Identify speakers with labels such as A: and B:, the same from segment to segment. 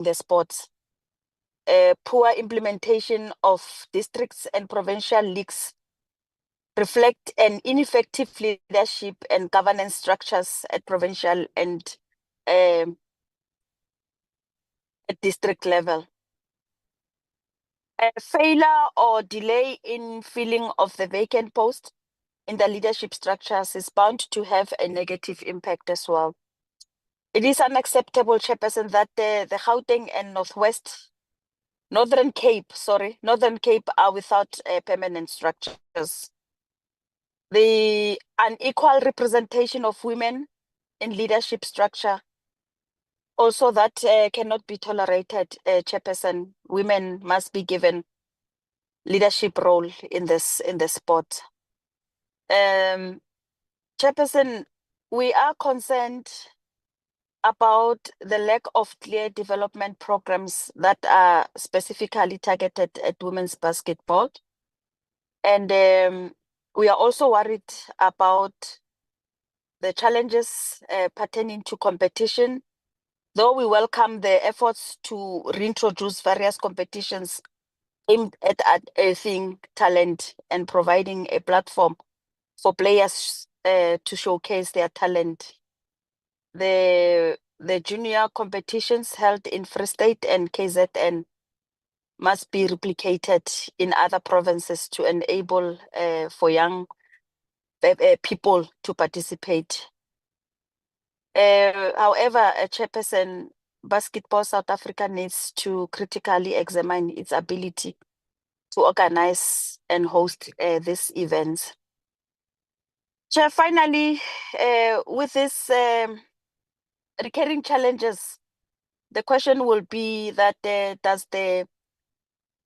A: the sports. Poor implementation of districts and provincial leagues reflect an ineffective leadership and governance structures at provincial and at district level. A failure or delay in filling of the vacant post in the leadership structures is bound to have a negative impact as well. It is unacceptable, Chairperson, that the Gauteng and Northern Cape are without permanent structures. The unequal representation of women in leadership structure, also that cannot be tolerated, Chairperson. Women must be given leadership role in the sport. Chairperson, we are concerned about the lack of clear development programs that are specifically targeted at women's basketball. And we are also worried about the challenges pertaining to competition. Though we welcome the efforts to reintroduce various competitions aimed at unearthing talent and providing a platform for players to showcase their talent. The junior competitions held in Free State and KZN must be replicated in other provinces to enable for young people to participate. However, Chairperson, Basketball South Africa needs to critically examine its ability to organize and host these events. Chair, finally, with this recurring challenges, the question will be that does the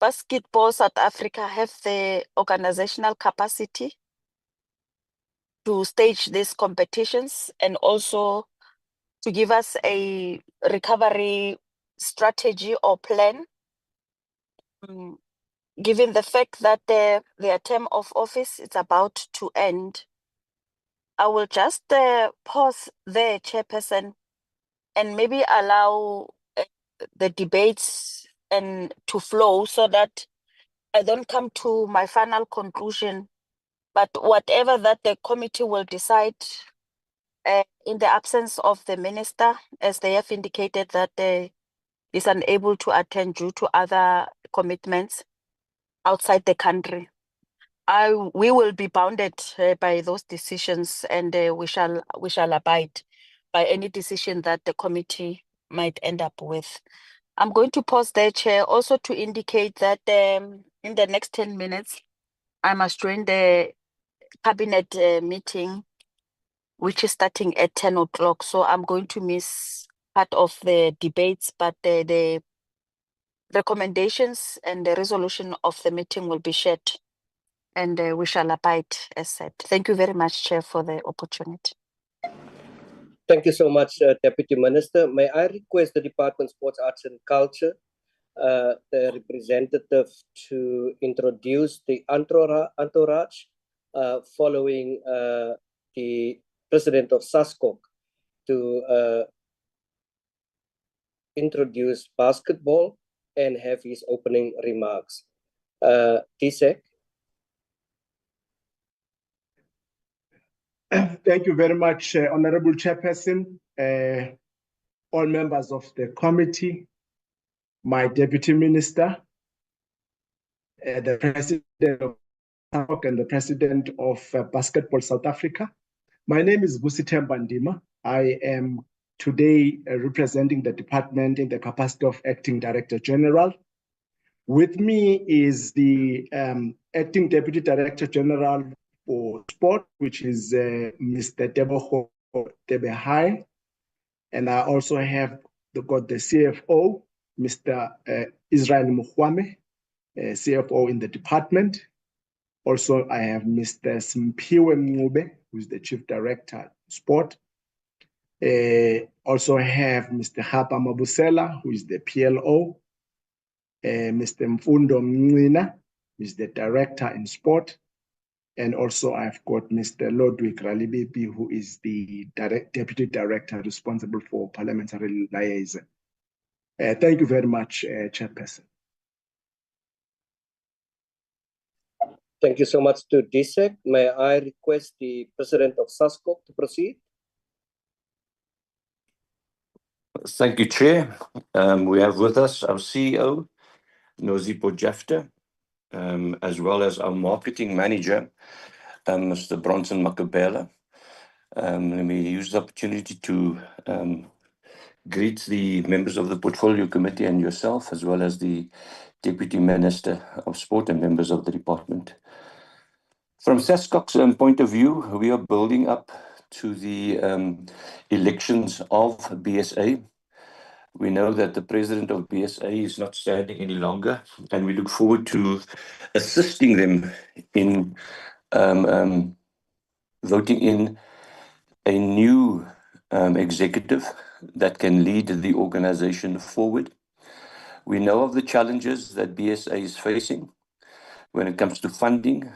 A: Basketball South Africa have the organizational capacity to stage these competitions and also to give us a recovery strategy or plan, given the fact that their term of office is about to end? I will just pause there, Chairperson, and maybe allow the debates and to flow so that I don't come to my final conclusion. But whatever that the committee will decide, in the absence of the minister, as they have indicated that is unable to attend due to other commitments outside the country, we will be bounded by those decisions, and we shall abide by any decision that the committee might end up with. I'm going to pause there, Chair, also to indicate that in the next 10 minutes, I must join the cabinet meeting, which is starting at 10 o'clock. So I'm going to miss part of the debates, but the recommendations and the resolution of the meeting will be shared, and we shall abide as said. Thank you very much, Chair, for the opportunity.
B: Thank you so much, Deputy Minister. May I request the Department of Sports, Arts and Culture, the representative, to introduce the entourage following the President of Sascoc to introduce basketball and have his opening remarks. Tisek.
C: Thank you very much, Honorable Chairperson, all members of the committee, my Deputy Minister, the President of Sascoc and the President of Basketball South Africa. My name is Busithemba Ndima. I am today representing the department in the capacity of Acting Director General. With me is the Acting Deputy Director General for Sport, which is Mr. Tebogo Tebehai. And I also have got the CFO, Mr. Israel Mukwame, CFO in the department. Also, I have Mr. Simpiwe Mngube, who is the Chief Director Sport. Also have Mr. Hapa Mabusela, who is the PLO. Mr. Mfundo Mnina, who is the Director in Sport. And also I've got Mr. Lodwick Ralibipi, who is the Deputy Director responsible for parliamentary liaison. Thank you very much, Chairperson.
B: Thank you so much to DSEC. May I request the President of Sascoc to proceed?
D: Thank you, Chair. We have with us our CEO, Nozipho Jafta, as well as our Marketing Manager, Mr. Bronson Makabela. Let me use the opportunity to greet the members of the Portfolio Committee and yourself, as well as the Deputy Minister of Sport and members of the department. From Sascoc's point of view, we are building up to the elections of BSA. We know that the president of BSA is not standing any longer, and we look forward to assisting them in voting in a new executive that can lead the organization forward. We know of the challenges that BSA is facing when it comes to funding.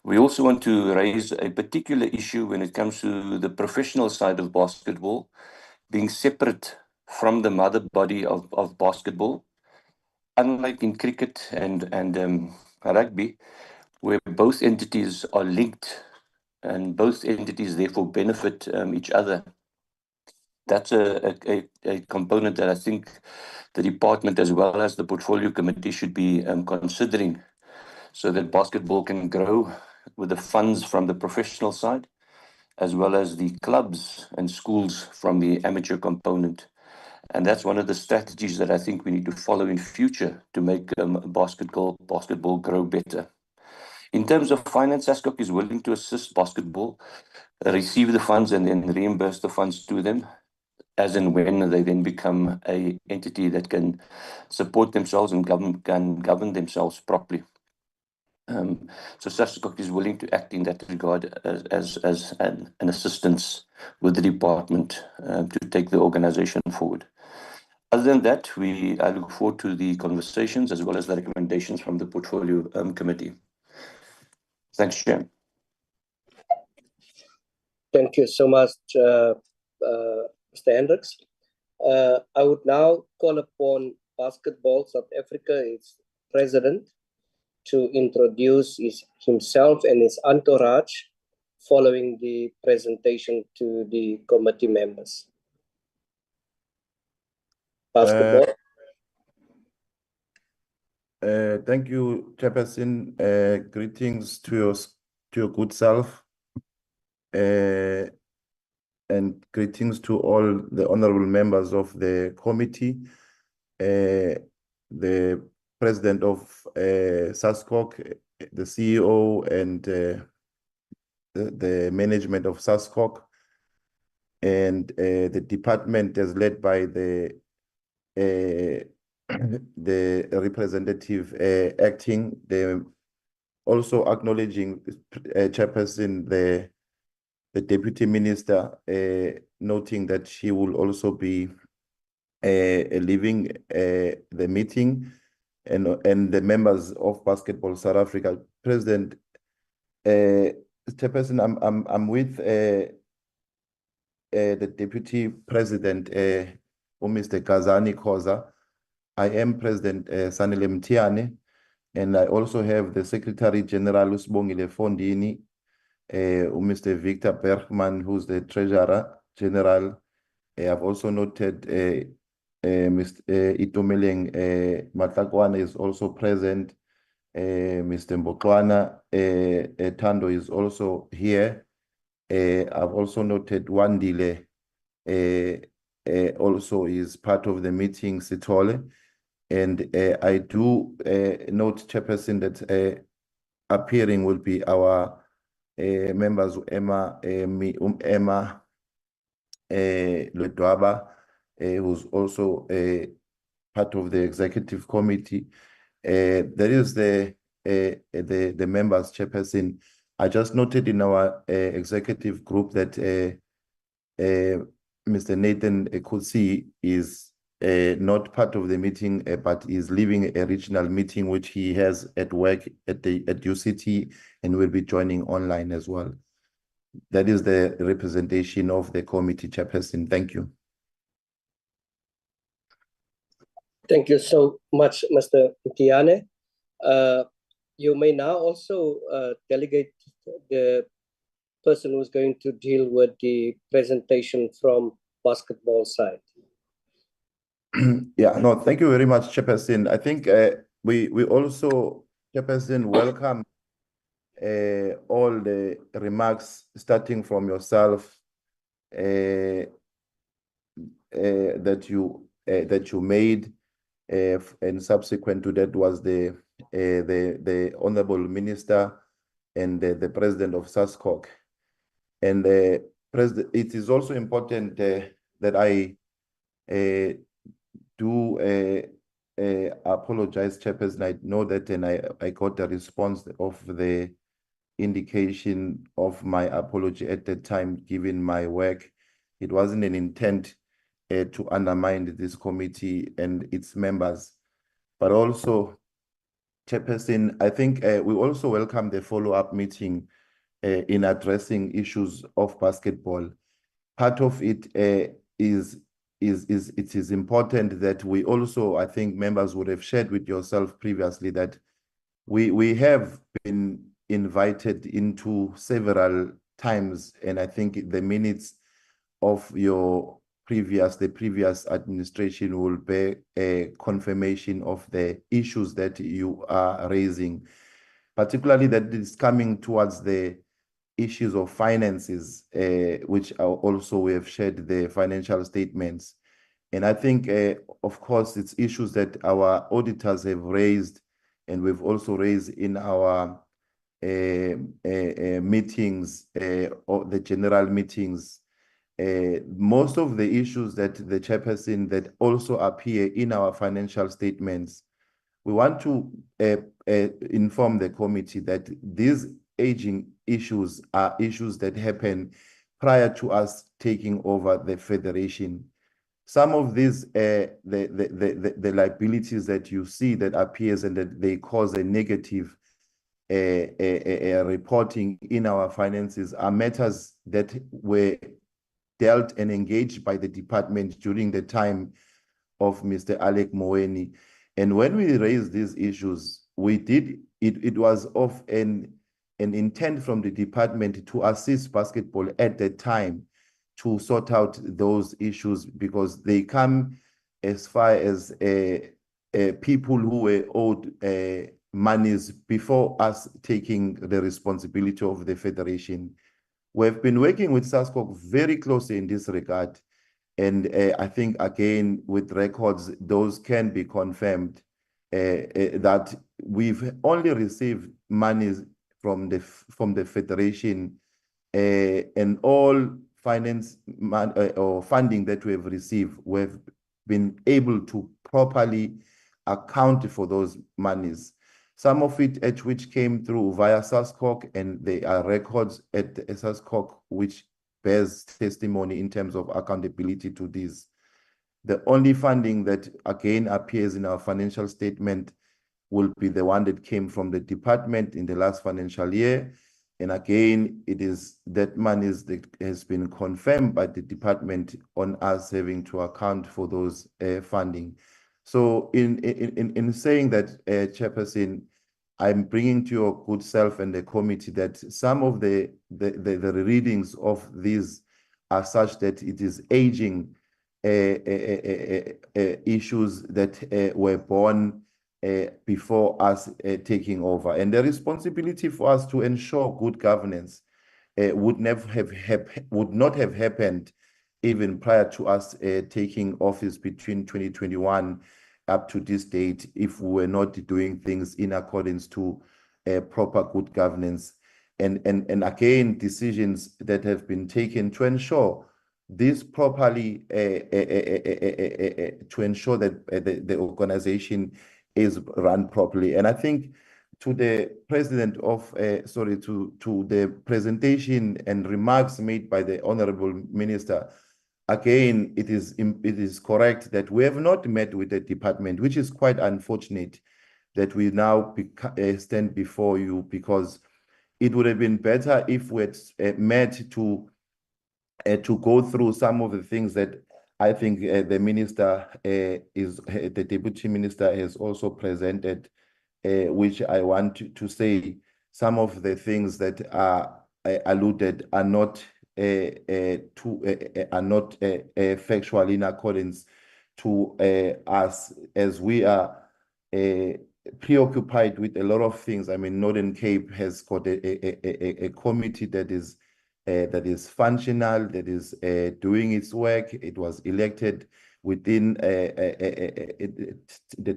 D: We also want to raise a particular issue when it comes to the professional side of basketball being separate from the mother body of basketball, unlike in cricket and rugby, where both entities are linked and both entities therefore benefit each other. That's a component that I think the department as well as the Portfolio Committee should be considering, so that basketball can grow with the funds from the professional side, as well as the clubs and schools from the amateur component. And that's one of the strategies that I think we need to follow in future to make basketball grow better. In terms of finance, Sascoc is willing to assist basketball, receive the funds and then reimburse the funds to them, as and when they then become an entity that can support themselves and can govern themselves properly. So Sascoc is willing to act in that regard as an assistance with the department to take the organization forward. Other than that, I look forward to the conversations as well as the recommendations from the Portfolio Committee. Thanks, Chair.
B: Thank you so much, Mr. Hendricks. I would now call upon Basketball South Africa, its president, to introduce himself and his entourage following the presentation to the committee members. Basketball.
E: Thank you, Chairperson. Greetings to your good self, and greetings to all the honorable members of the committee, the president of Sascoc, the CEO, and the management of Sascoc, and the department is led by the representative acting. Also acknowledging Chairperson, the deputy minister, noting that she will also be leaving the meeting, and the members of Basketball South Africa. President, Chairperson, I'm with the deputy president, Mr. Kazani Khoza. I am President Sanile Mtiane, and I also have the Secretary General Usbongile Fondini, Mr. Victor Bergman, who's the Treasurer General. I've also noted Mr. Itumeleng Matlakwana is also present. Mr. Mbokwana Tando is also here. I've also noted Wandile also is part of the meeting, Sitole. And I do note, Chairperson, that appearing will be our members, Emma Ledwaba, who's also part of the executive committee. There is the members, Chairperson. I just noted in our executive group that Mr. Nathan Kutsi is not part of the meeting, but is leaving a regional meeting which he has at work at UCT, and will be joining online as well. That is the representation of the committee, Chairperson. Thank you.
B: Thank you so much, Mr. Mtiane. You may now also delegate the person who's going to deal with the presentation from basketball side.
E: Yeah, no, thank you very much, Chairperson. I think we also, Chairperson, welcome all the remarks starting from yourself that you made, and subsequent to that was the Honorable Minister and the President of Sascoc. And it is also important that I do apologize, Chairperson. I know that, and I got a response of the indication of my apology at that time, given my work. It wasn't an intent to undermine this committee and its members, but also, Chairperson, I think we also welcome the follow-up meeting in addressing issues of basketball. Part of it it is important that we also, I think members would have shared with yourself previously, that we have been invited into several times, and I think the minutes of the previous administration will bear a confirmation of the issues that you are raising, particularly that is coming towards the issues of finances, which are also we have shared the financial statements. And I think, of course, it's issues that our auditors have raised, and we've also raised in our meetings, or the general meetings. Most of the issues that the Chairperson that also appear in our financial statements, we want to inform the committee that these aging issues are issues that happen prior to us taking over the federation. Some of these, the liabilities that you see that appears and that they cause a negative reporting in our finances are matters that were dealt and engaged by the department during the time of Mr. Alec Moeni. And when we raised these issues, we did it was of an intent from the department to assist basketball at that time to sort out those issues, because they come as far as people who were owed monies before us taking the responsibility of the federation. We've been working with Sascoc very closely in this regard, and I think, again, with records, those can be confirmed, that we've only received monies from the federation, and all finance or funding that we have received, we've been able to properly account for those monies. Some of it at which came through via Sascoc, and there are records at Sascoc which bears testimony in terms of accountability to this. The only funding that again appears in our financial statement will be the one that came from the department in the last financial year. And again, it is that money that has been confirmed by the department on us having to account for those funding. So in saying that, Chairperson, I'm bringing to your good self and the committee that some of the readings of these are such that it is aging issues that were born before us taking over. And the responsibility for us to ensure good governance would not have happened even prior to us taking office between 2021 up to this date if we were not doing things in accordance to proper good governance. And again, decisions that have been taken to ensure this properly, to ensure that the organization is run properly. And I think to the president of, to the presentation and remarks made by the Honorable Minister, again, it is correct that we have not met with the department, which is quite unfortunate that we now stand before you, because it would have been better if we had met to go through some of the things that I think the minister the deputy minister has also presented, which I want to say some of the things that are alluded are not factual in accordance to us, as we are preoccupied with a lot of things. I mean, Northern Cape has got a committee that is functional, that is doing its work. It was elected within the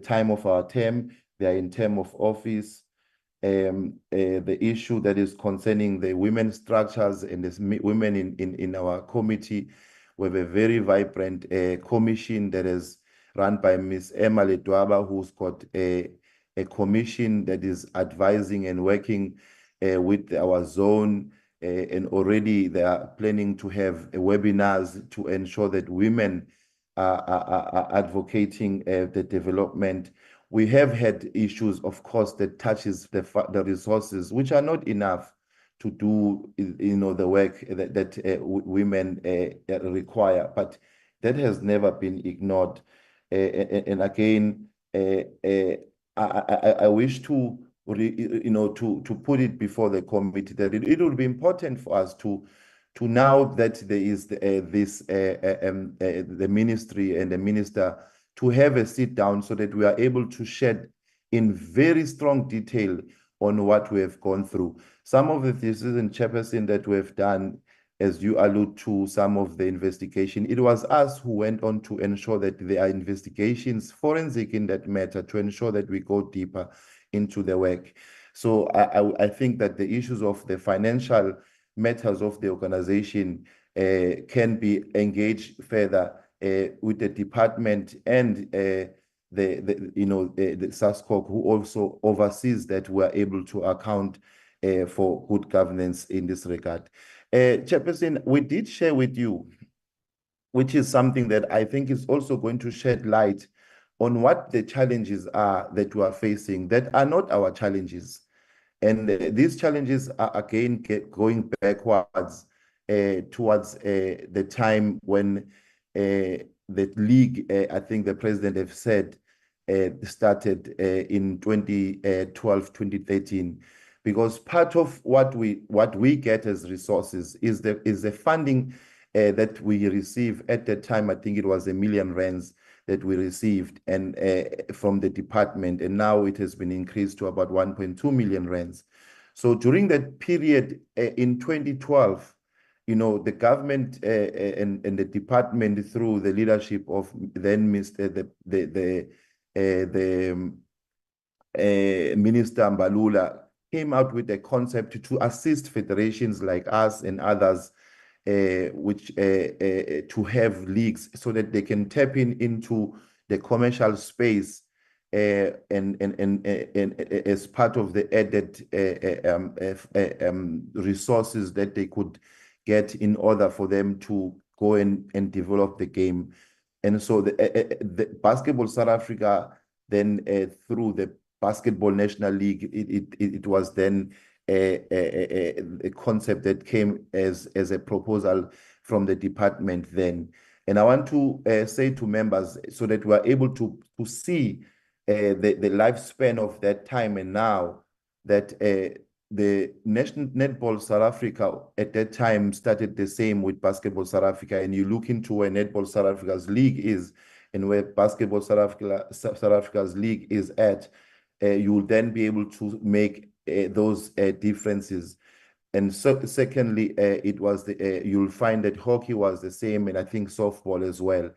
E: time of our term. They are in term of office. The issue that is concerning the women structures and the women in our committee, we have a very vibrant commission that is run by Ms. Emma Ledwaba, who's got a commission that is advising and working with our zone, and already they are planning to have webinars to ensure that women are advocating the development. We have had issues, of course, that touches the resources, which are not enough to do, the work that women require, but that has never been ignored. And again, I wish to put it before the committee that it would be important for us to now that there is the ministry and the minister, to have a sit down so that we are able to shed in very strong detail on what we have gone through. Some of the decisions, Chairperson, that we have done, as you allude to some of the investigation, it was us who went on to ensure that there are investigations, forensic in that matter, to ensure that we go deeper into the work. So I think that the issues of the financial matters of the organization can be engaged further with the department and the Sascoc, who also oversees that we are able to account for good governance in this regard. Chairperson, we did share with you, which is something that I think is also going to shed light on what the challenges are that we are facing that are not our challenges. And these challenges are again going backwards towards the time when the league, I think the president have said, started in 2012, 2013. Because part of what we get as resources is the funding that we receive at that time. I think it was R1 million that we received and from the department, and now it has been increased to about 1.2 million rands. So during that period in 2012, the government and the department, through the leadership of then Minister Mbalula, came out with a concept to assist federations like us and others, which to have leagues so that they can tap into the commercial space and as part of the added resources that they could get in order for them to go and develop the game. And so the Basketball South Africa then through the Basketball National League, it was then a concept that came as a proposal from the department then. And I want to say to members, so that we are able to see the lifespan of that time and now, that the National Netball South Africa at that time started the same with Basketball South Africa, and you look into where Netball South Africa's league is and where Basketball South Africa's league is at, you will then be able to make those differences. And so, secondly, it was you'll find that hockey was the same, and I think softball as well.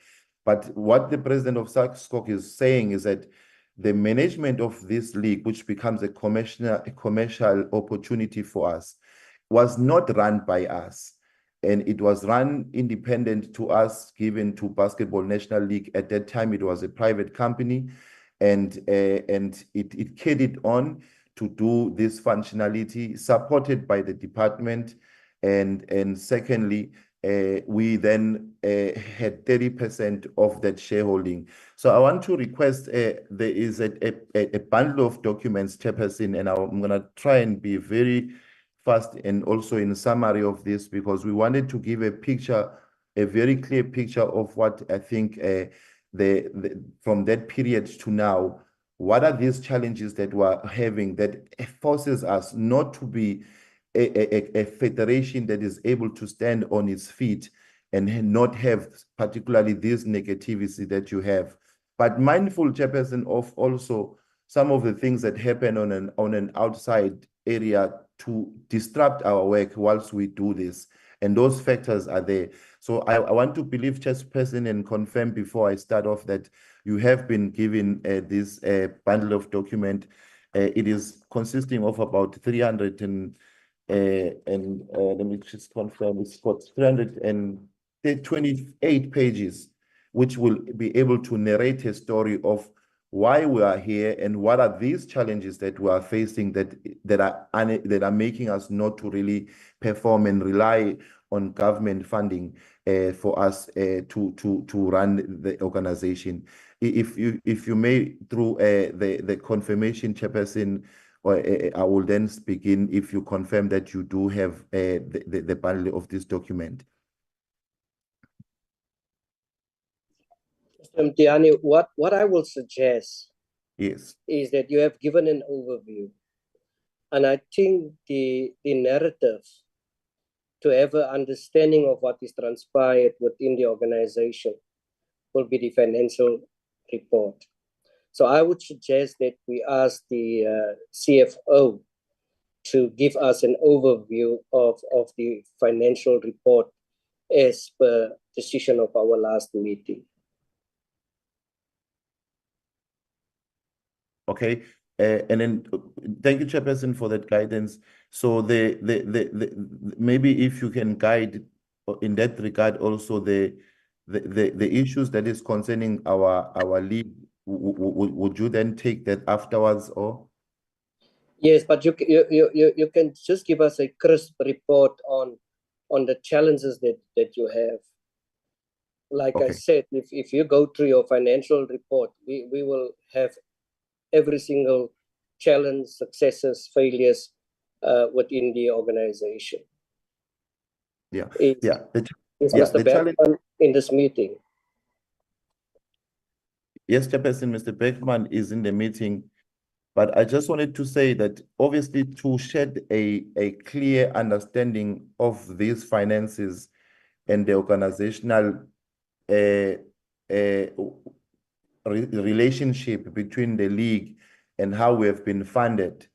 E: But what the president of Sascoc is saying is that the management of this league, which becomes a commercial opportunity for us, was not run by us. And it was run independent to us, given to Basketball National League. At that time, it was a private company, and it carried on to do this functionality, supported by the department. And secondly, we then had 30% of that shareholding. So I want to request, there is a bundle of documents, Chairperson, and I'm going to try and be very fast and also in summary of this, because we wanted to give a picture a very clear picture of what I think from that period to now, what are these challenges that we're having that forces us not to be a federation that is able to stand on its feet and not have particularly this negativity that you have. But mindful, Chairperson, of also some of the things that happen on an outside area to disrupt our work whilst we do this. And those factors are there. So I want to believe, Chairperson, and confirm before I start off that you have been given this bundle of document. It is consisting of about 300 let me just confirm, it's got 328 pages, which will be able to narrate a story of why we are here and what are these challenges that we are facing that are making us not to really perform and rely on government funding for us to run the organization. If you may, through the confirmation, Chairperson, I will then begin if you confirm that you do have the bundle of this document.
B: Mr. Mtiani, what I will suggest
E: Yes.
B: is that you have given an overview. And I think the narrative to have an understanding of what is transpired within the organization will be the financial report. So I would suggest that we ask the CFO to give us an overview of the financial report as per decision of our last meeting.
E: Okay, and then thank you, Chairperson, for that guidance. So maybe if you can guide in that regard also the issues that is concerning our league, would you then take that afterwards or?
B: Yes, but you can just give us a crisp report on the challenges that you have. Like I said, if you go through your financial report, we will have every single challenge, successes, failures within the organization.
E: Yeah,
B: Is Mr. Bergman in this meeting?
E: Yes, Chairperson, Mr. Bergman is in the meeting. But I just wanted to say that obviously to shed a clear understanding of these finances and the organizational relationship between the league and how we have been funded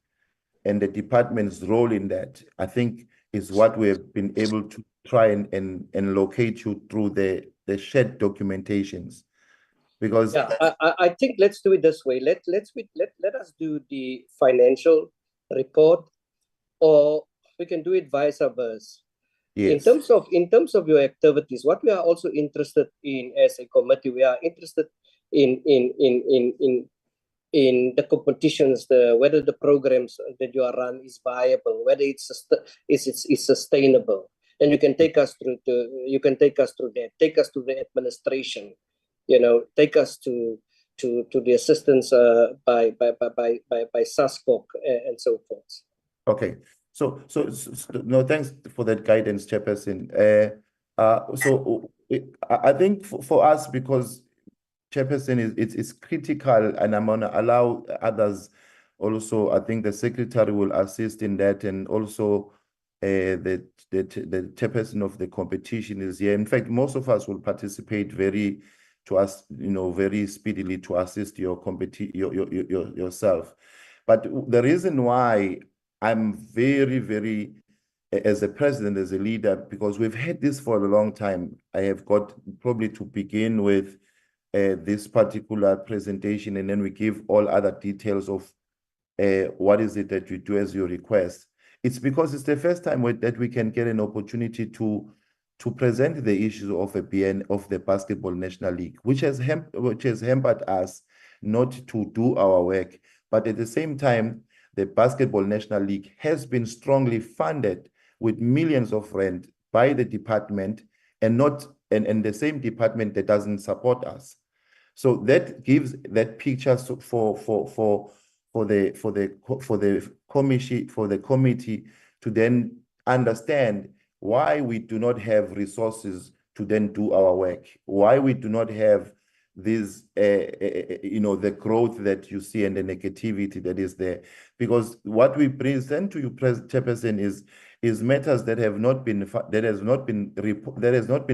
E: and the department's role in that, I think is what we have been able to try and locate you through the shared documentations. Because
B: I think let's do it this way. Let us do the financial report, or we can do it vice versa.
E: yes.
B: In terms of your activities, what we are also interested in as a committee, we are interested in the competitions, whether the programs that you are run is viable, whether it's sustainable. And you can take us through that. Take us to the administration. Take us to the assistance by Sascoc and so forth.
E: Okay, so no, thanks for that guidance, Chairperson. So I think for us, because Chairperson it's critical, and I'm gonna allow others also. I think the Secretary will assist in that, and also the Chairperson of the competition is here. In fact, most of us will participate very speedily to assist yourself. But the reason why I'm very, as a president, as a leader, because we've had this for a long time, I have got probably to begin with this particular presentation, and then we give all other details of what is it that you do as your request. It's because it's the first time that we can get an opportunity to present the issues of the Basketball National League, which has hampered us not to do our work. But at the same time, the Basketball National League has been strongly funded with millions of rand by the department, and the same department that doesn't support us. So that gives that picture for the committee to then understand why we do not have resources to then do our work. Why we do not have this, the growth that you see and the negativity that is there, because what we present to you, Chairperson, is matters that have not been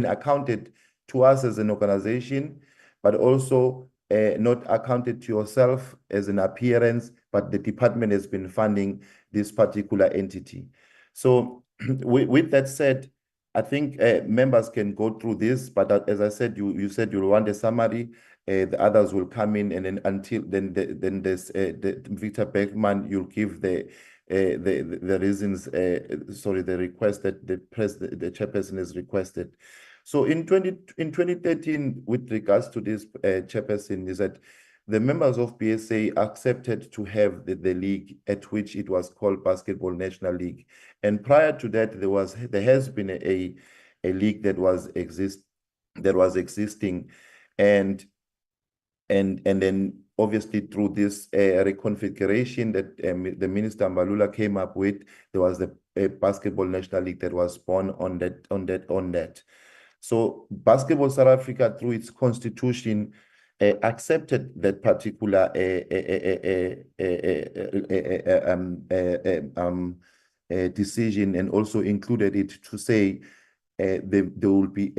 E: accounted to us as an organization, but also not accounted to yourself as an appearance, but the department has been funding this particular entity. So with that said, I think members can go through this, but as I said, you said you'll want a summary. The others will come in, and then until then there's Victor Beckman. You'll give the reasons. The request that the chairperson has requested. So in 2013, with regards to this chairperson, is that the members of BSA accepted to have the league, at which it was called Basketball National League. And prior to that, there has been a league that was existing, and then obviously through this reconfiguration that the Minister Mbalula came up with, there was the Basketball National League that was born on that. So Basketball South Africa, through its constitution, accepted that particular decision, and also included it to say there will be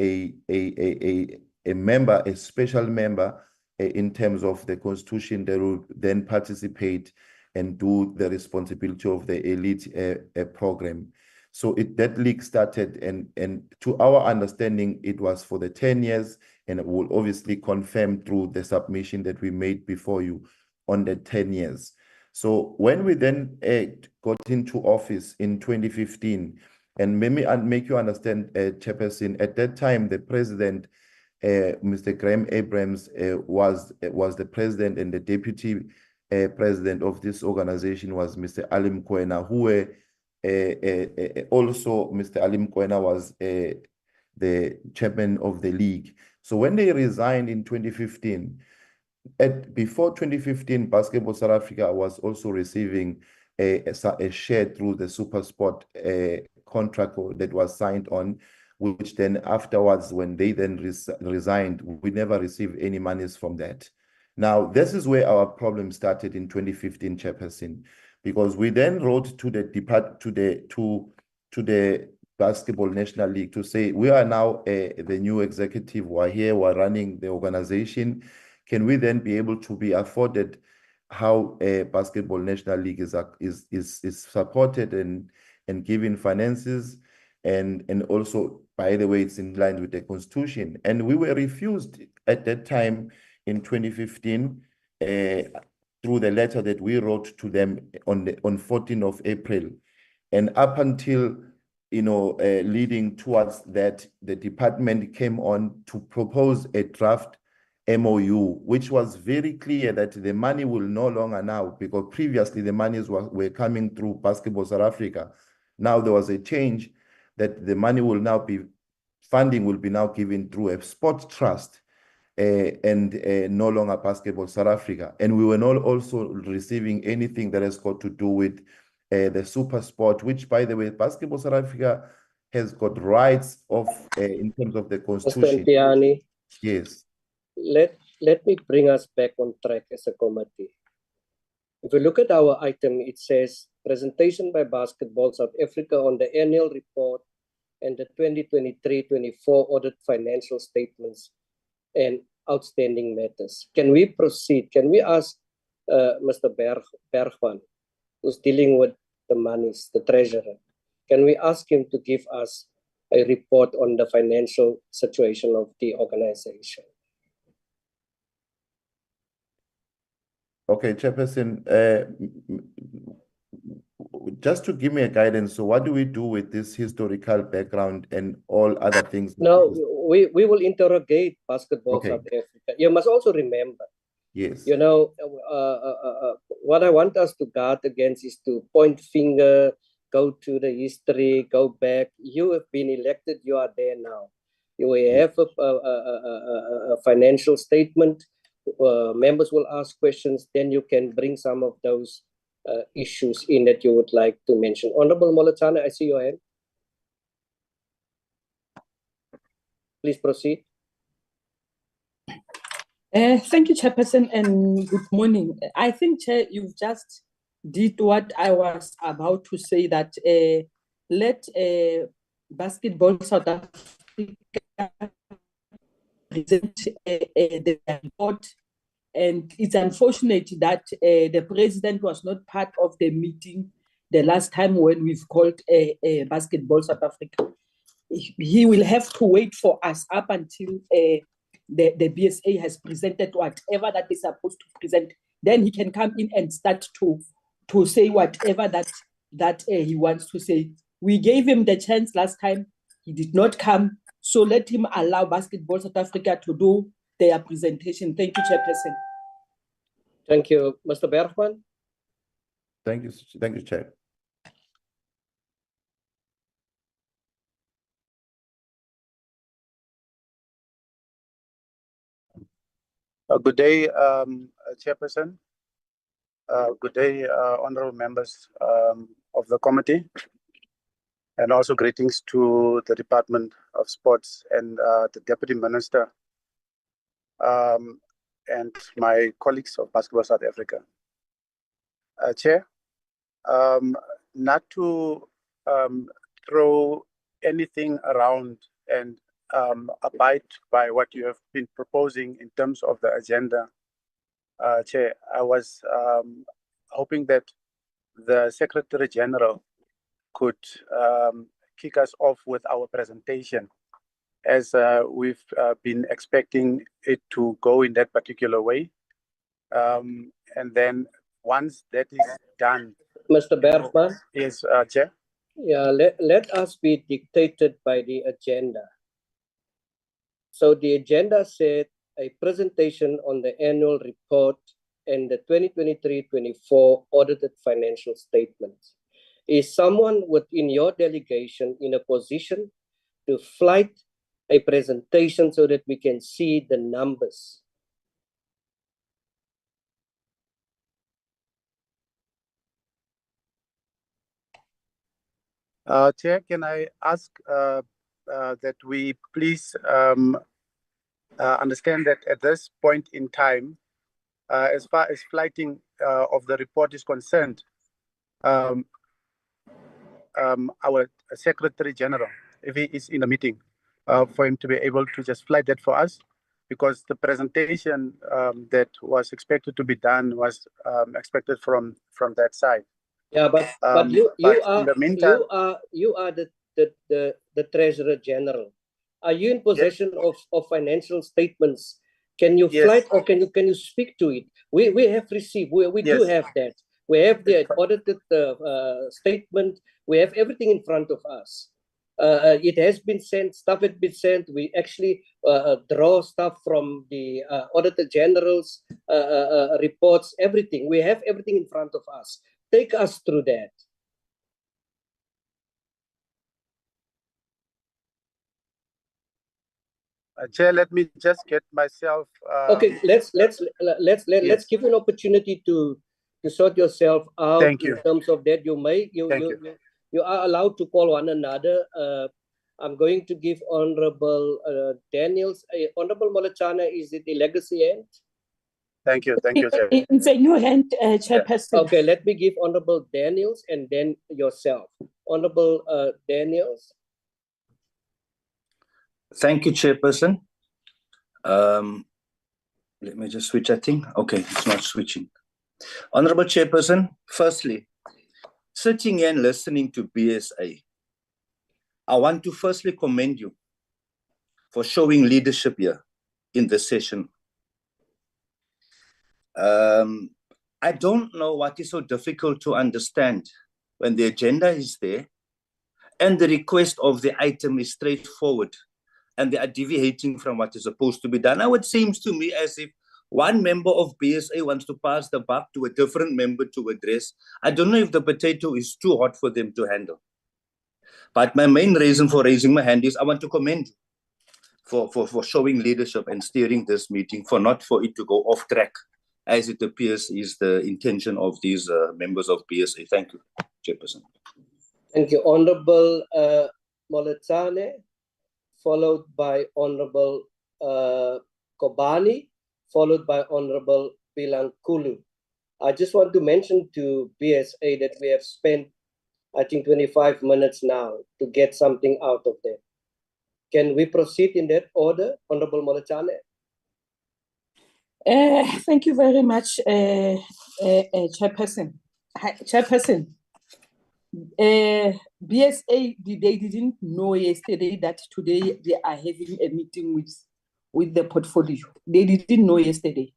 E: a member, a special member in terms of the constitution that will then participate and do the responsibility of the elite program. So that league started, and to our understanding, it was for the 10 years, and it will obviously confirm through the submission that we made before you on the 10 years. So when we then got into office in 2015, and maybe I'll make you understand, Chairperson, at that time, the president, Mr. Graham Abrams, was the president, and the deputy president of this organization was Mr. Alim Kwena, who were also Mr. Alim Kwena was the chairman of the league. So when they resigned in 2015, before 2015, Basketball South Africa was also receiving a share through the SuperSport contract that was signed on, which then afterwards, when they then resigned, we never received any monies from that. Now, this is where our problem started in 2015, Chairperson, because we then wrote to the Basketball National League to say, we are now the new executive, we're here, we're running the organization. Can we then be able to be afforded how a Basketball National League is supported and given finances, and also, by the way, it's in line with the Constitution. And we were refused at that time in 2015 through the letter that we wrote to them on 14th of April. And up until, leading towards that, the department came on to propose a draft MOU, which was very clear that the money will no longer now, because previously the monies were coming through Basketball South Africa. Now there was a change that the money will now be, funding will be now given through a sports trust, and no longer Basketball South Africa. And we were not also receiving anything that has got to do with the super sport, which, by the way, Basketball South Africa has got rights of in terms of the Constitution.
B: Mr. Mtiani,
E: yes.
B: Let me bring us back on track as a committee. If we look at our item, it says presentation by Basketball South Africa on the annual report and the 2023-24 audit financial statements and outstanding matters. Can we proceed? Can we ask Mr. Bergman, who's dealing with the monies, the treasurer, can we ask him to give us a report on the financial situation of the organization?
E: Okay, Chairperson, just to give me a guidance, so what do we do with this historical background and all other things?
B: No, we will interrogate Basketball South Africa. You must also remember,
E: yes,
B: what I want us to guard against is to point finger, go to the history, go back. You have been elected, you are there now. You have a financial statement. Members will ask questions, then you can bring some of those issues in that you would like to mention. Honorable Molotana, I see your hand. Please proceed.
F: Thank you, Chairperson, and good morning. I think, Chair, you've just did what I was about to say, that let Basketball South Africa present the report. And it's unfortunate that the president was not part of the meeting the last time when we've called Basketball South Africa. He will have to wait for us up until the BSA has presented whatever that is supposed to present. Then he can come in and start to say whatever that he wants to say. We gave him the chance last time. He did not come. So let him allow Basketball South Africa to do their presentation. Thank you, Chairperson.
B: Thank you. Mr. Bergman?
E: Thank you, Chair.
G: Good day, Chairperson. Good day, honorable members of the committee, and also greetings to the Department of Sports and the Deputy Minister and my colleagues of Basketball South Africa. Chair, not to throw anything around and abide by what you have been proposing in terms of the agenda, Chair, I was hoping that the Secretary General could kick us off with our presentation, as we've been expecting it to go in that particular way. And then once that is done...
B: Mr. Bergman?
G: Yes, Chair.
B: Yeah, let us be dictated by the agenda. So the agenda said a presentation on the annual report and the 2023-24 audited financial statements. Is someone within your delegation in a position to flight a presentation so that we can see the numbers?
G: Chair, can I ask that we please understand that at this point in time, as far as flighting of the report is concerned, our Secretary General, if he is in a meeting, for him to be able to just flight that for us, because the presentation that was expected to be done was expected from that side.
B: Yeah, but you are the Treasurer General. Are you in possession of financial statements? Can you flight or can you speak to it? We have received. We do have that. We have the audited statement. We have everything in front of us. It has been sent. Stuff has been sent. We actually draw stuff from the Auditor General's reports. Everything. We have everything in front of us. Take us through that.
G: Chair, let me just get myself.
B: Okay, let's give an opportunity to sort yourself out.
G: Thank you.
B: In terms of that, you are allowed to call one another. I'm going to give Honorable Daniels. Honorable Molachana, is it the legacy hand?
G: Thank you, Chair.
F: It's a new hand, Chairperson.
B: Okay, let me give Honorable Daniels and then yourself. Honorable Daniels.
H: Thank you, Chairperson. Let me just switch, I think. Okay, it's not switching. Honorable Chairperson, firstly, sitting here and listening to BSA, I want to firstly commend you for showing leadership here in this session. I don't know what is so difficult to understand when the agenda is there and the request of the item is straightforward and they are deviating from what is supposed to be done. Now it seems to me as if one member of BSA wants to pass the buck to a different member to address. I don't know if the potato is too hot for them to handle. But my main reason for raising my hand is I want to commend you for showing leadership and steering this meeting, not for it to go off track, as it appears is the intention of these members of BSA. Thank you, Chairperson.
B: Thank you. Honorable Moletsane, followed by Honorable Kobani, followed by Honorable Bilankulu. I just want to mention to BSA that we have spent, I think, 25 minutes now to get something out of them. Can we proceed in that order, Honorable Molachane?
F: Thank you very much, Chairperson. Chairperson, BSA, they didn't know yesterday that today they are having a meeting with the portfolio. They didn't know yesterday.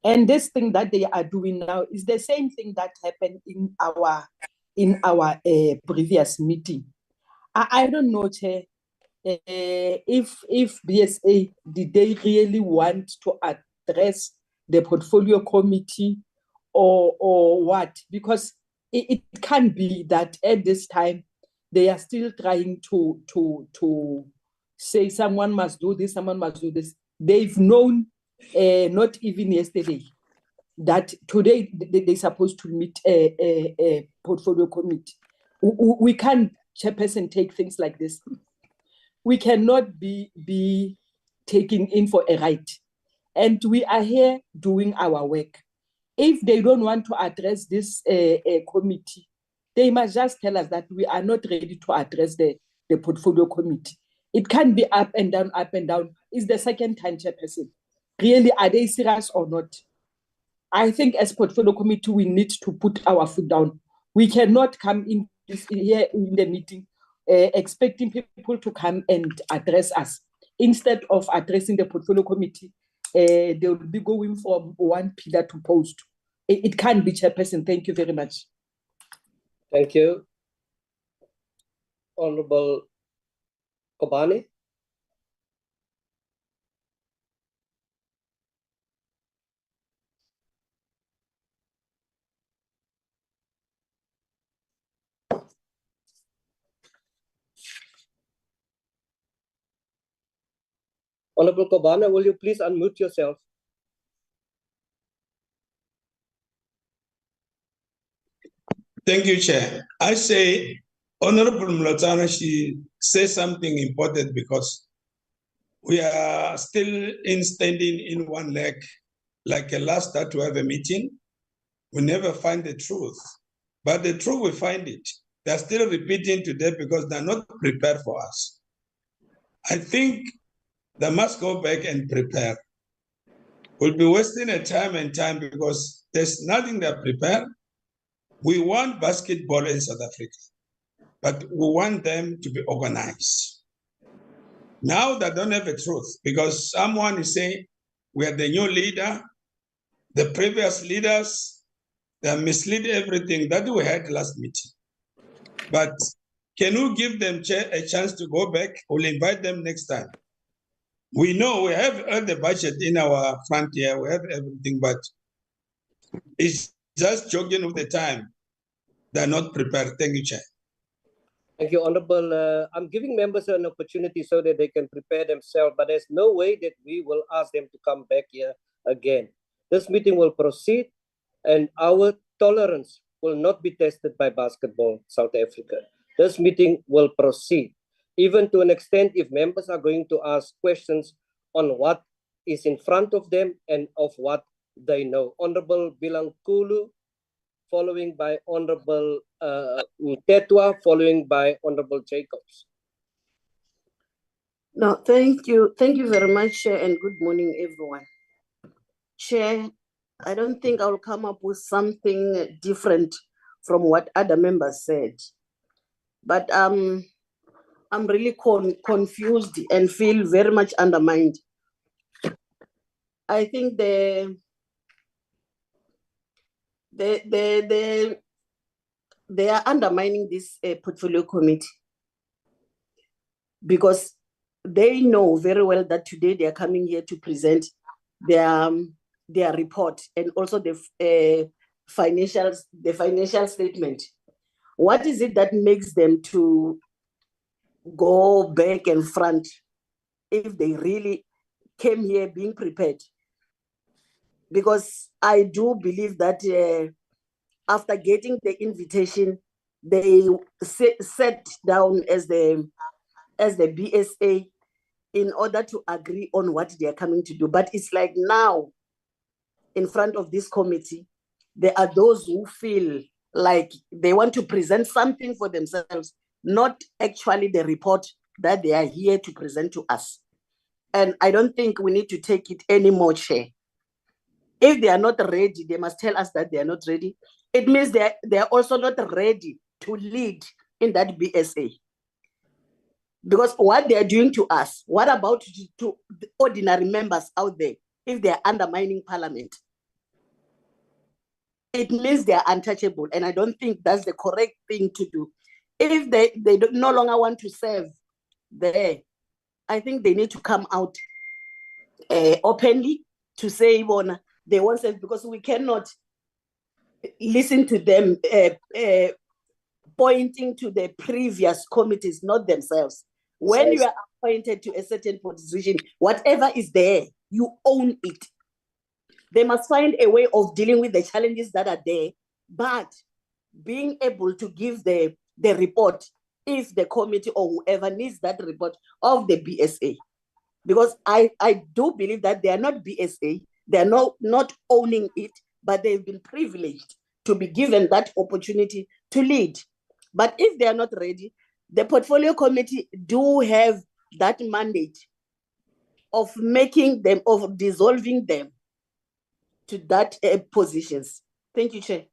F: And this thing that they are doing now is the same thing that happened in our previous meeting. I don't know, Chair, if BSA, did they really want to address the portfolio committee or what? Because it can't be that at this time they are still trying to say someone must do this, someone must do this. They've known, not even yesterday, that today they're supposed to meet a portfolio committee. We can't, Chairperson, take things like this. We cannot be taken in for a ride. And we are here doing our work. If they don't want to address this committee, they must just tell us that we are not ready to address the portfolio committee. It can be up and down, up and down. It's the second time, Chairperson. Really, are they serious or not? I think as portfolio committee, we need to put our foot down. We cannot come in here in the meeting expecting people to come and address us. Instead of addressing the portfolio committee, they will be going from one pillar to post. It can't be, Chairperson. Thank you very much.
B: Thank you. Honorable Kobani. Honorable Kobana, will you please unmute yourself?
I: Thank you, Chair. I say, Honorable Mlotana, she says something important because we are still standing in one leg, like a last start to have a meeting. We never find the truth, but the truth we find it. They're still repeating today because they're not prepared for us. I think they must go back and prepare. We'll be wasting a time and time because there's nothing they're prepared. We want basketball in South Africa, but we want them to be organized. Now they don't have a truth because someone is saying we are the new leader, the previous leaders, they mislead everything that we had last meeting. But can you give them a chance to go back? We'll invite them next time. We know we have all the budget in our front here, we have everything, but it's just jogging with the time. They're not prepared. Thank you, Chair.
B: Thank you, Honorable. I'm giving members an opportunity so that they can prepare themselves, but there's no way that we will ask them to come back here again. This meeting will proceed and our tolerance will not be tested by Basketball South Africa. This meeting will proceed, even to an extent if members are going to ask questions on what is in front of them and of what they know. Honorable Bilankulu, following by Honorable Tetwa, following by Honorable Jacobs.
J: No, thank you. Thank you very much, Chair, and good morning, everyone. Chair, I don't think I'll come up with something different from what other members said. But I'm really confused and feel very much undermined. I think they are undermining this portfolio committee because they know very well that today they are coming here to present their report and also the financial statement. What is it that makes them to go back and front if they really came here being prepared? Because I do believe that after getting the invitation, they sat down as the BSA in order to agree on what they are coming to do. But it's like now, in front of this committee, there are those who feel like they want to present something for themselves, not actually the report that they are here to present to us. And I don't think we need to take it anymore, Chair. If they are not ready, they must tell us that they are not ready. It means they are also not ready to lead in that BSA. Because what they are doing to us, what about to the ordinary members out there if they are undermining Parliament? It means they are untouchable, and I don't think that's the correct thing to do. If they no longer want to serve there, I think they need to come out openly to say they won't serve, because we cannot listen to them pointing to the previous committees, not themselves. When you are appointed to a certain position, whatever is there, you own it. They must find a way of dealing with the challenges that are there, but being able to give the report if the committee or whoever needs that report of the BSA. Because I do believe that they are not BSA, they are not owning it, but they've been privileged to be given that opportunity to lead. But if they are not ready, the portfolio committee do have that mandate of making them, of dissolving them to that positions. Thank you, Chair.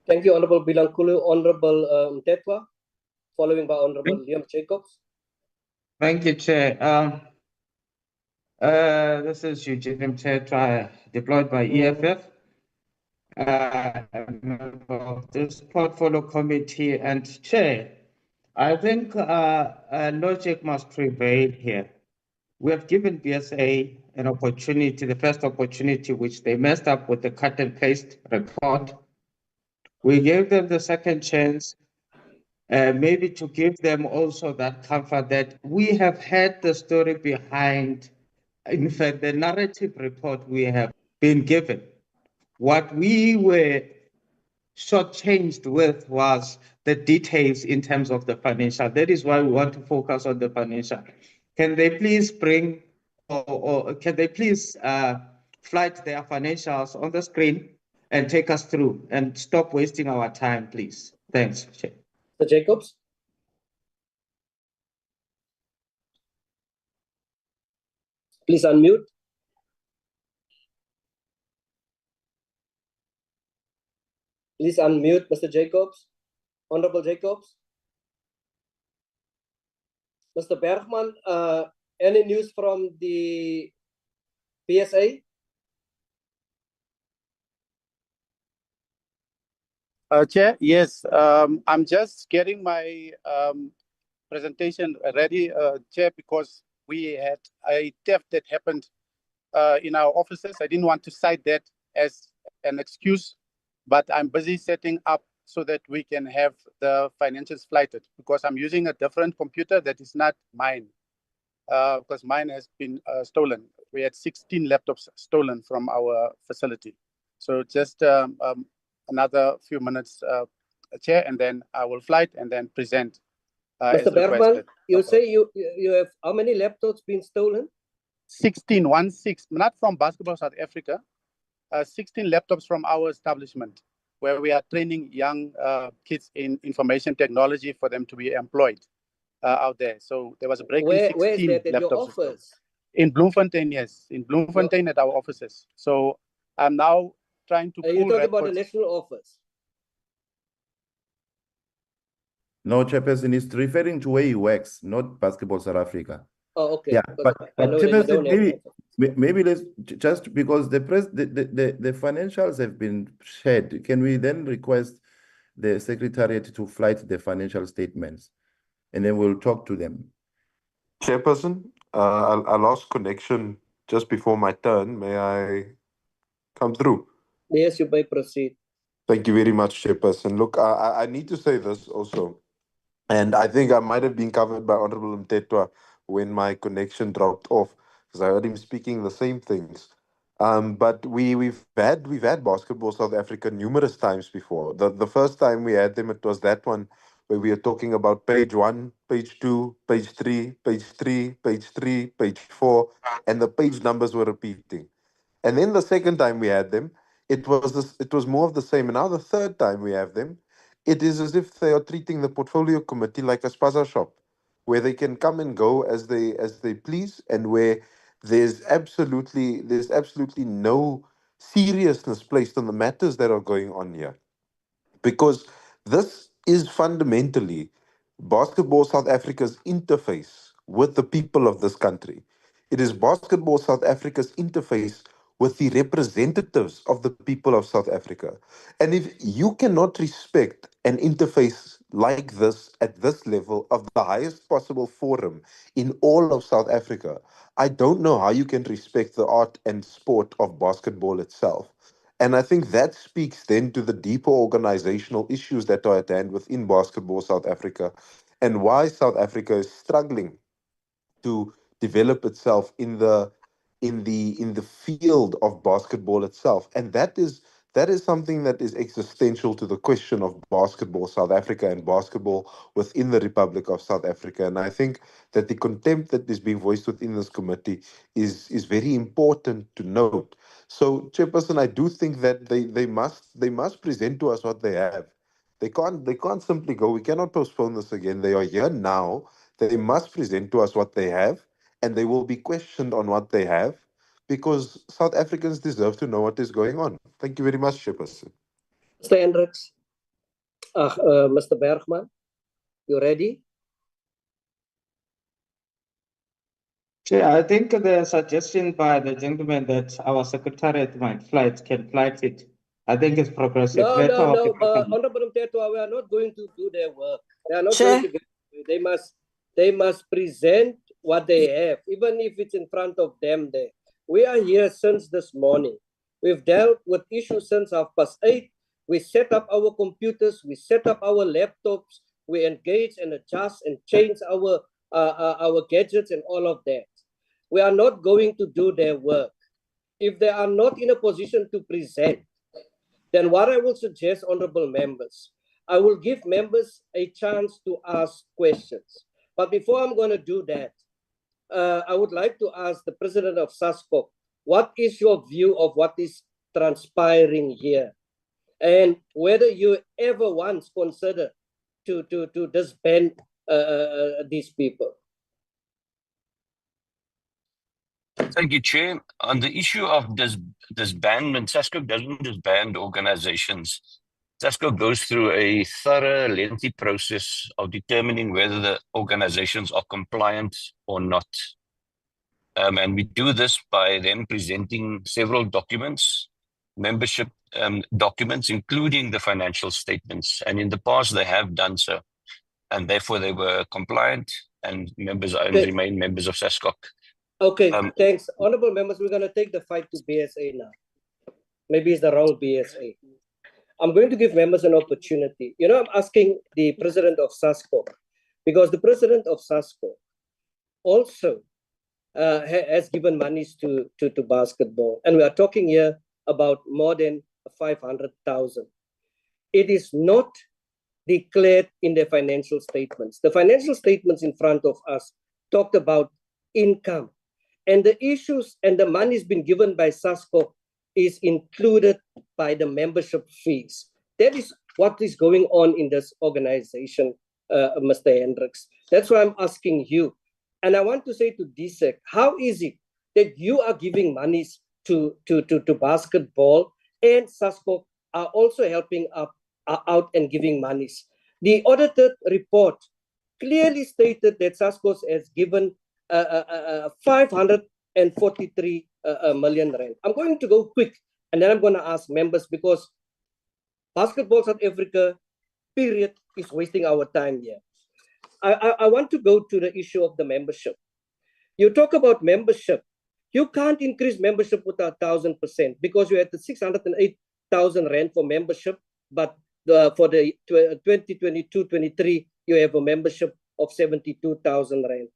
B: Thank you, Honorable Bilankulu. Honorable Mtetwa, following by Honorable Liam Jacobs.
K: Thank you, Chair. This is Eugene Mtetwa, deployed by EFF. Member of this portfolio committee and Chair. I think logic must prevail here. We have given BSA an opportunity, the first opportunity, which they messed up with the cut and paste report. We gave them the second chance, maybe to give them also that comfort that we have had the story behind, in fact, the narrative report we have been given. What we were shortchanged with was the details in terms of the financial. That is why we want to focus on the financial. Can they please bring, or can they please flight their financials on the screen and take us through and stop wasting our time, please? Thanks, Chair.
B: Mr. Jacobs. Please unmute. Please unmute, Mr. Jacobs. Honorable Jacobs. Mr. Bergman, any news from the BSA?
G: Chair, yes, I'm just getting my presentation ready, Chair, because we had a theft that happened in our offices. I didn't want to cite that as an excuse, but I'm busy setting up so that we can have the financials flighted, because I'm using a different computer that is not mine, because mine has been stolen. We had 16 laptops stolen from our facility. So just another few minutes, Chair, and then I will flight and then present.
B: Mr. Bergman, you say you have how many laptops been stolen?
G: 16, not from Basketball South Africa, 16 laptops from our establishment, where we are training young kids in information technology for them to be employed out there. So there was a break in 16
B: Where is that, at
G: laptops.
B: your office?
G: In Bloemfontein, yes, in Bloemfontein at our offices. So I'm now trying to.
B: Are you talking about the national office?
E: No, Chairperson is referring to where he works, not Basketball South Africa.
B: Oh, okay.
E: Yeah, but
B: Chairperson,
E: maybe let's just, because the financials have been shared, can we then request the Secretariat to flight the financial statements, and then we'll talk to them.
L: Chairperson, I lost connection just before my turn. May I come through?
B: Yes, you may proceed.
L: Thank you very much, Chairperson. Look, I need to say this also, and I think I might have been covered by Honorable Mtetwa when my connection dropped off, because I heard him speaking the same things. But we've had Basketball South Africa numerous times before. The first time we had them, it was that one where we are talking about page 1, page 2, page 3, page 3, page 3, page 4, and the page numbers were repeating. And then the second time we had them, it was more of the same. And now the third time we have them, it is as if they are treating the portfolio committee like a spaza shop, where they can come and go as they please, and where there's absolutely no seriousness placed on the matters that are going on here. Because this is fundamentally Basketball South Africa's interface with the people of this country. It is Basketball South Africa's interface with the representatives of the people of South Africa. And if you cannot respect an interface like this at this level of the highest possible forum in all of South Africa, I don't know how you can respect the art and sport of basketball itself. And I think that speaks then to the deeper organizational issues that are at hand within Basketball South Africa, and why South Africa is struggling to develop itself in the field of basketball itself. And that is something that is existential to the question of Basketball South Africa and basketball within the Republic of South Africa. And I think that the contempt that is being voiced within this committee is very important to note. So, Chairperson, I do think that they must present to us what they have. They can't simply go, we cannot postpone this again. They are here now. They must present to us what they have, and they will be questioned on what they have, because South Africans deserve to know what is going on. Thank you very much, Chairperson.
B: Mr. Hendricks, Mr. Bergman, you ready?
K: Chair, I think the suggestion by the gentleman that our secretariat can flight it, I think it's progressive.
B: No, Honorable Mtetwa, we are not going to do their work. They are not
A: Chair.
B: going to get. They must present what they have, even if it's in front of them there. We are here since this morning. We've dealt with issues since 8:30. We set up our computers, we set up our laptops, we engage and adjust and change our gadgets and all of that. We are not going to do their work. If they are not in a position to present, then what I will suggest, honorable members, I will give members a chance to ask questions. But before I'm going to do that, I would like to ask the president of Sascoc, what is your view of what is transpiring here? And whether you ever once considered to disband these people?
D: Thank you, Chair. On the issue of disbandment, Sascoc doesn't disband organizations. Sascoc goes through a thorough, lengthy process of determining whether the organizations are compliant or not. And we do this by then presenting several documents, membership documents, including the financial statements. And in the past, they have done so. And therefore, they were compliant, and members remain members of Sascoc.
B: Okay, thanks. Honorable members, we're going to take the fight to BSA now. Maybe it's the wrong BSA. I'm going to give members an opportunity. You know, I'm asking the president of Sascoc, because the president of Sascoc also has given monies to basketball. And we are talking here about more than 500,000. It is not declared in the financial statements. The financial statements in front of us talked about income. And the issues and the money has been given by Sascoc is included by the membership fees. That is what is going on in this organization, Mr. Hendricks. That's why I'm asking you. And I want to say to DSEC, how is it that you are giving monies to basketball and Sascoc are also helping out and giving monies? The audited report clearly stated that Sascoc has given 543 million rand. I'm going to go quick, and then I'm going to ask members, because Basketball South Africa, period, is wasting our time here. I want to go to the issue of the membership. You talk about membership. You can't increase membership with 1,000%, because you had the 608,000 rand for membership, but for the 2022-23, you have a membership of 72,000 rand.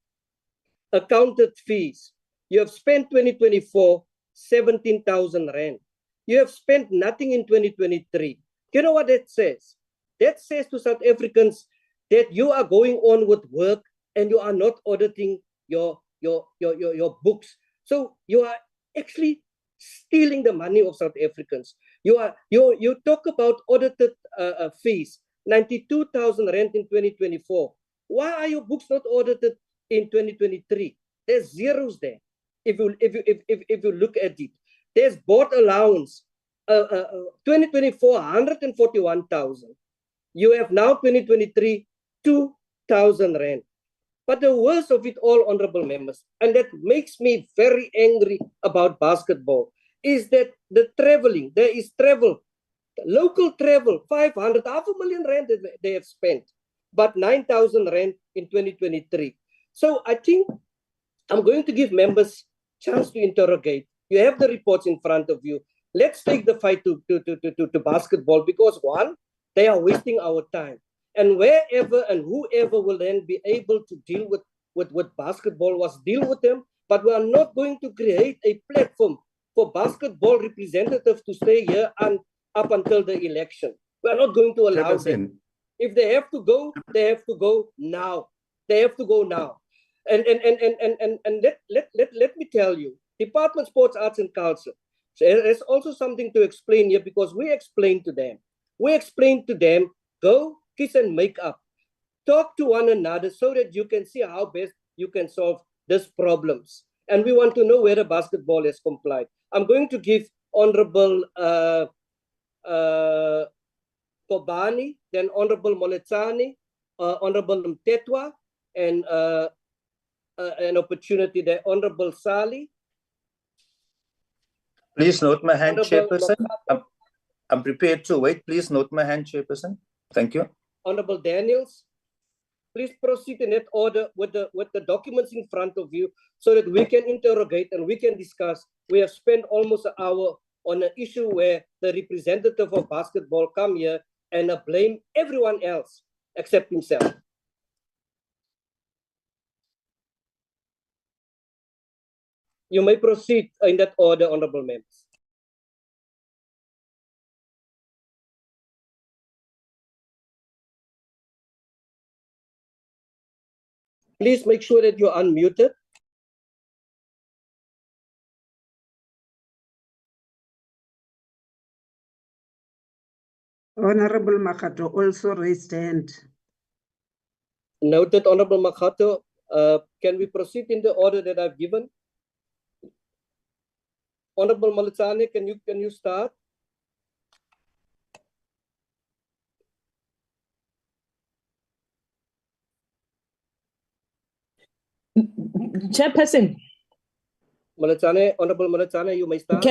B: Accounted fees. You have spent 2024, 17,000 rand. You have spent nothing in 2023. You know what that says? That says to South Africans, that you are going on with work and you are not auditing your books. So you are actually stealing the money of South Africans. You talk about audited fees, 92,000 rand in 2024. Why are your books not audited in 2023? There's zeros there. If you look at it, there's board allowance. 2024, 141,000. You have now 2023, 2,000 rand. But the worst of it all, honorable members, and that makes me very angry about basketball, is that the traveling, there is travel, local travel, 500, 500,000 rand that they have spent, but 9,000 rand in 2023. So I think I'm going to give members chance to interrogate. You have the reports in front of you. Let's take the fight to basketball, because one, they are wasting our time. And wherever and whoever will then be able to deal with basketball was deal with them, but we are not going to create a platform for basketball representatives to stay here and up until the election. We are not going to allow them. If they have to go, they have to go now. They have to go now. And let me tell you, Department of Sports, Arts and Culture, so there's also something to explain here, because we explained to them. We explained to them, go, kiss and make up. Talk to one another so that you can see how best you can solve these problems. And we want to know whether basketball has complied. I'm going to give Honorable Kobani, then Honorable Moletsane, Honorable Mtetwa, and an opportunity there. Honorable Sali.
H: Please note my hand,
B: Honorable
H: Chairperson.
B: Makata.
H: I'm prepared to wait. Please note my hand, Chairperson. Thank you.
B: Honorable Daniels. Please proceed in that order with the documents in front of you so that we can interrogate and we can discuss. We have spent almost an hour on an issue where the representative of basketball come here and blame everyone else except himself. You may proceed in that order, honorable members. Please make sure that you're unmuted.
M: Honorable Makato also raised hand.
B: Noted, Honorable Makato. Can we proceed in the order that I've given? Honorable Moletsane, can you start?
F: Chairperson.
B: Moletsane, Honorable Moletsane, you may start.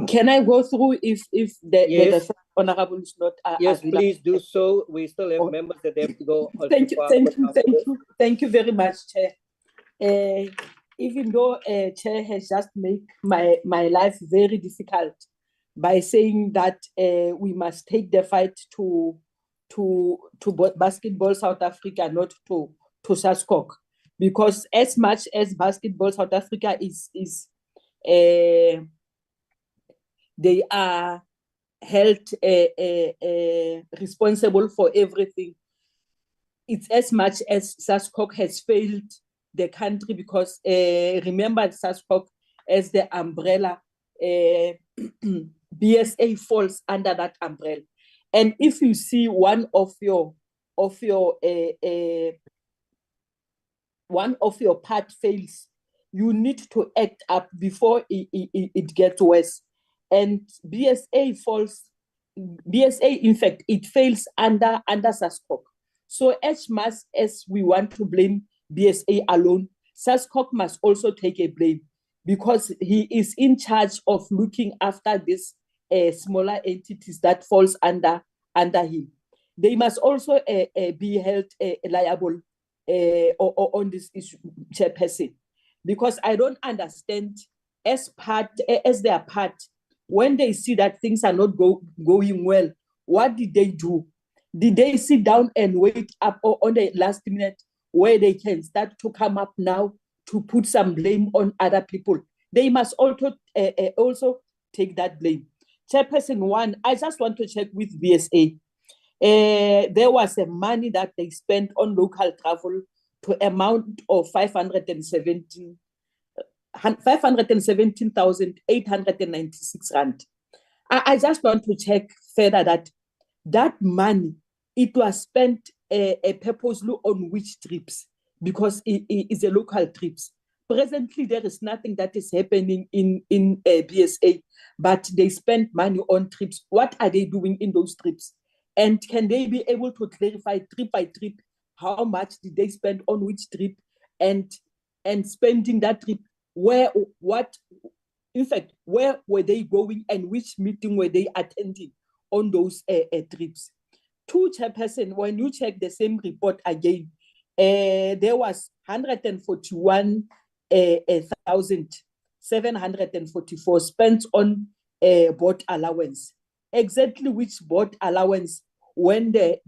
F: Can I go through if the
B: Yes.
F: the honorable is not
B: Yes,
F: available?
B: please do so. We still have members that have to go.
F: Thank you very much, Chair. Even though Chair has just made my life very difficult by saying that we must take the fight to Basketball South Africa, not to Sascoc, because as much as Basketball South Africa is they are held responsible for everything. It's as much as Sascoc has failed the country, because remember Sascoc as the umbrella, BSA falls under that umbrella. And if you see one of your part fails, you need to act up before it gets worse. And BSA in fact, it fails under Sascoc. So as much as we want to blame BSA alone, Sascoc must also take a blame, because he is in charge of looking after these smaller entities that falls under him. They must also be held liable on this issue, Chairperson, because I don't understand as their part, when they see that things are not going well, what did they do? Did they sit down and wait up on the last minute where they can start to come up now to put some blame on other people? They must also take that blame. Chairperson, one, I just want to check with BSA. There was a money that they spent on local travel to amount of 517,896 rand. I just want to check further that money, it was spent purposely on which trips, because it is a local trips. Presently, there is nothing that is happening in BSA, but they spend money on trips. What are they doing in those trips? And can they be able to clarify trip by trip how much did they spend on which trip, and spending that trip, where were they going and which meeting were they attending on those trips? Two, Chairperson, when you check the same report again, there was 141,744 spent on board allowance. Exactly which board allowance when the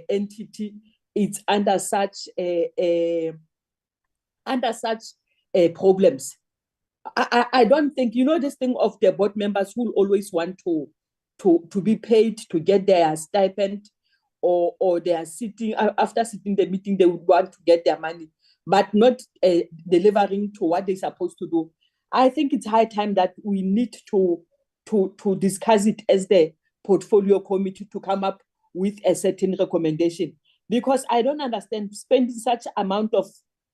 F: entity is under such problems? I don't think, this thing of the board members who always want to be paid to get their stipend, or they are sitting, after sitting the meeting, they would want to get their money, but not delivering to what they're supposed to do. I think it's high time that we need to discuss it as the portfolio committee to come up with a certain recommendation, because I don't understand spending such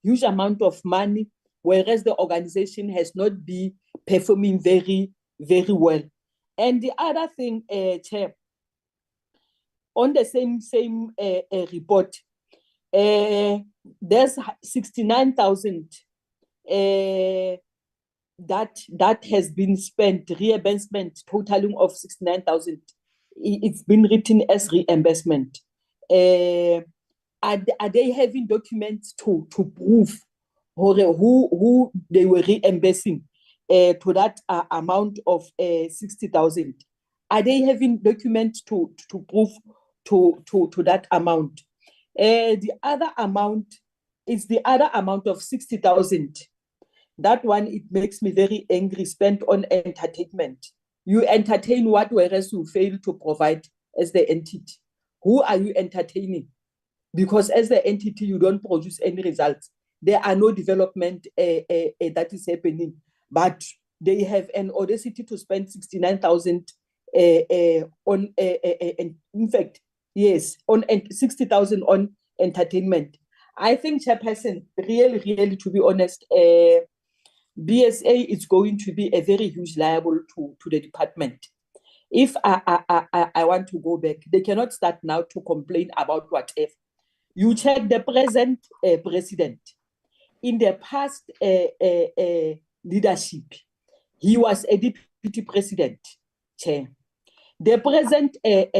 F: huge amount of money, whereas the organization has not been performing very, very well. And the other thing, Chair, on the same report, there's 69,000 that has been spent, reimbursement totaling of 69,000. It's been written as reimbursement. Are they having documents to prove who they were reimbursing to that amount of 60,000? Are they having documents to prove to that amount? The other amount is the other amount of 60,000. That one, it makes me very angry, spent on entertainment. You entertain what, whereas you fail to provide as the entity. Who are you entertaining? Because as the entity, you don't produce any results. There are no development that is happening, but they have an audacity to spend 69,000 on, in fact, yes, on 60,000 on entertainment. I think, Chairperson, really, to be honest, BSA is going to be a very huge liable to the department. If I want to go back, they cannot start now to complain about whatever. You check the present president. In the past leadership, he was a deputy president, Chair. The present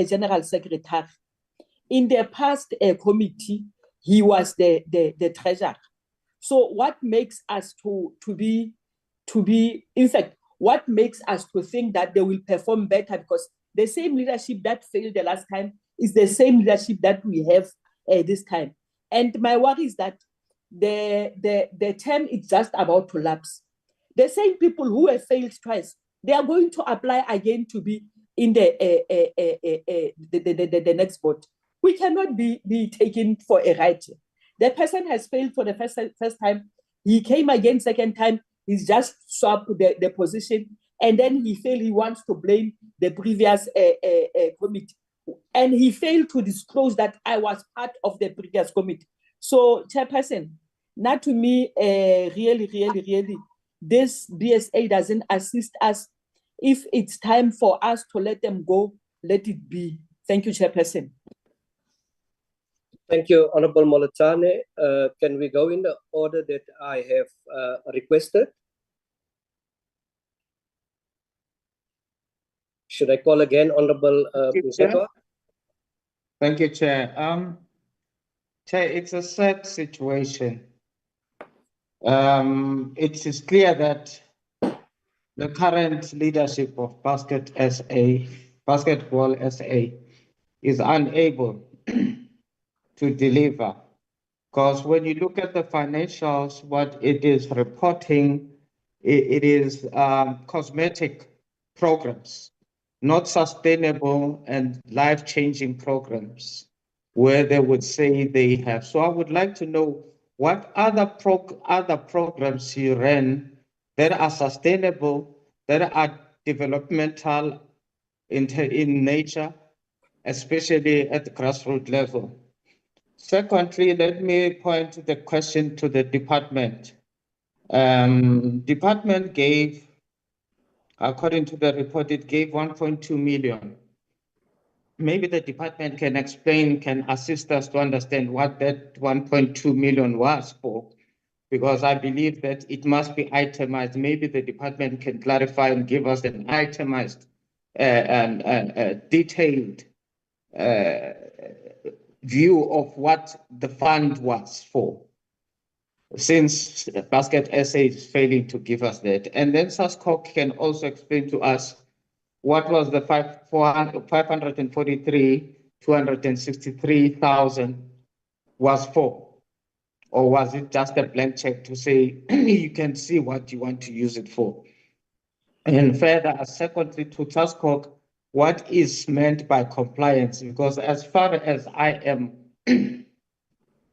F: general secretary. In the past committee, he was the treasurer. So what makes us to be, in fact, what makes us to think that they will perform better? Because the same leadership that failed the last time is the same leadership that we have this time. And my worry is that the term is just about to lapse. The same people who have failed twice, they are going to apply again to be in the next vote. We cannot be taken for a ride. The person has failed for the first time. He came again second time. He's just swapped the position, and then he failed. He wants to blame the previous committee, and he failed to disclose that I was part of the previous committee. So, Chairperson, not to me, really, this BSA doesn't assist us. If it's time for us to let them go, let it be. Thank you, Chairperson.
B: Thank you, Honorable Molatane. Can we go in the order that I have requested? Should I call again, Honorable Msetwa?
K: Thank you, Chair. Chair, it's a sad situation. It is clear that the current leadership of Basketball SA is unable to deliver. Because when you look at the financials, what it is reporting, it is cosmetic programs. not sustainable and life-changing programs where they would say they have. So I would like to know what other programs you ran that are sustainable, that are developmental in nature, especially at the grassroots level. Secondly, let me point the question to the department. Department gave, according to the report, it gave 1.2 million. Maybe the department can explain, can assist us to understand what that 1.2 million was for, because I believe that it must be itemized. Maybe the department can clarify and give us an itemized and detailed view of what the fund was for, since Basket SA is failing to give us that. And then Sascoc can also explain to us what was the 263,000 was for, or was it just a blank check to say you can see what you want to use it for? And further, secondly, to Sascoc, what is meant by compliance? Because as far as I am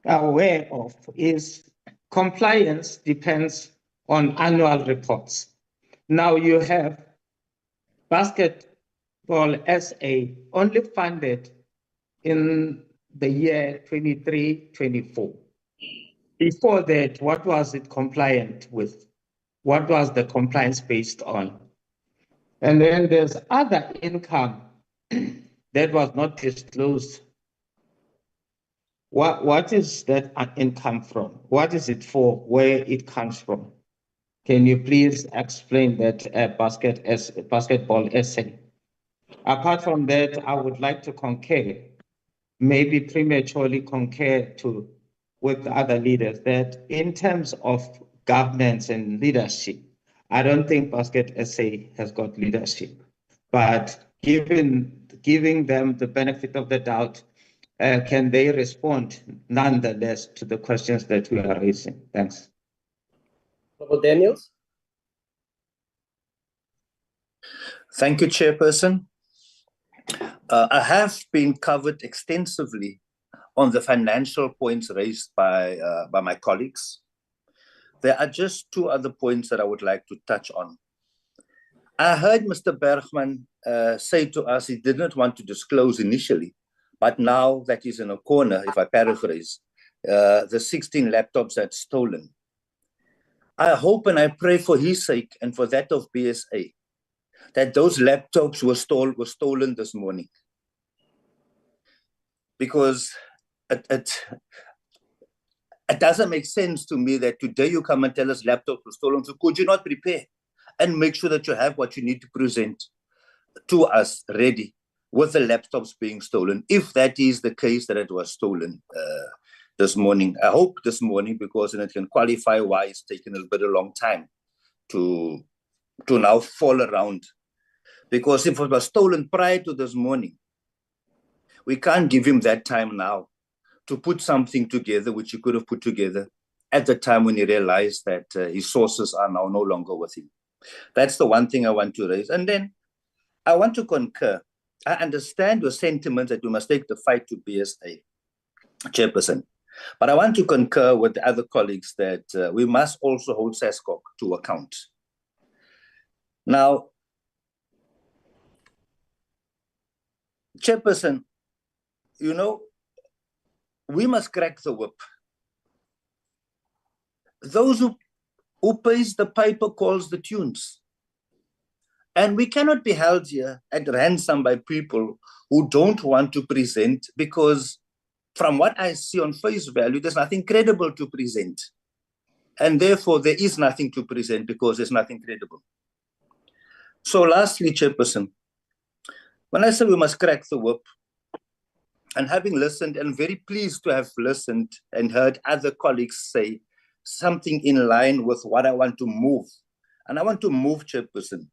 K: aware of, is compliance depends on annual reports. Now you have Basketball SA only funded in the year 23-24. Before that, what was it compliant with? What was the compliance based on? And then there's other income that was not disclosed. What is that income from? What is it for? Where it comes from? Can you please explain that Basketball SA? Apart from that, I would like to concur, maybe prematurely concur with other leaders, that in terms of governance and leadership, I don't think Basket SA has got leadership. But giving them the benefit of the doubt, can they respond nonetheless to the questions that we are raising? Thanks.
B: Daniels?
H: Thank you, Chairperson. I have been covered extensively on the financial points raised by my colleagues. There are just two other points that I would like to touch on. I heard Mr. Bergman say to us he didn't want to disclose initially, but now that he's in a corner, if I paraphrase, the 16 laptops that's stolen. I hope and I pray for his sake and for that of BSA that those laptops were stolen this morning. Because it doesn't make sense to me that today you come and tell us laptops were stolen. So could you not prepare and make sure that you have what you need to present to us ready with the laptops being stolen, if that is the case that it was stolen this morning? I hope this morning, because then it can qualify why it's taken a bit of a long time to now fall around. Because if it was stolen prior to this morning, we can't give him that time now to put something together, which he could have put together at the time when he realized that his sources are now no longer with him. That's the one thing I want to raise. And then I want to concur. I understand your sentiment that we must take the fight to BSA, Chairperson. But I want to concur with the other colleagues that we must also hold Sascoc to account. Now, Chairperson, you know, we must crack the whip. Those who pays the piper calls the tunes. And we cannot be held here at ransom by people who don't want to present, because from what I see on face value, there's nothing credible to present. And therefore, there is nothing to present because there's nothing credible. So lastly, Chairperson, when I say we must crack the whip, and having listened and very pleased to have listened and heard other colleagues say something in line with what I want to move. And I want to move, Chairperson,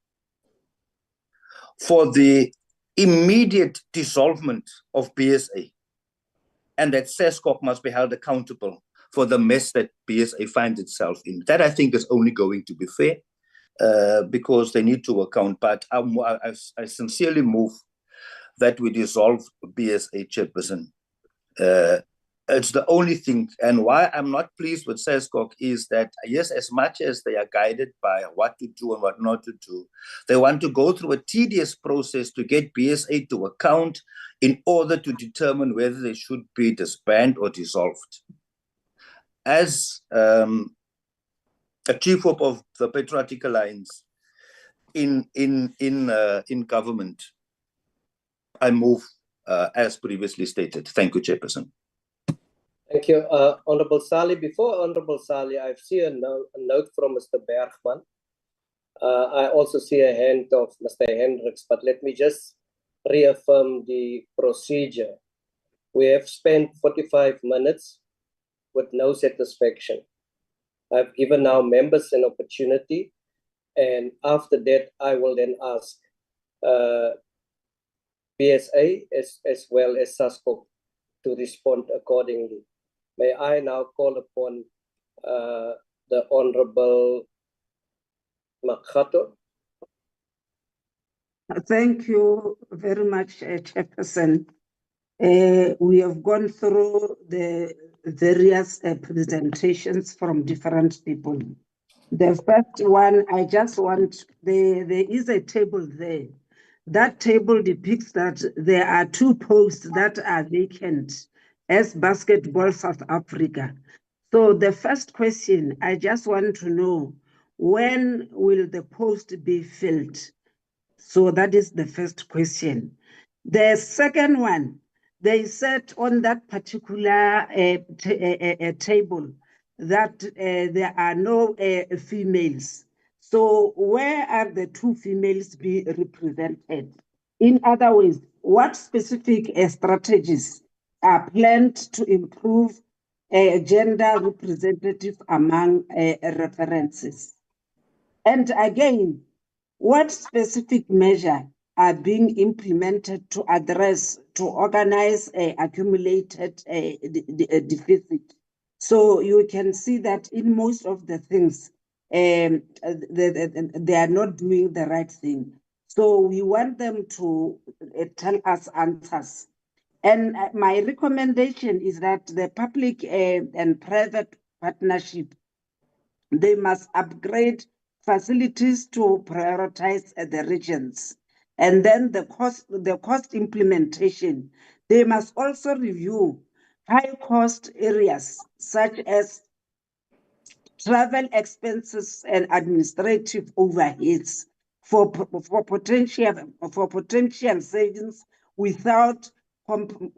H: for the immediate dissolvement of BSA, and that Sascoc must be held accountable for the mess that BSA finds itself in. That I think is only going to be fair. because they need to account. But I sincerely move that we dissolve BSA chairperson. It's the only thing. And why I'm not pleased with Sascoc is that, yes, as much as they are guided by what to do and what not to do, they want to go through a tedious process to get BSA to account in order to determine whether they should be disbanded or dissolved. As a chief of the Patriotic Alliance in government, I move as previously stated. Thank you, Chairperson.
B: Thank you, Honorable Sali. Before Honorable Sali, I see a note from Mr. Bergman. I also see a hand of Mr. Hendricks, but let me just reaffirm the procedure. We have spent 45 minutes with no satisfaction. I've given our members an opportunity, and after that, I will then ask BSA as well as Sascoc to respond accordingly. May I now call upon the Honorable Makgato.
M: Thank you very much, Chairperson. We have gone through the various presentations from different people. The first one, I just want, there is a table there. That table depicts that there are 2 posts that are vacant as Basketball South Africa. So the first question, I just want to know, when will the post be filled? So that is the first question. The second one, they said on that particular table that there are no females. So where are the 2 females be represented? In other words, what specific strategies are planned to improve gender representative among references? And again, what specific measure are being implemented to organize accumulated deficit? So you can see that in most of the things, they are not doing the right thing. So we want them to tell us answers. And my recommendation is that the public and private partnership, they must upgrade facilities to prioritize the regions. And then the cost implementation, they must also review high cost areas such as travel expenses and administrative overheads for potential savings without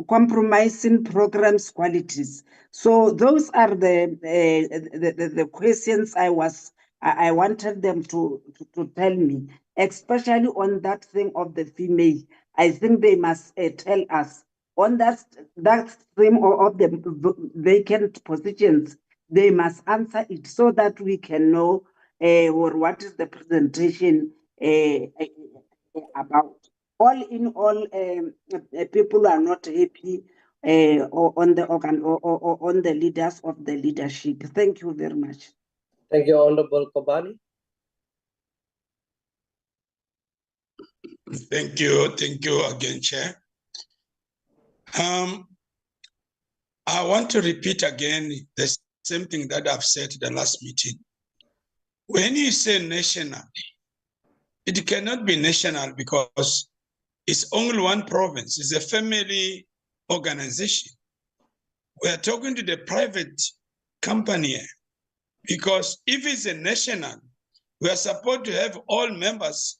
M: compromising programs' qualities. So those are the questions I wanted them to tell me, especially on that thing of the female. I think they must tell us on that stream of the vacant positions. They must answer it so that we can know or what is the presentation about. All in all, people are not happy on the leaders of the leadership. Thank you very much.
B: Thank you, Honorable Kobani.
I: Thank you again, Chair. I want to repeat again the same thing that I've said the last meeting. When you say national, it cannot be national because it's only one province. It's a family organization. We are talking to the private company because if it's a national, we are supposed to have all members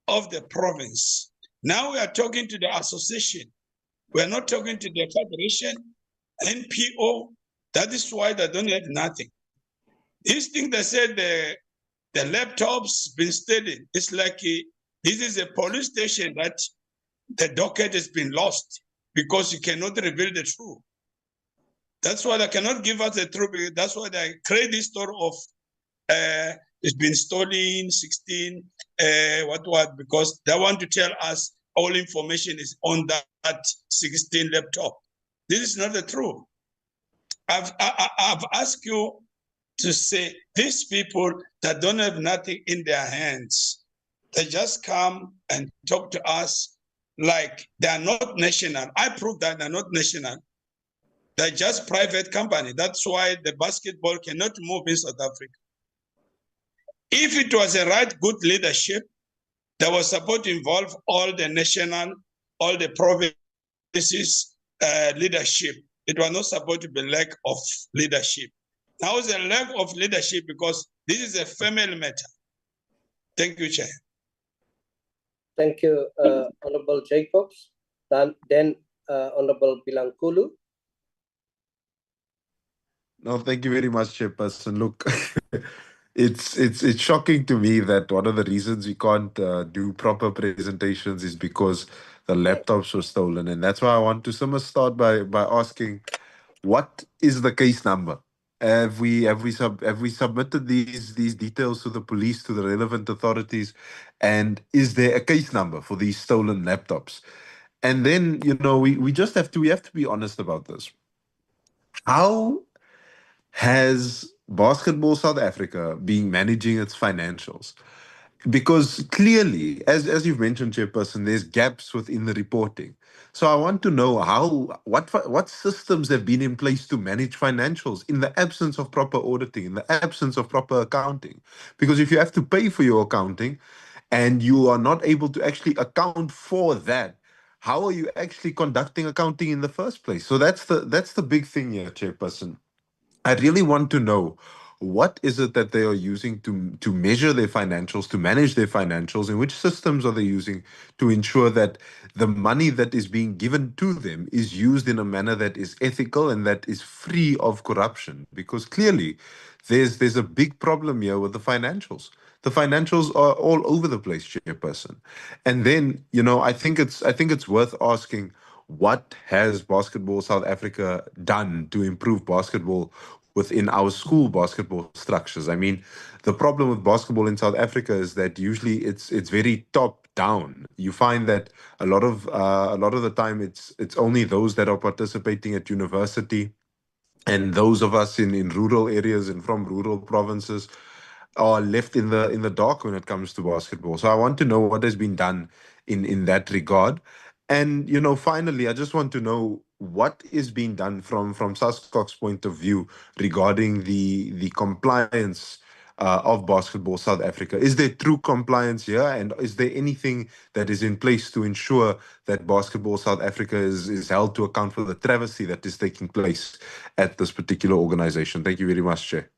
I: of the province. Now we are talking to the association. We are not talking to the federation, NPO. That is why they don't have nothing. These things they said the laptops been stolen. It's like this is a police station that the docket has been lost because you cannot reveal the truth. That's why they cannot give us the truth. That's why they create this story of it's been stolen, 16, what, because they want to tell us all information is on that 16 laptop. This is not the truth. I've asked you to say these people that don't have nothing in their hands, they just come and talk to us like they are not national. I prove that they're not national. They're just private company. That's why the basketball cannot move in South Africa. If it was a right good leadership, that was supposed to involve all the national, all the provinces leadership. It was not supposed to be lack of leadership. Now it's a lack of leadership because this is a family matter. Thank you, Chair.
B: Thank you, Honorable Jacobs. Then Honorable Bilankulu.
L: No, thank you very much, Chairperson. Look, it's shocking to me that one of the reasons we can't do proper presentations is because the laptops were stolen, and that's why I want to start by asking, what is the case number? Have we submitted these details to the police, to the relevant authorities, and is there a case number for these stolen laptops? And then we have to be honest about this. How has Basketball South Africa been managing its financials? Because clearly, as you've mentioned, Chairperson, there's gaps within the reporting. So I want to know what systems have been in place to manage financials in the absence of proper auditing, in the absence of proper accounting. Because if you have to pay for your accounting and you are not able to actually account for that, how are you actually conducting accounting in the first place? So that's the big thing here, Chairperson. I really want to know, what is it that they are using to measure their financials, to manage their financials, and which systems are they using to ensure that the money that is being given to them is used in a manner that is ethical and that is free of corruption? Because clearly there's a big problem here with the financials. The financials are all over the place, Chairperson. And then, I think it's worth asking, what has Basketball South Africa done to improve basketball within our school basketball structures? I mean, the problem with basketball in South Africa is that usually it's very top down. You find that a lot of the time it's only those that are participating at university, and those of us in rural areas and from rural provinces are left in the dark when it comes to basketball. So I want to know what has been done in that regard. And finally, I just want to know what is being done from Sascoc's point of view regarding the compliance of Basketball South Africa. Is there true compliance here, and is there anything that is in place to ensure that Basketball South Africa is held to account for the travesty that is taking place at this particular organization? Thank you very much, Chair.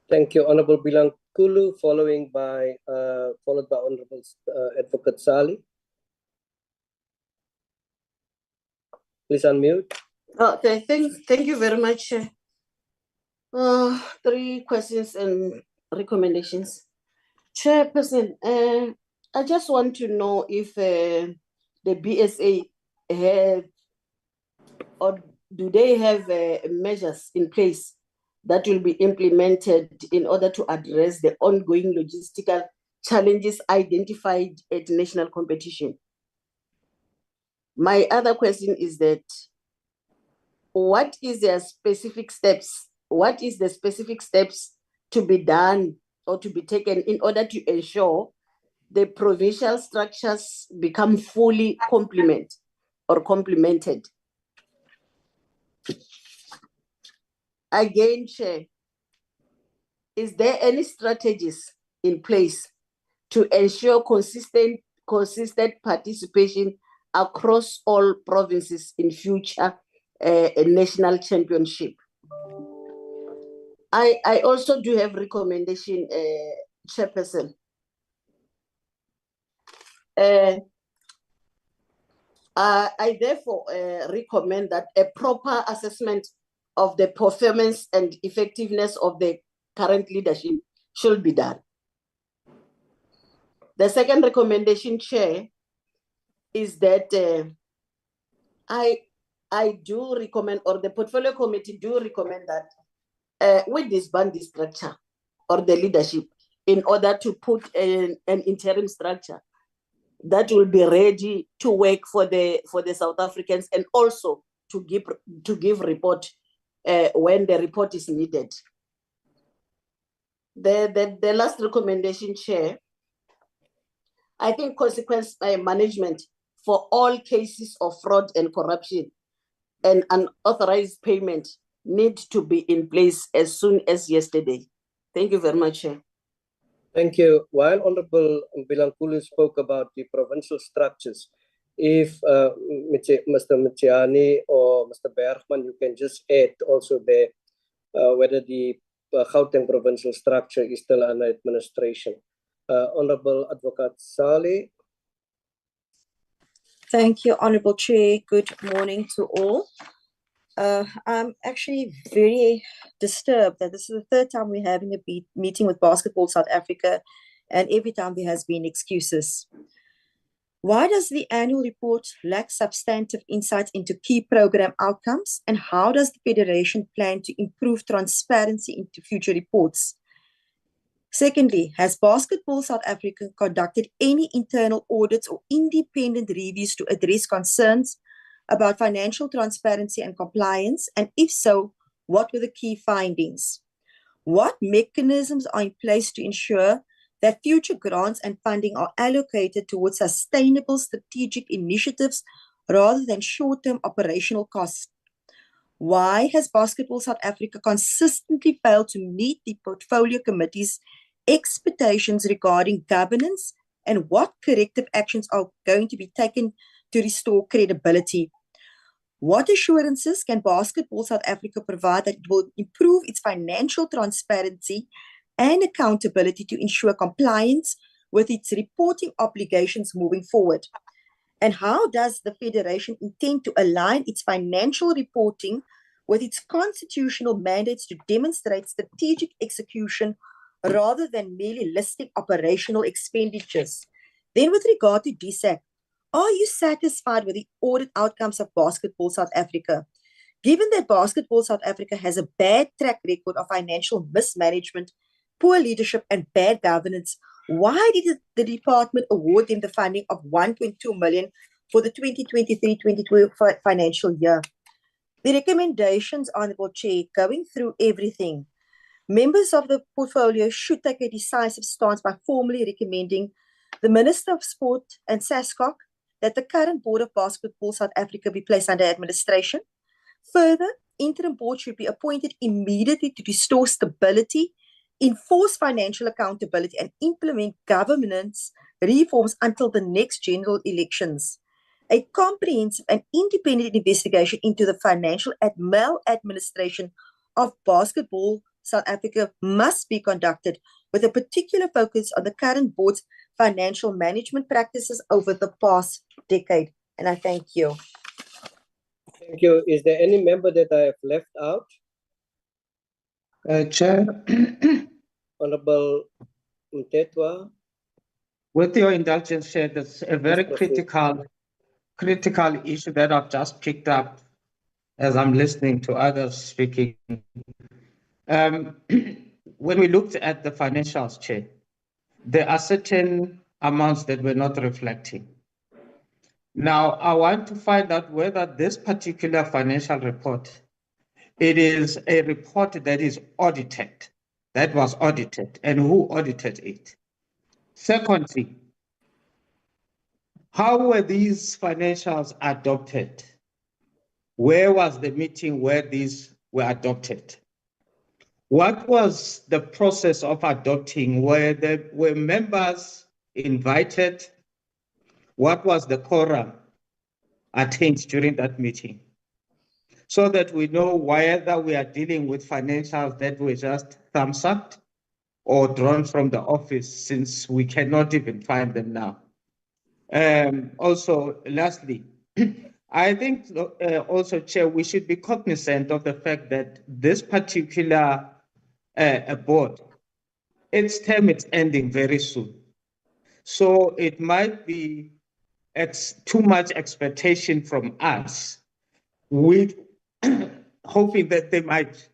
B: Thank you, Honorable Bilankulu, followed by Honorable Advocate Sali. Please unmute.
J: Okay, thank you very much. 3 questions and recommendations. Chairperson, I just want to know if the BSA have, or do they have measures in place that will be implemented in order to address the ongoing logistical challenges identified at national competition? My other question is that, what is the specific steps to be done or to be taken in order to ensure the provincial structures become fully complemented? Again, Chair, is there any strategies in place to ensure consistent participation across all provinces in future national championship? I also do have recommendation, Chairperson. I therefore recommend that a proper assessment of the performance and effectiveness of the current leadership should be done. The second recommendation, Chair, is that I do recommend, or the portfolio committee do recommend, that we disband the structure or the leadership in order to put an interim structure that will be ready to work for the South Africans, and also to give report when the report is needed. The last recommendation, Chair, I think consequence management for all cases of fraud and corruption and unauthorized payment need to be in place as soon as yesterday. Thank you very much, Chair.
B: Thank you. While Honorable Bilankulu spoke about the provincial structures, if Mr. Mtiani or Mr. Bergman, you can just add also there whether the Gauteng provincial structure is still under administration. Honorable Advocate Saleh.
N: Thank you, Honorable Chair. Good morning to all. I'm actually very disturbed that this is the third time we're having a meeting with Basketball South Africa, and every time there has been excuses. Why does the annual report lack substantive insights into key program outcomes, and how does the Federation plan to improve transparency into future reports? Secondly, has Basketball South Africa conducted any internal audits or independent reviews to address concerns about financial transparency and compliance? And if so, what were the key findings? What mechanisms are in place to ensure that future grants and funding are allocated towards sustainable strategic initiatives rather than short-term operational costs? Why has Basketball South Africa consistently failed to meet the portfolio committee's expectations regarding governance, and what corrective actions are going to be taken to restore credibility? What assurances can Basketball South Africa provide that it will improve its financial transparency and accountability to ensure compliance with its reporting obligations moving forward? And how does the Federation intend to align its financial reporting with its constitutional mandates to demonstrate strategic execution rather than merely listing operational expenditures? Then with regard to DSAC, are you satisfied with the audit outcomes of Basketball South Africa? Given that Basketball South Africa has a bad track record of financial mismanagement, poor leadership, and bad governance, why did the department award them the funding of 1.2 million for the 2023-2024 financial year? The recommendations, Honorable Chair, going through everything. Members of the portfolio should take a decisive stance by formally recommending the Minister of Sport and Sascoc that the current board of Basketball South Africa be placed under administration. Further, interim board should be appointed immediately to restore stability, enforce financial accountability, and implement governance reforms until the next general elections. A comprehensive and independent investigation into the financial maladministration of Basketball South Africa must be conducted with a particular focus on the current board's financial management practices over the past decade. And I thank you.
B: Thank you. Is there any member that I have left out?
K: Chair.
B: Honorable Mtetwa.
K: With your indulgence, Chair, there's a very critical issue that I've just picked up as I'm listening to others speaking. When we looked at the financials, Chair, there are certain amounts that we're not reflecting. Now, I want to find out whether this particular financial report, it is a report that is audited, that was audited, and who audited it? Secondly, how were these financials adopted? Where was the meeting where these were adopted? What was the process of adopting? Were members invited? What was the quorum attained during that meeting? So that we know whether we are dealing with financials that were just thumbs up or drawn from the office, since we cannot even find them now. Also, lastly, I think also, Chair, we should be cognizant of the fact that this particular board, its term is ending very soon. So it might be too much expectation from us, with hoping that they might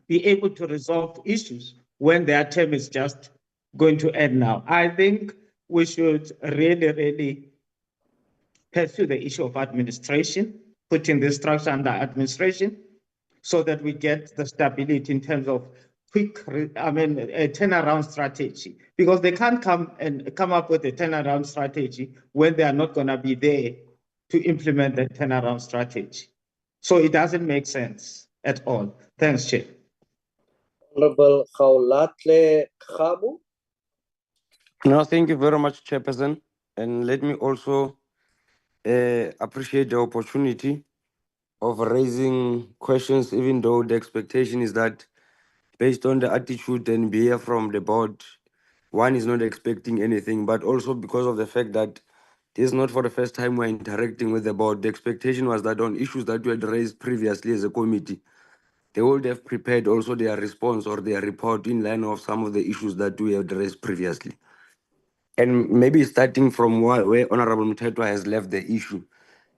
K: be able to resolve issues when their term is just going to end now. I think we should really pursue the issue of administration, putting this structure under administration, so that we get the stability in terms of a turnaround strategy, because they can't come up with a turnaround strategy when they are not going to be there to implement the turnaround strategy. So it doesn't make sense at all. Thanks, Chair.
B: Honorable Gaulatle Kgabu.
O: No, thank you very much, Chairperson. And let me also appreciate the opportunity of raising questions, even though the expectation is that based on the attitude and behavior from the board, one is not expecting anything, but also because of the fact that this is not for the first time we're interacting with the board. The expectation was that on issues that we had raised previously as a committee, they would have prepared also their response or their report in line of some of the issues that we had raised previously. And maybe starting from where Honorable Mthethwa has left the issue.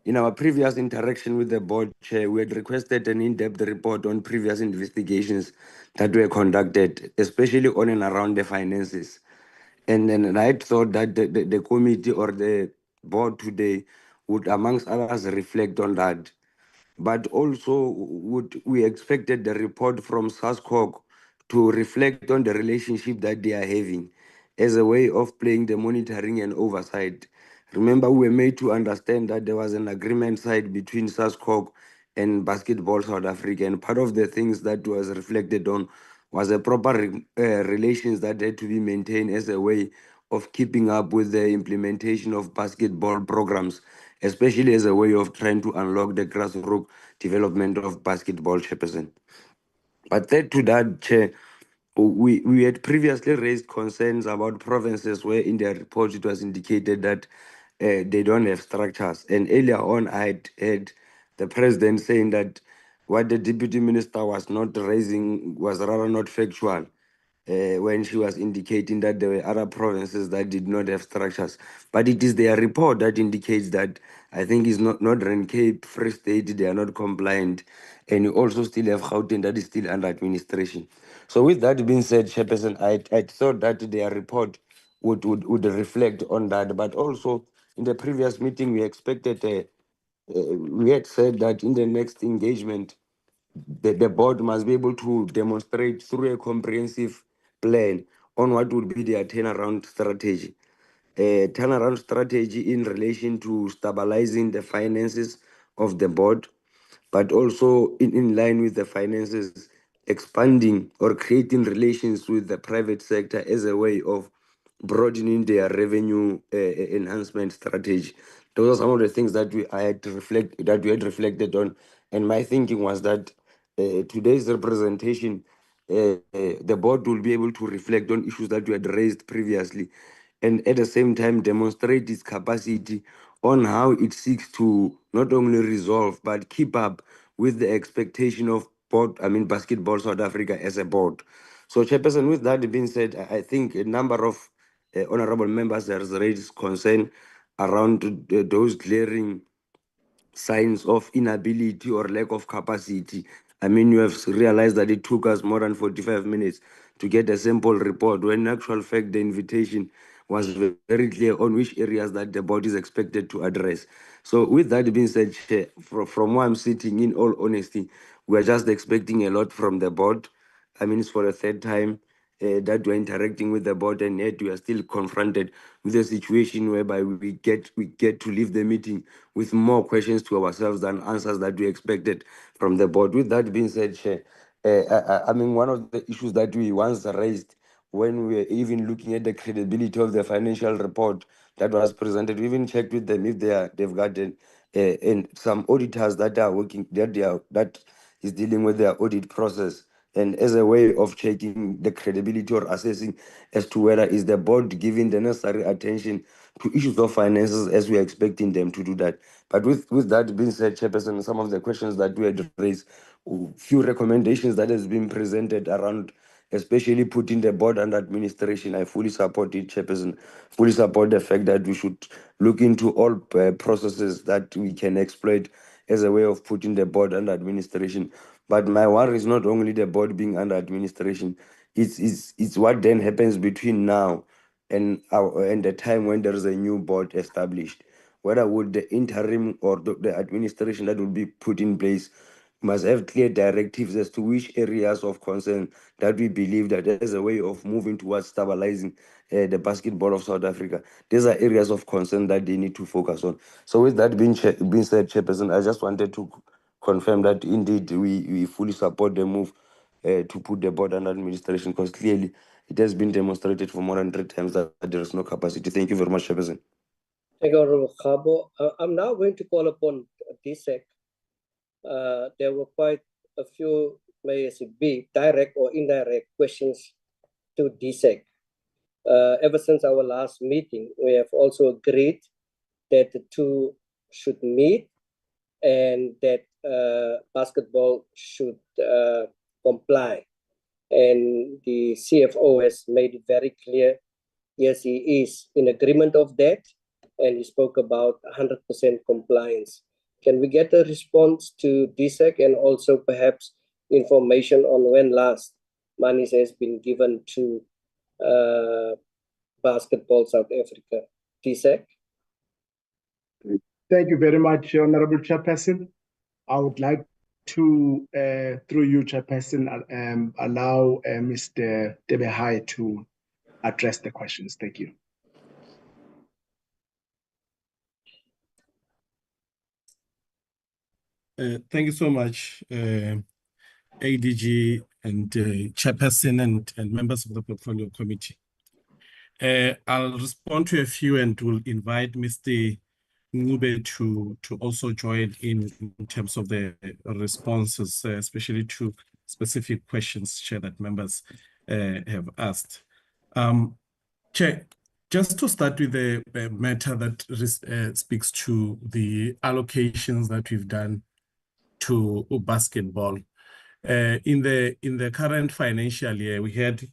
O: In our previous interaction with the board chair, we had requested an in-depth report on previous investigations that were conducted, especially on and around the finances. And I thought that the committee or the board today would, amongst others, reflect on that. But also, we expected the report from Sascoc to reflect on the relationship that they are having as a way of playing the monitoring and oversight. Remember, we were made to understand that there was an agreement signed between Sascoc and Basketball South Africa, and part of the things that was reflected on was a proper relations that had to be maintained as a way of keeping up with the implementation of basketball programs, especially as a way of trying to unlock the grassroots development of basketball, Chairperson. But third to that, Chair, we had previously raised concerns about provinces where in their report it was indicated that they don't have structures. And earlier on, I had heard the president saying that what the deputy minister was not raising was rather not factual. When she was indicating that there were other provinces that did not have structures. But it is their report that indicates that I think it's not Northern Cape, Free State, they are not compliant. And you also still have Gauteng that is still under administration. So with that being said, Chairperson, I thought that their report would reflect on that. But also in the previous meeting, we expected, we had said that in the next engagement, the board must be able to demonstrate through a comprehensive plan on what would be their turnaround strategy. A turnaround strategy in relation to stabilizing the finances of the board, but also in line with the finances, expanding or creating relations with the private sector as a way of broadening their revenue enhancement strategy. Those are some of the things that we had reflected on, and my thinking was that today's representation, the board will be able to reflect on issues that we had raised previously, and at the same time demonstrate its capacity on how it seeks to not only resolve but keep up with the expectation of Basketball South Africa as a board. So, Chairperson, with that being said, I think a number of honorable members has raised concern around those glaring signs of inability or lack of capacity. I mean, you have realized that it took us more than 45 minutes to get a simple report, when in actual fact the invitation was very clear on which areas that the board is expected to address. So with that being said, Chair, from where I'm sitting, in all honesty, we're just expecting a lot from the board. I mean, it's for the third time that we're interacting with the board, and yet we are still confronted with a situation whereby we get to leave the meeting with more questions to ourselves than answers that we expected from the board. With that being said, Chair, I mean, one of the issues that we once raised when we were even looking at the credibility of the financial report that was presented, we even checked with them if they've gotten and some auditors that are working that is dealing with their audit process, and as a way of checking the credibility or assessing as to whether is the board giving the necessary attention to issues of finances as we are expecting them to do that. But with that being said, Chairperson, some of the questions that we had raised, few recommendations that has been presented around, especially putting the board under administration, I fully support it, Chairperson. Fully support the fact that we should look into all processes that we can exploit as a way of putting the board under administration. But my worry is not only the board being under administration, it's what then happens between now and the time when there is a new board established. Whether would the interim or the administration that will be put in place must have clear directives as to which areas of concern that we believe that there is a way of moving towards stabilizing the basketball of South Africa. These are areas of concern that they need to focus on. So with that being said, Chairperson, I just wanted to confirm that indeed we fully support the move to put the board under administration, because clearly it has been demonstrated for more than 3 times that there is no capacity. Thank you very much, Chairperson.
B: Thank you, Honorable Khabo. I'm now going to call upon DSEC. There were quite a few, may I say, be direct or indirect questions to DSEC. Ever since our last meeting, we have also agreed that the two should meet and that basketball should comply. And the CFO has made it very clear, yes, he is in agreement of that, and he spoke about 100% compliance. Can we get a response to DSEC and also perhaps information on when last money has been given to Basketball South Africa? DSEC?
C: Thank you very much, Honorable Chairperson. I would like to, through you, Chairperson, allow Mr. Tebehai to address the questions. Thank you.
P: Thank you so much, ADG and Chairperson and members of the Portfolio Committee. I'll respond to a few and will invite Mr. Ngube to also join in terms of the responses, especially to specific questions, Chair, that members have asked. Chair, just to start with the matter that speaks to the allocations that we've done to basketball. In the current financial year, we had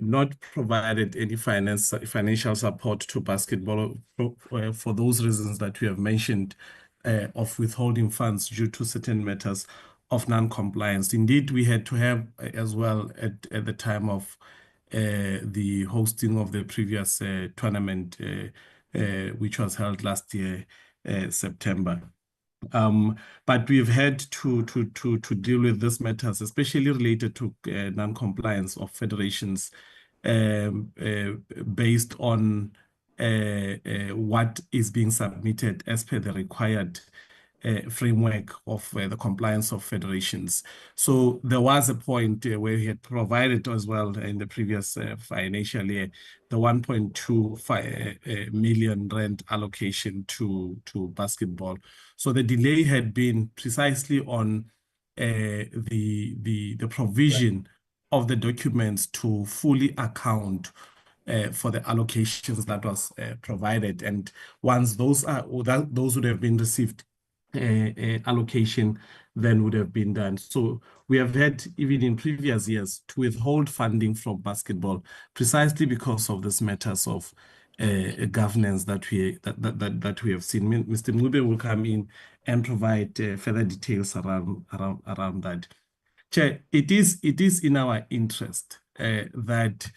P: not provided any financial support to basketball for those reasons that we have mentioned, of withholding funds due to certain matters of non-compliance. Indeed, we had to have as well at the time of the hosting of the previous tournament, which was held last year, September. But we've had to deal with these matters, especially related to non-compliance of federations, based on what is being submitted as per the required framework of the compliance of federations. So there was a point where we had provided as well in the previous financial year the 1.25 million rand allocation to basketball. So the delay had been precisely on the provision of the documents to fully account for the allocations that was provided, and once those would have been received, allocation then would have been done. So we have had, even in previous years, to withhold funding from basketball precisely because of these matters of governance that we have seen. Mr. Ngube will come in and provide further details around that. Chair, it is in our interest that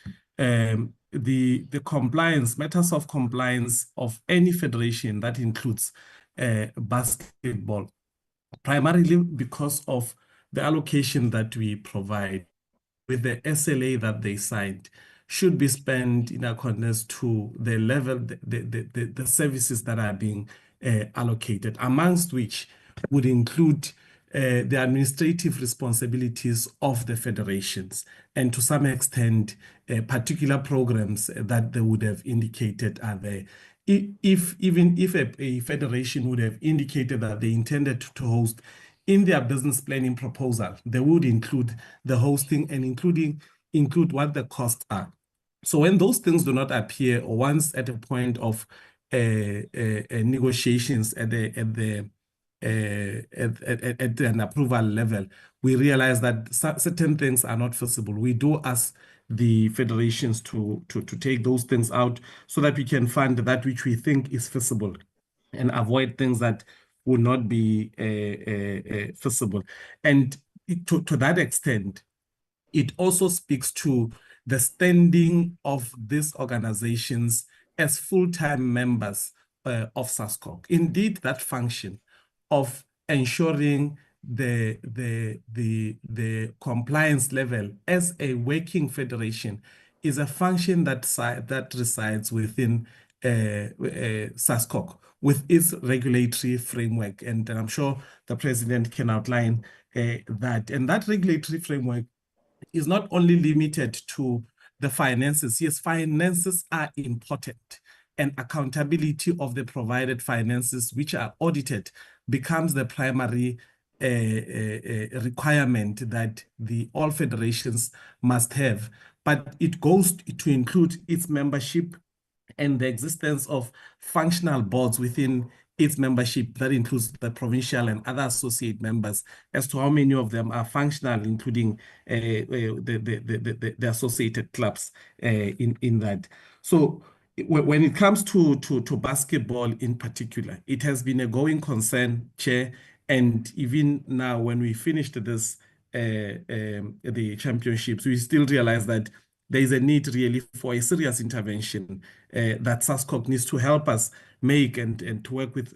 P: the compliance, matters of compliance of any federation that includes basketball, primarily because of the allocation that we provide with the SLA that they signed, should be spent in accordance to the level, the services that are being allocated, amongst which would include the administrative responsibilities of the federations, and to some extent, particular programs that they would have indicated are there. Even if a federation would have indicated that they intended to host, in their business planning proposal, they would include the hosting and include what the costs are. So when those things do not appear, or once at a point of negotiations at an approval level, we realize that certain things are not feasible. We do ask the federations to take those things out so that we can fund that which we think is feasible and avoid things that would not be feasible. And to that extent, it also speaks to the standing of these organizations as full-time members of Sascoc. Indeed, that function of ensuring the compliance level as a working federation is a function that resides within Sascoc with its regulatory framework. And I'm sure the president can outline that. And that regulatory framework is not only limited to the finances. Yes, finances are important, and accountability of the provided finances, which are audited, becomes the primary requirement that all federations must have. But it goes to include its membership and the existence of functional boards within its membership that includes the provincial and other associate members, as to how many of them are functional, including the associated clubs in that. So when it comes to basketball in particular, it has been a going concern, Chair, and even now when we finished this the championships, we still realize that there is a need really for a serious intervention that Sascoc needs to help us make and to work with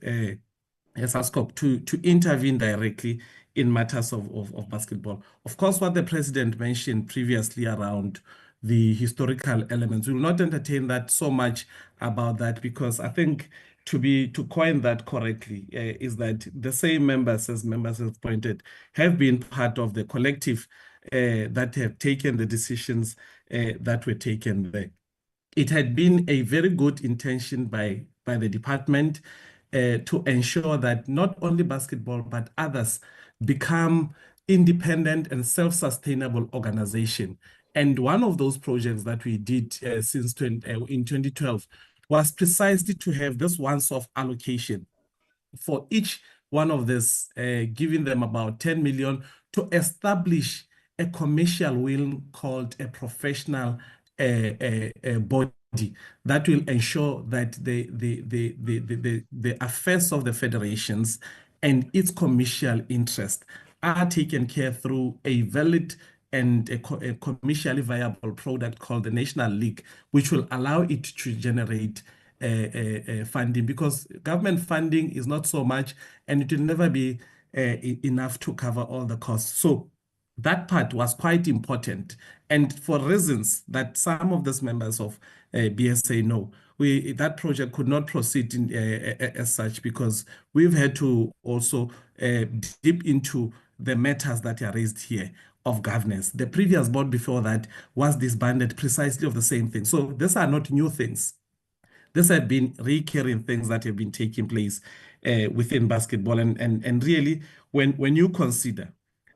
P: Sascoc to intervene directly in matters of basketball. Of course, what the president mentioned previously around the historical elements, we will not entertain that so much about that, because I think to coin that correctly is that the same members, as members have pointed, have been part of the collective that have taken the decisions that were taken there. It had been a very good intention by the department to ensure that not only basketball, but others become independent and self-sustainable organization. And one of those projects that we did in 2012 was precisely to have this once-off allocation for each one of this, giving them about 10 million to establish a commercial wing called a professional body that will ensure that the affairs of the federations and its commercial interest are taken care through a valid and a commercially viable product called the National League, which will allow it to generate funding, because government funding is not so much and it will never be enough to cover all the costs. So that part was quite important, and for reasons that some of these members of BSA know, that project could not proceed as such, because we've had to also dip into the matters that are raised here of governance. The previous board before that was disbanded precisely of the same thing. So these are not new things. These have been recurring things that have been taking place within basketball. And really, when you consider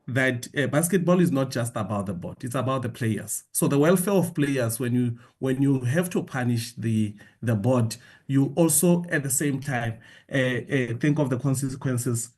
P: that basketball is not just about the board, it's about the players. So the welfare of players, when you have to punish the board, you also at the same time think of the consequences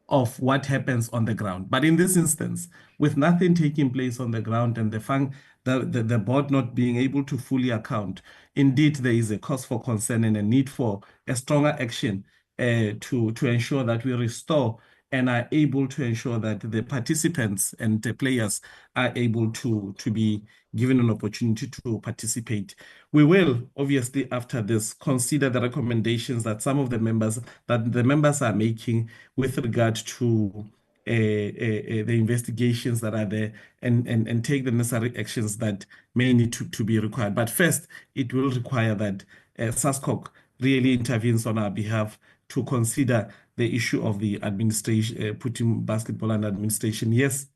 P: of what happens on the ground. But in this instance, with nothing taking place on the ground and the board not being able to fully account, indeed there is a cause for concern and a need for a stronger action to ensure that we restore and are able to ensure that the participants and the players are able to be given an opportunity to participate. We will, obviously, after this, consider the recommendations that the members are making with regard to the investigations that are there and take the necessary actions that may need to be required. But first, it will require that Sascoc really intervenes on our behalf to consider the issue of the administration, putting basketball under administration. Yes,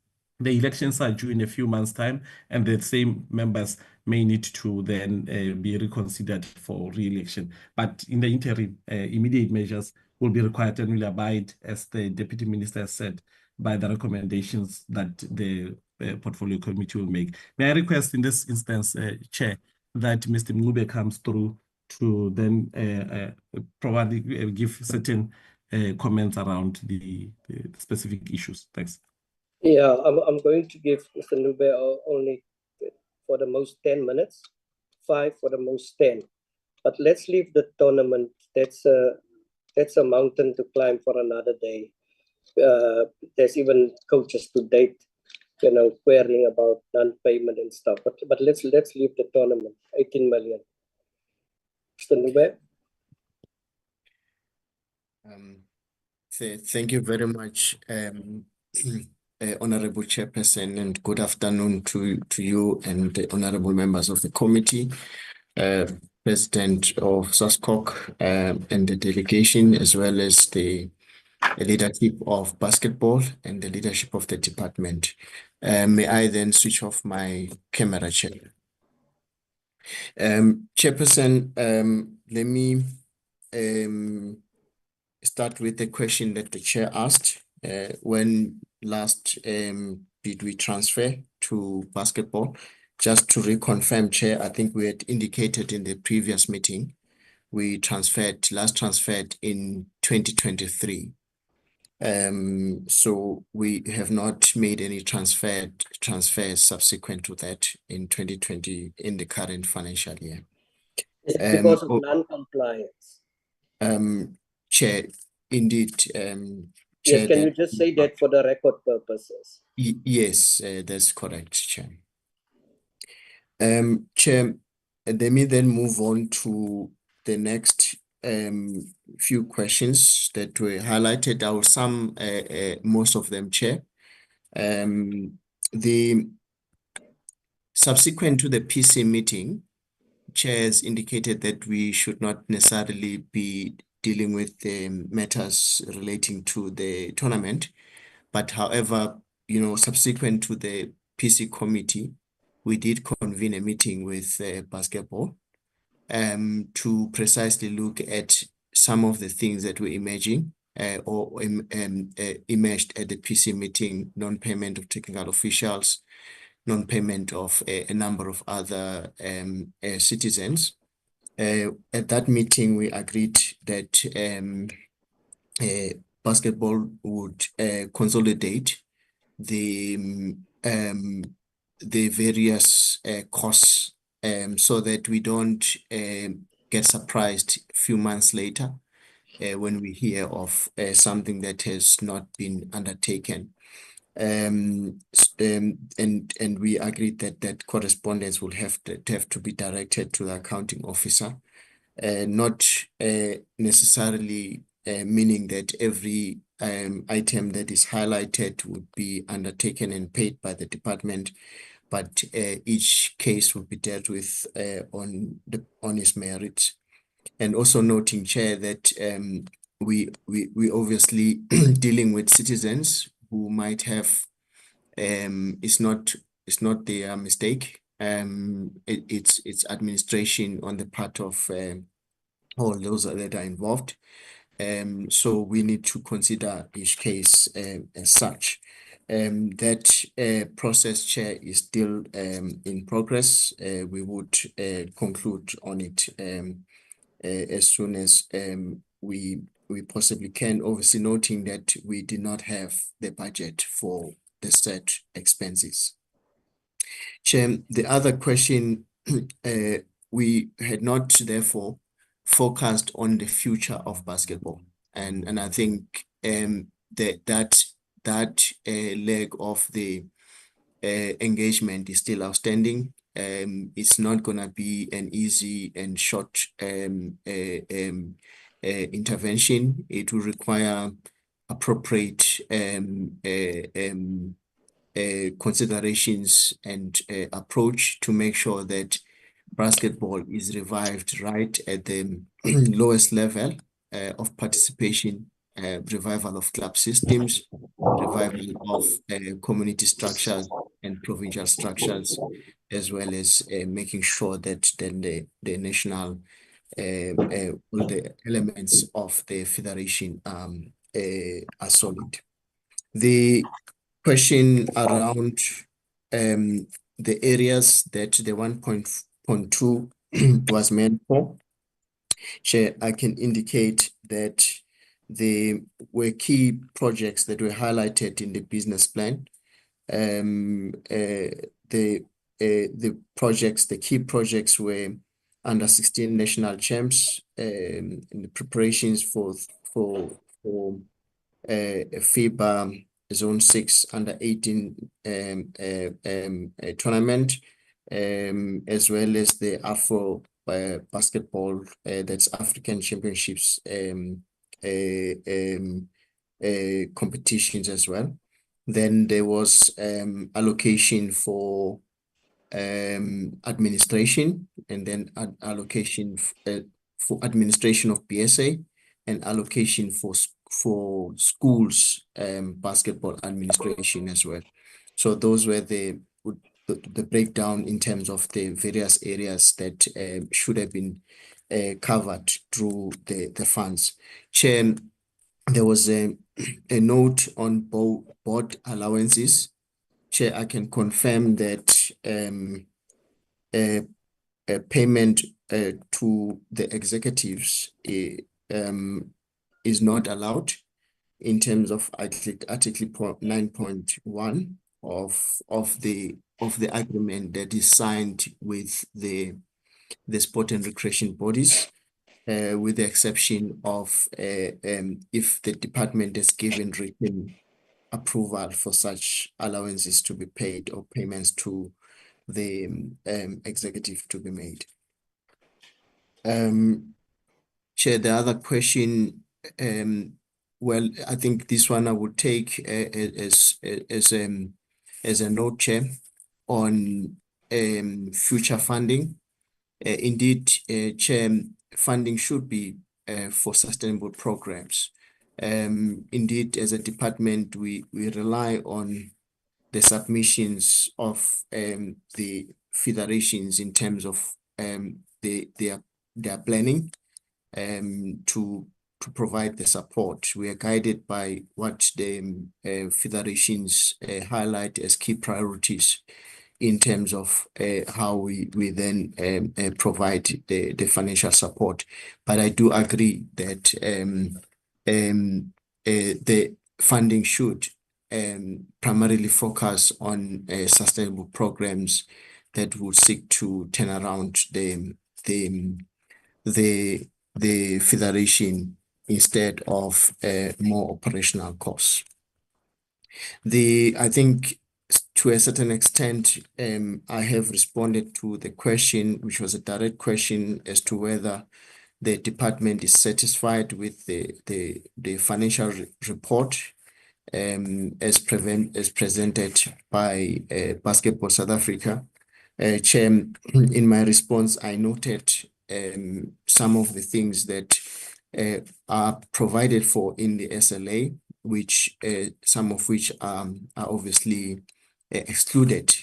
P: the elections are due in a few months' time, and the same members may need to then be reconsidered for re-election. But in the interim, immediate measures will be required and will abide, as the Deputy Minister said, by the recommendations that the Portfolio Committee will make. May I request in this instance, Chair, that Mr. Mngube comes through to then probably give certain comments around the specific issues. Thanks.
B: Yeah, I'm going to give Mr. Nube only for the most 10 minutes, 5 for the most 10. But let's leave the tournament. That's a mountain to climb for another day. There's even coaches to date, querying about non-payment and stuff. But let's leave the tournament. 18 million. Mr. Nube.
Q: Thank you very much, Honorable Chairperson, and good afternoon to you and the honorable members of the committee, President of Sascoc, and the delegation, as well as the leadership of basketball and the leadership of the department. May I then switch off my camera, Chair? Chairperson, let me start with the question that the chair asked. When last did we transfer to basketball? Just to reconfirm, Chair, I think we had indicated in the previous meeting, we last transferred in 2023. So we have not made any transfers subsequent to that in 2020 in the current financial year.
B: Is it because of non-compliance?
Q: Chair, indeed.
B: Yes,
Q: Chair,
B: can you just say that for the record purposes?
Q: Yes, that's correct, Chair. Chair, let me then move on to the next few questions that were highlighted. I will sum most of them, Chair. The subsequent to the PC meeting, Chairs indicated that we should not necessarily be dealing with the matters relating to the tournament, but however, subsequent to the PC committee, we did convene a meeting with basketball to precisely look at some of the things that were emerging or emerged at the PC meeting: non-payment of technical officials, non-payment of a number of other citizens. At that meeting, we agreed that basketball would consolidate the various costs so that we don't get surprised a few months later when we hear of something that has not been undertaken. And we agreed that correspondence will have to be directed to the accounting officer, not necessarily meaning that every item that is highlighted would be undertaken and paid by the department, but each case will be dealt with on its merit. And also noting, Chair, that we obviously dealing with citizens who might have it's not their mistake. It's administration on the part of all those that are involved. So we need to consider each case as such. That process, Chair, is still in progress. We would conclude on it as soon as we possibly can, obviously noting that we did not have the budget for the said expenses. Chair, the other question, we had not therefore focused on the future of basketball, and I think that leg of the engagement is still outstanding. It's not going to be an easy and short intervention. It will require appropriate considerations and approach to make sure that basketball is revived right at the lowest level of participation, revival of club systems, revival of community structures and provincial structures, as well as making sure that then the national, all the elements of the federation are solid. The question around the areas that the 1.2 was meant for, Chair, I can indicate that there were key projects that were highlighted in the business plan. The key projects were under 16 national champs in the preparations for FIBA Zone 6 under 18 tournament, as well as the Afro basketball, that's African Championships competitions as well. Then there was allocation for administration, and then allocation for administration of BSA, and allocation for schools basketball administration as well. So those were the breakdown in terms of the various areas that should have been covered through the funds. Chair, there was a note on board allowances. Chair, I can confirm that a payment to the executives is not allowed in terms of Article 9.1 of the agreement that is signed with the sport and recreation bodies, with the exception of if the department has given written approval for such allowances to be paid or payments to the executive to be made. Chair, the other question, well, I think this one I would take as a note, Chair, on future funding. Indeed, Chair, funding should be for sustainable programs. Indeed, as a department, we rely on the submissions of the federations in terms of their planning to provide the support. We are guided by what the federations highlight as key priorities in terms of how we then provide the financial support. But I do agree that the funding should primarily focus on sustainable programs that will seek to turn around the federation instead of more operational costs. I think to a certain extent, I have responded to the question, which was a direct question as to whether the department is satisfied with the financial report as presented by Basketball South Africa. Chair, in my response, I noted some of the things that are provided for in the SLA, which some of which are obviously excluded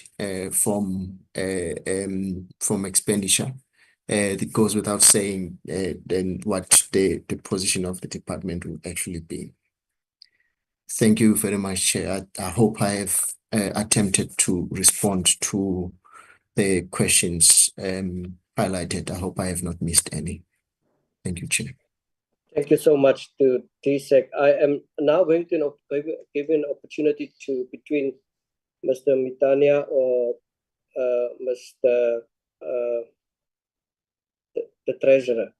Q: from expenditure. It goes without saying then what the position of the department will actually be. Thank you very much, Chair. I hope I have attempted to respond to the questions highlighted. I hope I have not missed any. Thank you, Chair.
B: Thank you so much to TSEC. I am now going to give an opportunity to between Mr. Mitania or Mr. The Treasurer,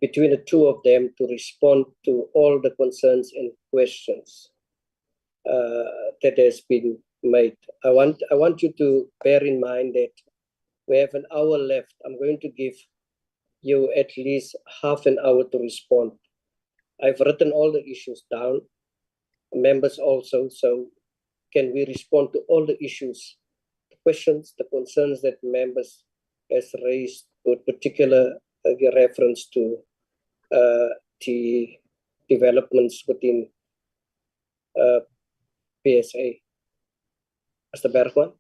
B: between the two of them to respond to all the concerns and questions that has been made. I want you to bear in mind that we have an hour left. I'm going to give you at least half an hour to respond. I've written all the issues down, members also, so can we respond to all the issues, the questions, the concerns that members has raised with particular reference to the developments within BSA. Mr. Bergman.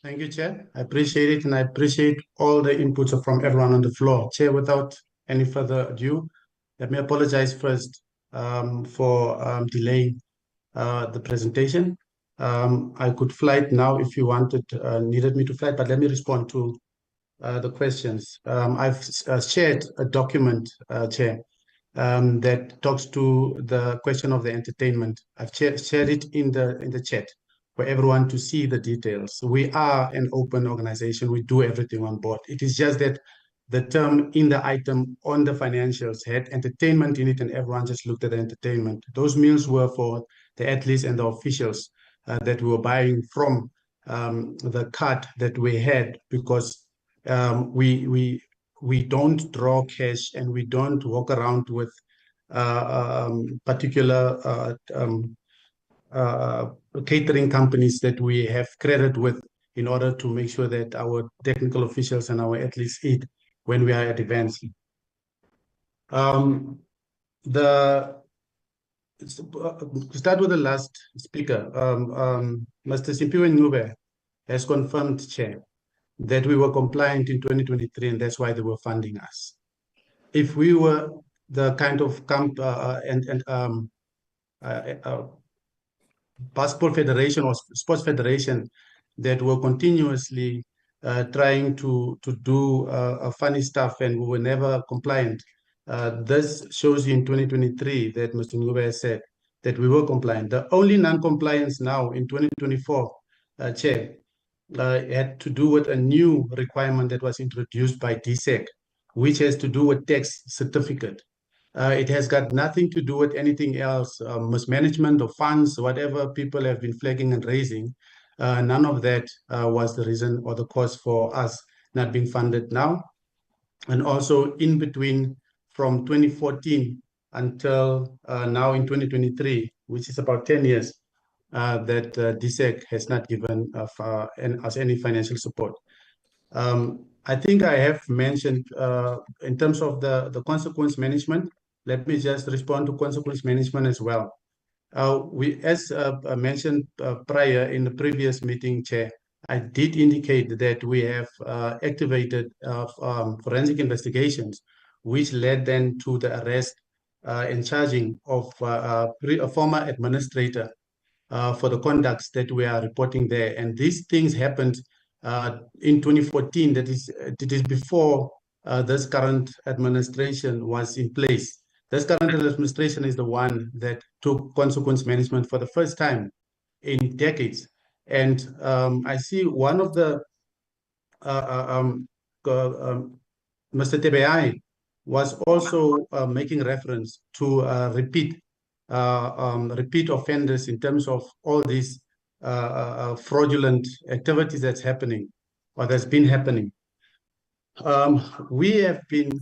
R: Thank you, Chair. I appreciate it, and I appreciate all the inputs from everyone on the floor. Chair, without any further ado, let me apologize first for delaying the presentation. I could flight now if you needed me to flight, but let me respond to the questions. I've shared a document, Chair, that talks to the question of the entertainment. I've shared it in the chat for everyone to see the details. We are an open organization. We do everything on board. It is just that the term in the item on the financials had entertainment in it, and everyone just looked at the entertainment. Those meals were for the athletes and the officials that we were buying from the card that we had, because we don't draw cash and we don't walk around with particular catering companies that we have credit with in order to make sure that our technical officials and our athletes eat when we are at events. To start with the last speaker, Mr. Simpiwe Ncube has confirmed, Chair, that we were compliant in 2023 and that's why they were funding us. If we were the kind of basketball federation or sports federation that were continuously trying to do funny stuff and we were never compliant, this shows you in 2023 that Mr. Ncube has said that we were compliant. The only non-compliance now in 2024, Chair, had to do with a new requirement that was introduced by DSEC, which has to do with tax certificate. It has got nothing to do with anything else, mismanagement of funds, whatever people have been flagging and raising. None of that was the reason or the cause for us not being funded now. And also in between from 2014 until now in 2023, which is about 10 years, that DSEC has not given us any financial support. I think I have mentioned in terms of the consequence management, let me just respond to consequence management as well. As mentioned prior in the previous meeting, Chair, I did indicate that we have activated forensic investigations, which led then to the arrest and charging of a former administrator for the conducts that we are reporting there. And these things happened in 2014, that is before this current administration was in place. This current administration is the one that took consequence management for the first time in decades. And I see one of the, Mr. Tebeai was also making reference to repeat offenders in terms of all these fraudulent activities that's happening or that's been happening. We have been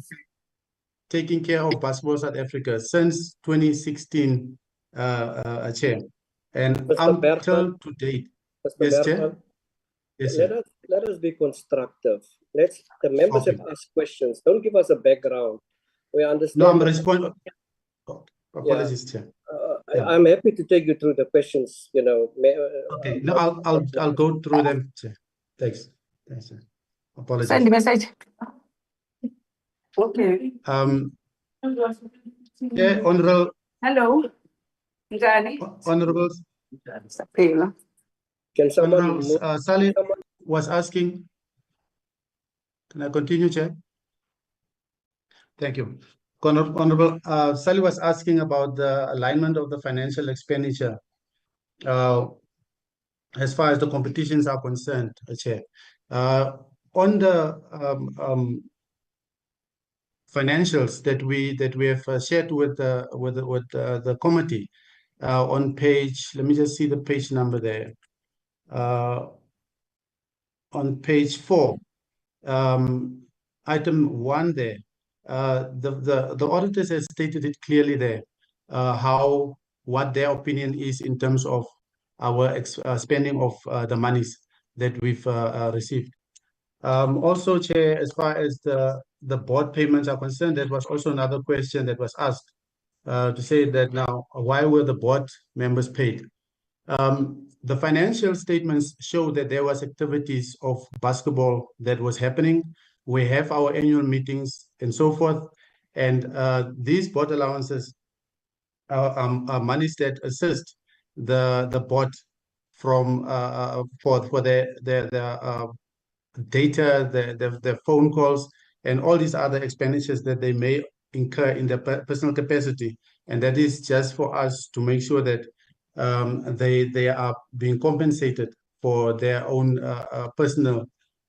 R: taking care of Basketball South Africa since 2016, Chair. And until to date, yes, Chair? Yes,
B: let us be constructive. The members have asked questions. Don't give us a background. We understand.
R: No, I'm responding. Apologies, Chair.
B: I'm happy to take you through the questions.
R: Okay. No, I'll go through them, Chair. Thanks. Thanks, Chair. Apologies.
S: Send the message. Okay.
R: Yeah, Honorable.
S: Hello.
R: Honorable.
B: Can someone
R: Honorable Sally was asking. Can I continue, Chair? Thank you. Honorable Sally was asking about the alignment of the financial expenditure as far as the competitions are concerned, Chair. On the financials that we have shared with the committee on page, let me just see the page number there. On page 4, item 1 there, the auditors have stated it clearly there, what their opinion is in terms of our spending of the monies that we've received. Also, Chair, as far as the board payments are concerned, that was also another question that was asked to say that now, why were the board members paid? The financial statements show that there was activities of basketball that was happening. We have our annual meetings and so forth. And these board allowances are monies that assist the board from for their data, their phone calls, and all these other expenditures that they may incur in their personal capacity. And that is just for us to make sure that they are being compensated for their own personal,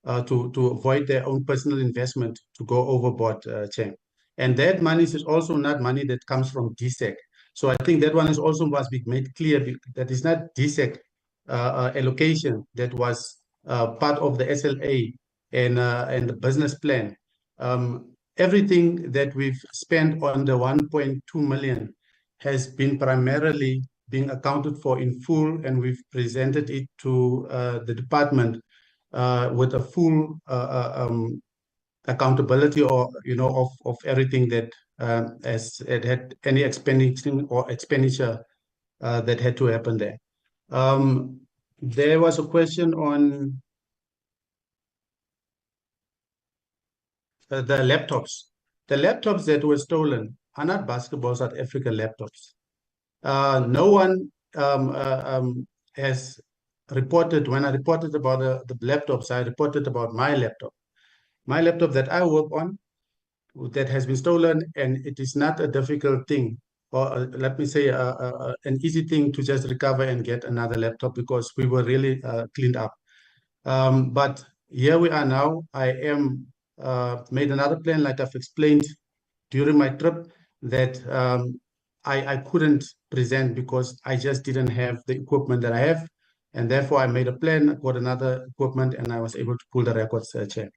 R: to avoid their own personal investment to go overboard, Chair. And that money is also not money that comes from DSEC. So I think that one is also must be made clear that it's not DSEC allocation that was part of the SLA and the business plan. everything that we've spent on the 1.2 million has been primarily being accounted for in full, and we've presented it to the department with a full accountability, or of everything that it had any expenditure that had to happen there. There was a question on the laptops. The laptops that were stolen are not Basketball South Africa laptops. No one has reported. When I reported about the laptops, I reported about my laptop. My laptop that I work on, that has been stolen, and it is not a difficult thing, or let me say an easy thing to just recover and get another laptop, because we were really cleaned up. But here we are now. I am made another plan, like I've explained during my trip, that I couldn't present because I just didn't have the equipment that I have, and therefore I made a plan, got another equipment, and I was able to pull the records check.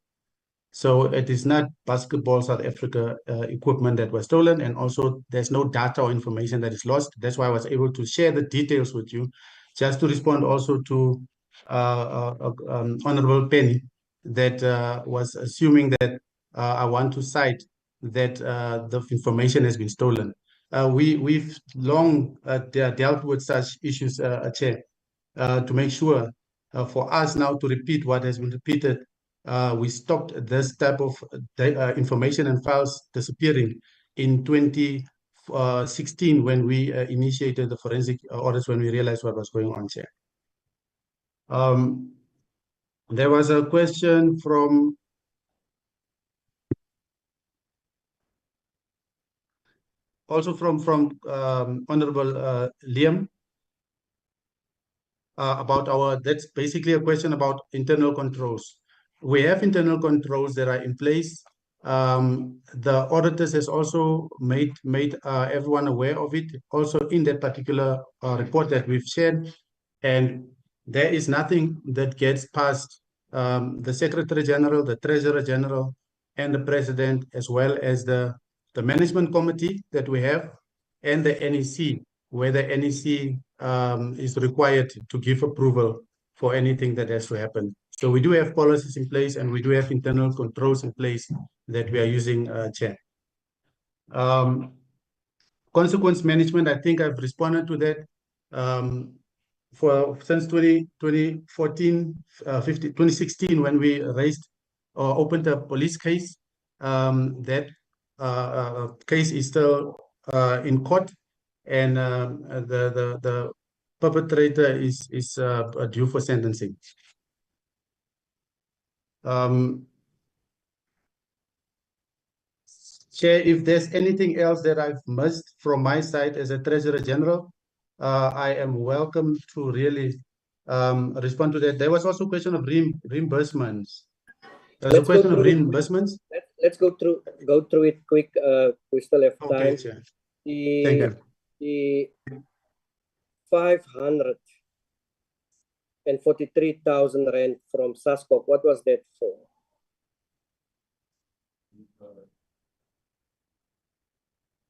R: So it is not Basketball South Africa equipment that was stolen, and also there's no data or information that is lost. That's why I was able to share the details with you. Just to respond also to Honorable Penny, that was assuming that I want to cite that the information has been stolen. We've long dealt with such issues, Chair, to make sure for us now to repeat what has been repeated. We stopped this type of information and files disappearing in 2016 when we initiated the forensic audits, when we realized what was going on, Chair. There was a question from Honorable Liam about that's basically a question about internal controls. We have internal controls that are in place. The auditors has also made everyone aware of it, also in that particular report that we've shared, and there is nothing that gets past the Secretary General, the Treasurer General, and the President, as well as the management committee that we have, and the NEC, where the NEC is required to give approval for anything that has to happen. So we do have policies in place, and we do have internal controls in place that we are using, Chair. Consequence management, I think I've responded to that. Since 2016, when we raised or opened a police case, that case is still in court, and the perpetrator is due for sentencing. Chair, if there's anything else that I've missed from my side as a Treasurer General, I am welcome to really respond to that. There was also a question of reimbursements. There's a question of reimbursements.
B: Let's go through it quick. We still have time.
R: Okay, Chair. Thank you.
B: The 543,000 rand from Sascoc, what was that for?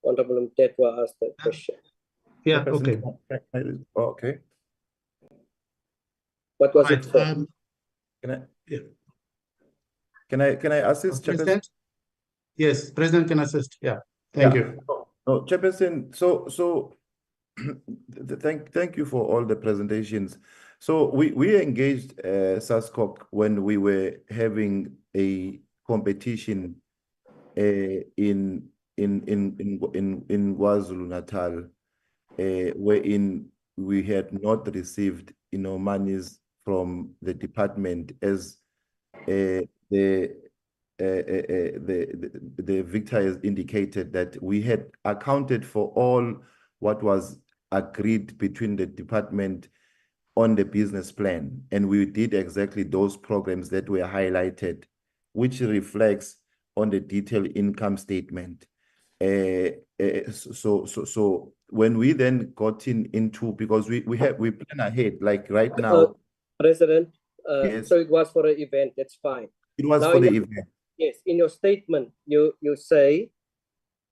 B: Honorable Mtetwa asked that question.
R: Yeah, okay.
E: Okay.
B: What was it for?
E: Can I assist,
R: President? Yes, President can assist. Yeah, thank you.
E: No, Chairperson, so thank you for all the presentations. So we engaged Sascoc when we were having a competition in KwaZulu-Natal, wherein we had not received monies from the department, as the victor has indicated that we had accounted for all what was agreed between the department on the business plan, and we did exactly those programs that were highlighted, which reflects on the detailed income statement. So when we then got into, because we plan ahead, like right now,
B: President,
E: yes.
B: so it was for an event, that's fine.
E: It was
B: now
E: for the event.
B: Yes, in your statement, you say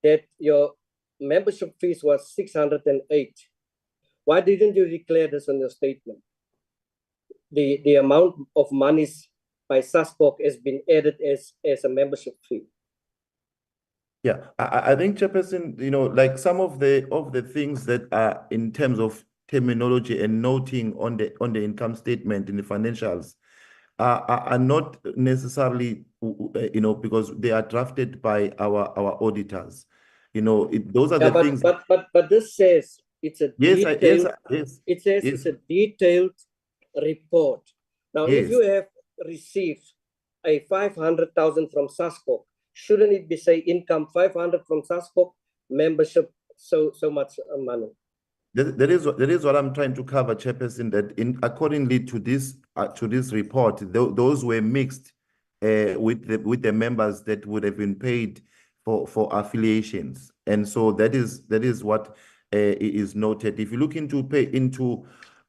B: that your membership fees was 608. Why didn't you declare this on your statement? The amount of monies by Sascoc has been added as a membership fee.
E: Yeah, I think, Chairperson, like some of the things that are in terms of terminology and noting on the income statement in the financials are not necessarily, because they are drafted by our auditors. Those are the things.
B: But this says it's a
E: Yes,
B: detailed.
E: yes.
B: It says it's a detailed report. Now, if you have received a 500,000 from Sascoc, shouldn't it be say income 500 from Sascoc, membership so much money?
E: That is what I'm trying to cover, Chairperson. That accordingly to this report, those were mixed with the members that would have been paid for affiliations, and so that is what is noted. If you look into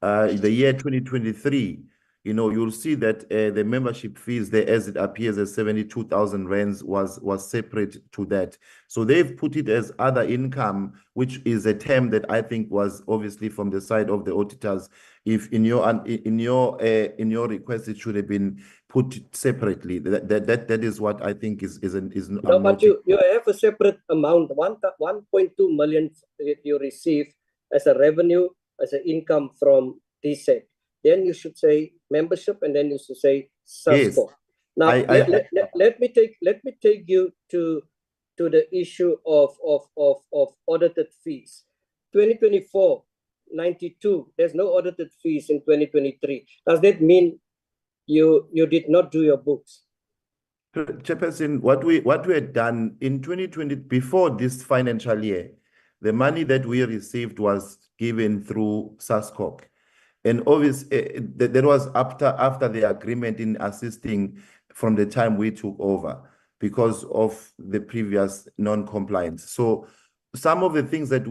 E: the year 2023, you'll see that the membership fees there, as it appears as 72,000 rands, was separate to that. So they've put it as other income, which is a term that I think was obviously from the side of the auditors. If in your request it should have been put separately. That is what I think is
B: no, but you have a separate amount, 1.2 million you receive as a revenue, as an income from DSEC. Then you should say membership, and then you should say Sascoc. Yes. Now let me take you to the issue of audited fees. 2024, 92. There's no audited fees in 2023. Does that mean you did not do your books?
E: Chairperson, what we had done in 2020 before this financial year, the money that we received was given through Sascoc. And obviously, that was after the agreement in assisting from the time we took over because of the previous non-compliance. So some of the things that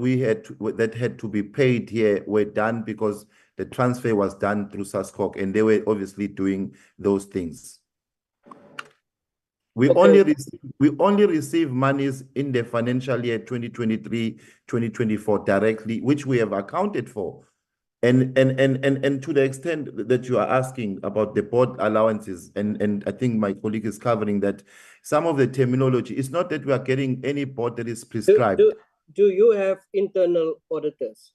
E: had to be paid here were done because the transfer was done through Sascoc, and they were obviously doing those things. We only receive monies in the financial year 2023-2024 directly, which we have accounted for. And to the extent that you are asking about the board allowances, and I think my colleague is covering that, some of the terminology, it's not that we are getting any board that is prescribed.
B: Do you have internal auditors?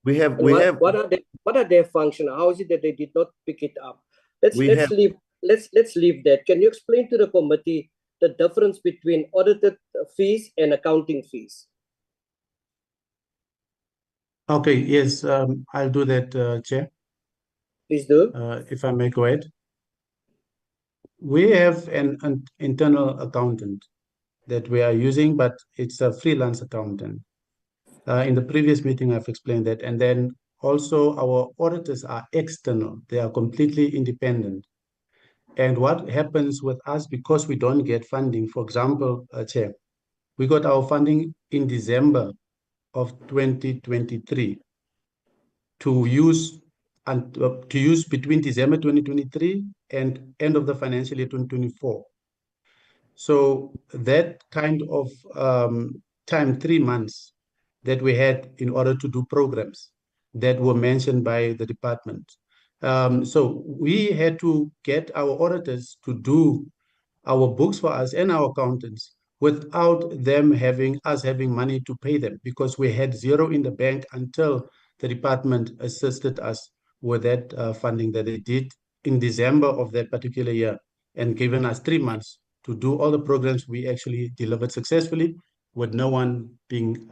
E: We have.
B: What are their function? How is it that they did not pick it up? Let's leave that. Can you explain to the committee the difference between audited fees and accounting fees?
R: Okay, yes, I'll do that, Chair.
B: Please do.
R: If I may go ahead. We have an internal accountant that we are using, but it's a freelance accountant. In the previous meeting, I've explained that. And then also our auditors are external. They are completely independent. And what happens with us, because we don't get funding, for example, Chair, we got our funding in December of 2023 to use between December 2023 and end of the financial year 2024. So that kind of time, 3 months, that we had in order to do programs that were mentioned by the department. So we had to get our auditors to do our books for us and our accountants without us having money to pay them, because we had zero in the bank until the department assisted us with that funding that they did in December of that particular year, and given us 3 months to do all the programs we actually delivered successfully, with no one being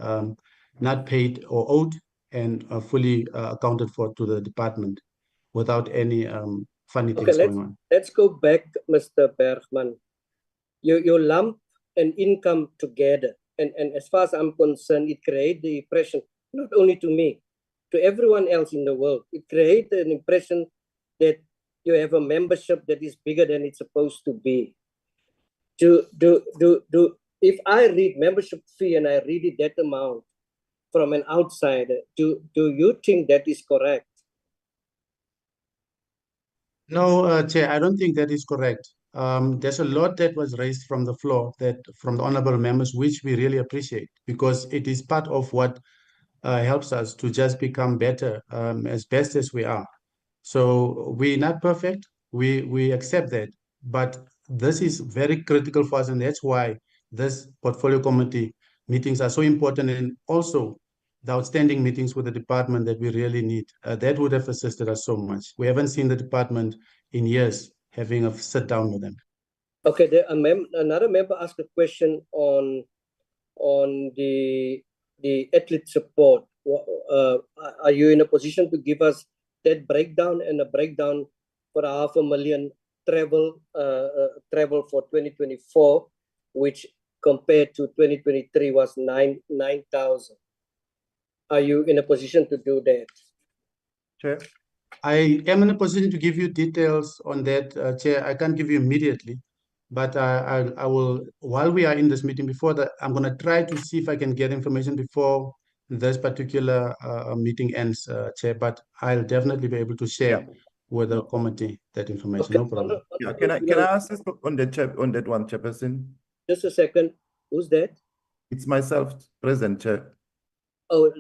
R: not paid or owed, and fully accounted for to the department without any funny things going on.
B: Let's go back, Mr. Bergman. You lump an income together, and as far as I'm concerned, it creates the impression, not only to me, to everyone else in the world, it creates an impression that you have a membership that is bigger than it's supposed to be. If I read membership fee and I read it that amount from an outsider, do you think that is correct?
R: No, Chair, I don't think that is correct. there's a lot that was raised from the floor, that from the honorable members, which we really appreciate, because it is part of what helps us to just become better as best as we are. So we're not perfect. We accept that, but this is very critical for us, and that's why this portfolio committee meetings are so important, and also the outstanding meetings with the department that we really need. That would have assisted us so much. We haven't seen the department in years having a sit down with them.
B: Okay, another member asked a question on the athlete support. Are you in a position to give us that breakdown and a breakdown for $500,000 travel for 2024, which compared to 2023 was 9,000? Are you in a position to do that?
R: Chair, I am in a position to give you details on that, Chair. I can't give you immediately, but I will, while we are in this meeting, before that, I'm going to try to see if I can get information before this particular meeting ends, Chair, but I'll definitely be able to share with the committee that information. Okay. No problem.
E: Yeah, can I assist on that one, Chairperson?
B: Just a second. Who's that?
E: It's myself, President Chair.
B: Oh,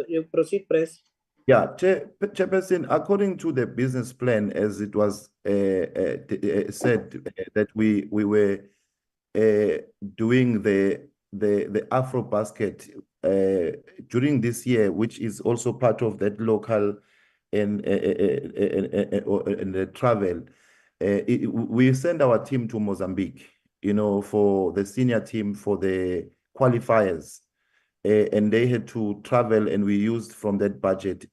B: you proceed, Press.
E: Yeah, Chairperson, according to the business plan, as it was said, that we were doing the Afro basket during this year, which is also part of that local and the travel. We send our team to Mozambique, for the senior team for the qualifiers. And they had to travel, and we used from that budget.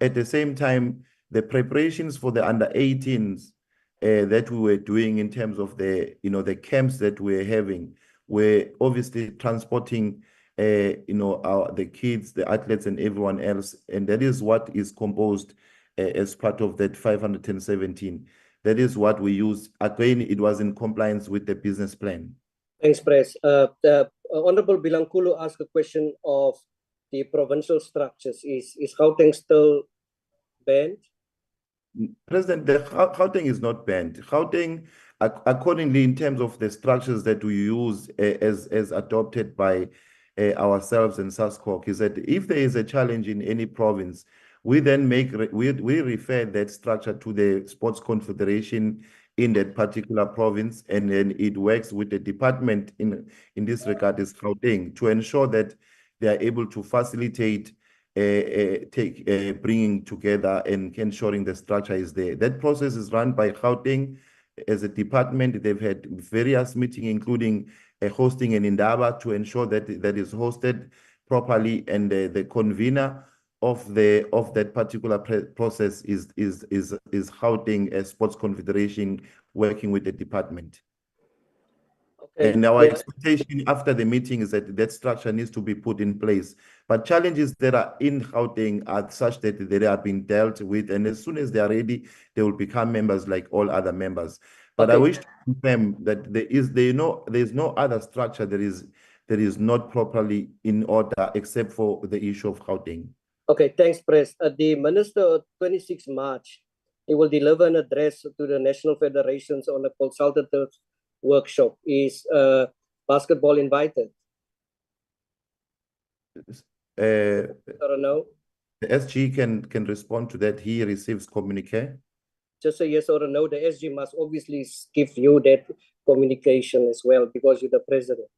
E: At the same time, the preparations for the under-18s that we were doing in terms of the camps that we're having, we're obviously transporting the kids, the athletes, and everyone else, and that is what is composed as part of that 517. That is what we use. Again, it was in compliance with the business plan.
B: Thanks, Press. The Honorable Bilankulu asked a question of the provincial structures. Is Gauteng still banned?
E: President, the Gauteng is not banned. Gauteng, accordingly, in terms of the structures that we use as adopted by ourselves and Sascoc, is that if there is a challenge in any province, we then we refer that structure to the Sports Confederation in that particular province, and then it works with the department in this regard is Gauteng to ensure that they are able to facilitate bringing together and ensuring the structure is there. That process is run by Gauteng as a department. They've had various meetings, including hosting an Indaba to ensure that that is hosted properly, and the convener of that particular process is Gauteng Sports Confederation working with the department. Okay. And our expectation after the meeting is that structure needs to be put in place. But challenges that are in Gauteng are such that they are being dealt with, and as soon as they are ready, they will become members like all other members. But I wish to confirm that there is no other structure that is not properly in order except for the issue of Gauteng. Okay, thanks, Press. The Minister, 26 March, he will deliver an address to the national federations on a consultative workshop. Is basketball invited? I don't know. The SG can respond to that. He receives communique. Just a yes or a no. The SG must obviously give you that communication as well because you're the president.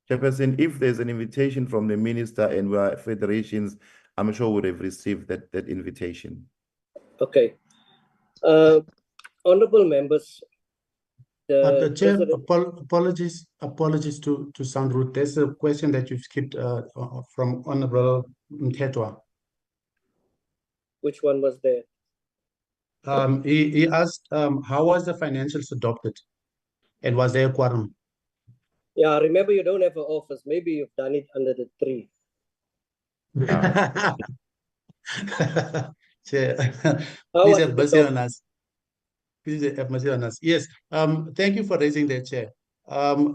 E: Chairperson, if there's an invitation from the minister and we are federations, I'm sure we would have received that invitation. Okay. Honorable members.
R: The Chair, apologies to sound rude. There's a question that you've skipped from Honorable Mtetwa.
B: Which one was there?
R: He asked, how was the financials adopted? And was there a quorum?
B: Yeah, remember you don't have an office. Maybe you've done it under the tree.
R: Chair, please have mercy on us. Please have mercy on us. Yes, thank you for raising that, Chair.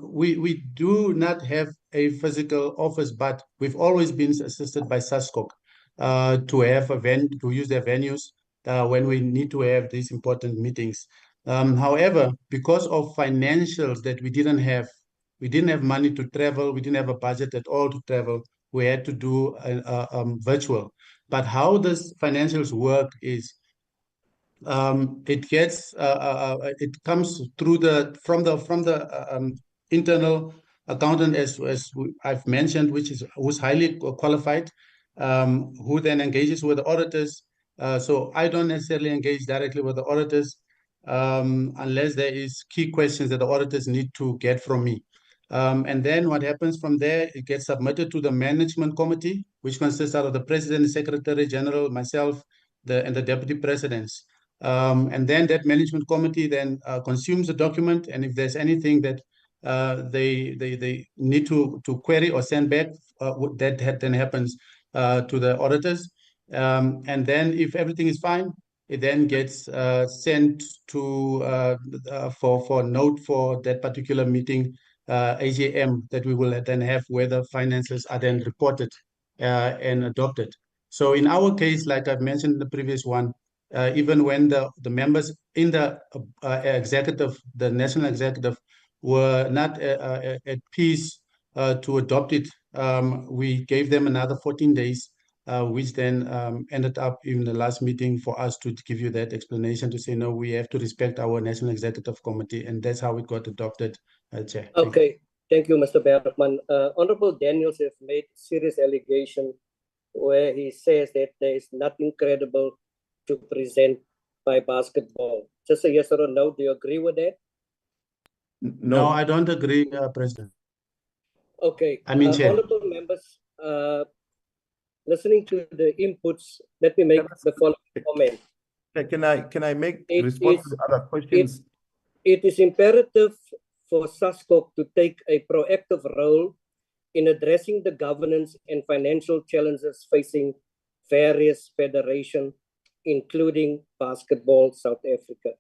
R: We do not have a physical office, but we've always been assisted by Sascoc to have to use their venues when we need to have these important meetings. However, because of financials that we didn't have money to travel, we didn't have a budget at all to travel, we had to do virtual. But how this financials work is it comes through from the internal accountant, as I've mentioned, who's highly qualified, who then engages with the auditors. So I don't necessarily engage directly with the auditors unless there is key questions that the auditors need to get from me. And then what happens from there, it gets submitted to the management committee, which consists out of the president, the secretary general, myself, and the deputy presidents. And then that management committee then consumes the document, and if there's anything that they need to query or send back, that then happens to the auditors. And then if everything is fine, it then gets sent to for note for that particular meeting, AGM, that we will then have, where the finances are then reported and adopted. So in our case, like I've mentioned in the previous one, even when the members in the executive, the national executive, were not at peace to adopt it, we gave them another 14 days, which then ended up in the last meeting for us to give you that explanation to say, no, we have to respect our National Executive Committee, and that's how it got adopted, Chair.
B: Okay, thank you, Mr. Bergman. Honorable Daniels has made serious allegation where he says that there is nothing credible to present by basketball. Just a yes or a no, do you agree with that?
R: No, I don't agree, President.
B: Okay,
R: I mean, Chair.
B: honorable members, listening to the inputs, let me make the following comment.
E: Can I make response to other questions?
B: It is imperative for Sascoc to take a proactive role in addressing the governance and financial challenges facing various federations, including Basketball South Africa.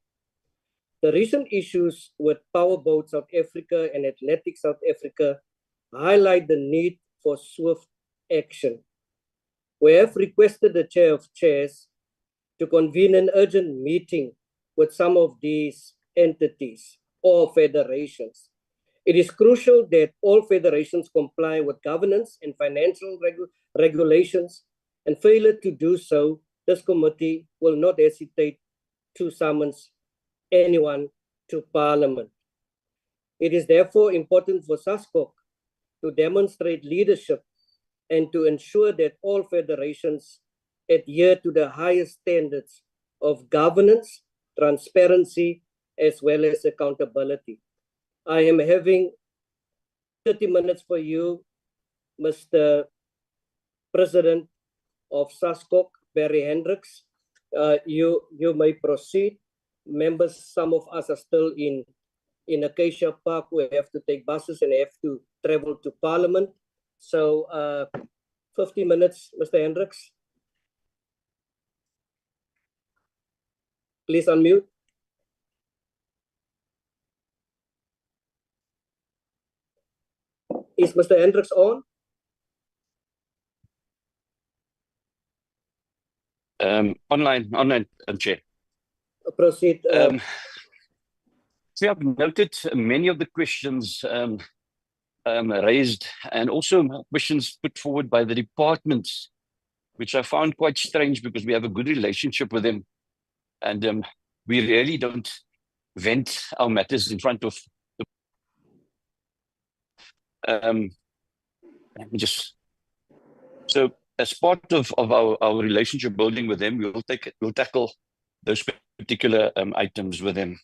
B: The recent issues with Powerboat South Africa and Athletics South Africa highlight the need for swift action. We have requested the Chair of Chairs to convene an urgent meeting with some of these entities or federations. It is crucial that all federations comply with governance and financial regulations, and failure to do so, this committee will not hesitate to summons anyone to Parliament. It is therefore important for Sascoc to demonstrate leadership and to ensure that all federations adhere to the highest standards of governance, transparency, as well as accountability. I am having 30 minutes for you, Mr. President of Sascoc, Barry Hendricks. You may proceed. Members, some of us are still in Acacia Park. We have to take buses and have to travel to Parliament. So 50 minutes, Mr. Hendricks. Please unmute. Is Mr. Hendricks on?
S: Online, Chair.
B: Proceed.
S: So I've noted many of the questions raised, and also questions put forward by the departments, which I found quite strange because we have a good relationship with them, and we really don't vent our matters in front of the so as part of our relationship building with them, we'll tackle those particular items with them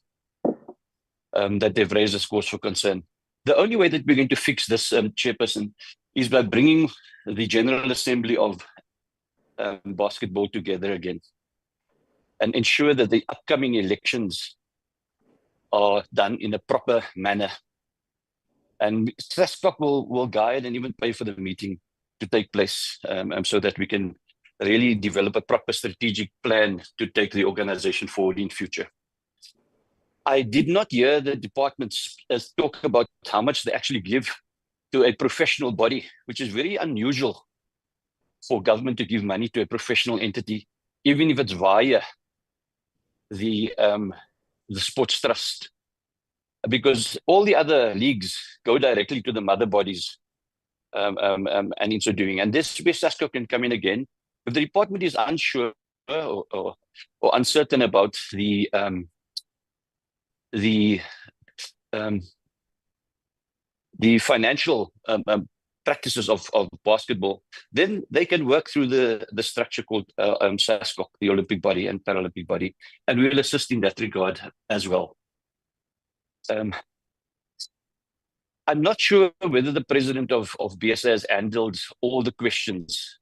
S: that they've raised as cause for concern. The only way that we're going to fix this, Chairperson, is by bringing the General Assembly of basketball together again and ensure that the upcoming elections are done in a proper manner. And Sascoc will guide and even pay for the meeting to take place so that we can really develop a proper strategic plan to take the organization forward in future. I did not hear the departments talk about how much they actually give to a professional body, which is very unusual for government to give money to a professional entity, even if it's via the the sports trust, because all the other leagues go directly to the mother bodies, and in so doing. And this is where Sascoc can come in again. If the department is unsure or uncertain about the financial practices of basketball, then they can work through the structure called Sascoc, the Olympic body and Paralympic body, and we will assist in that regard as well. I'm not sure whether the president of BSA has handled all the questions,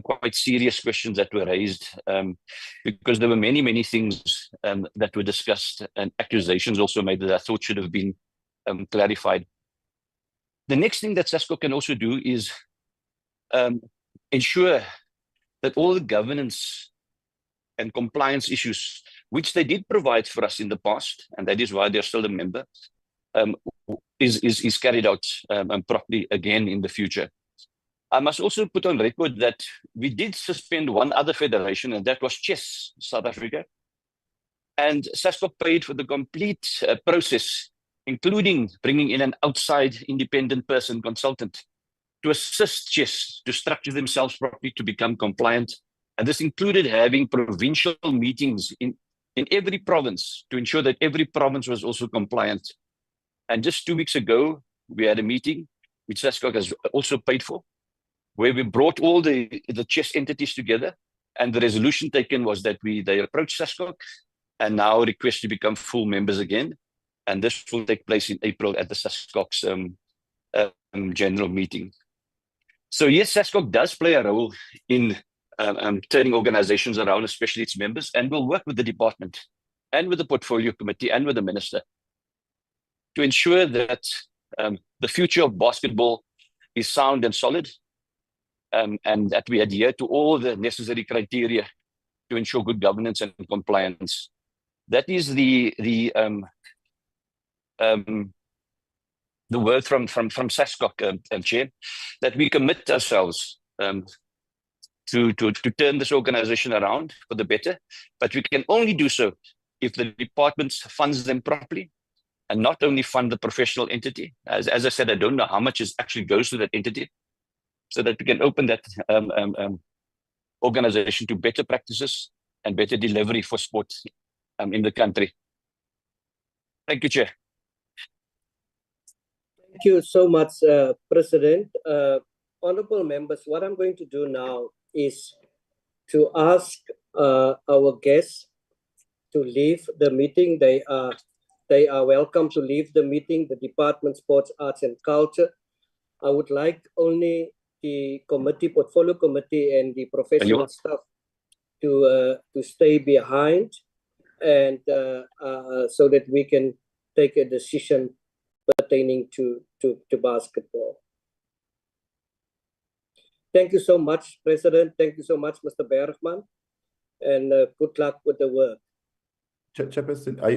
S: quite serious questions that were raised, because there were many things that were discussed and accusations also made that I thought should have been clarified. The next thing that Sascoc can also do is ensure that all the governance and compliance issues, which they did provide for us in the past, and that is why they're still a member, is carried out properly again in the future. I must also put on record that we did suspend one other federation, and that was Chess South Africa. And Sascoc paid for the complete process, including bringing in an outside independent person, consultant, to assist Chess to structure themselves properly to become compliant. And this included having provincial meetings in every province to ensure that every province was also compliant. And just 2 weeks ago, we had a meeting, which Sascoc has also paid for, where we brought all the Chess entities together. And the resolution taken was that they approached Sascoc and now request to become full members again. And this will take place in April at the Sascoc's general meeting. So yes, Sascoc does play a role in turning organizations around, especially its members, and will work with the department and with the portfolio committee and with the minister to ensure that the future of basketball is sound and solid, and that we adhere to all the necessary criteria to ensure good governance and compliance. That is the word from Sascoc, Chair, that we commit ourselves to turn this organization around for the better, but we can only do so if the department funds them properly, and not only fund the professional entity. As I said, I don't know how much actually goes to that entity, so that we can open that organization to better practices and better delivery for sport in the country. Thank you, Chair.
B: Thank you so much, President. Honorable members, what I'm going to do now is to ask our guests to leave the meeting. They are welcome to leave the meeting, the Department of Sports, Arts and Culture. I would like only the committee, portfolio committee, and the professional staff to stay behind, and so that we can take a decision pertaining to basketball. Thank you so much, President. Thank you so much, Mr. Bergman, and good luck with the work.
E: Chairperson, are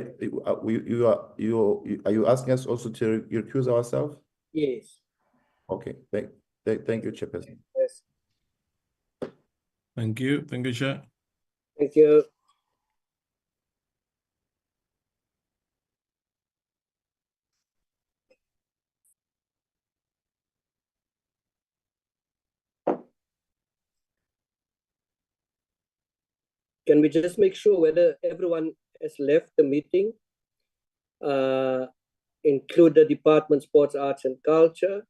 E: you asking us also to recuse ourselves?
B: Yes.
E: Okay. Thank you, Chairperson.
B: Yes.
P: Thank you, Chair.
B: Thank you. Can we just make sure whether everyone has left the meeting, include the Department of Sports, Arts and Culture?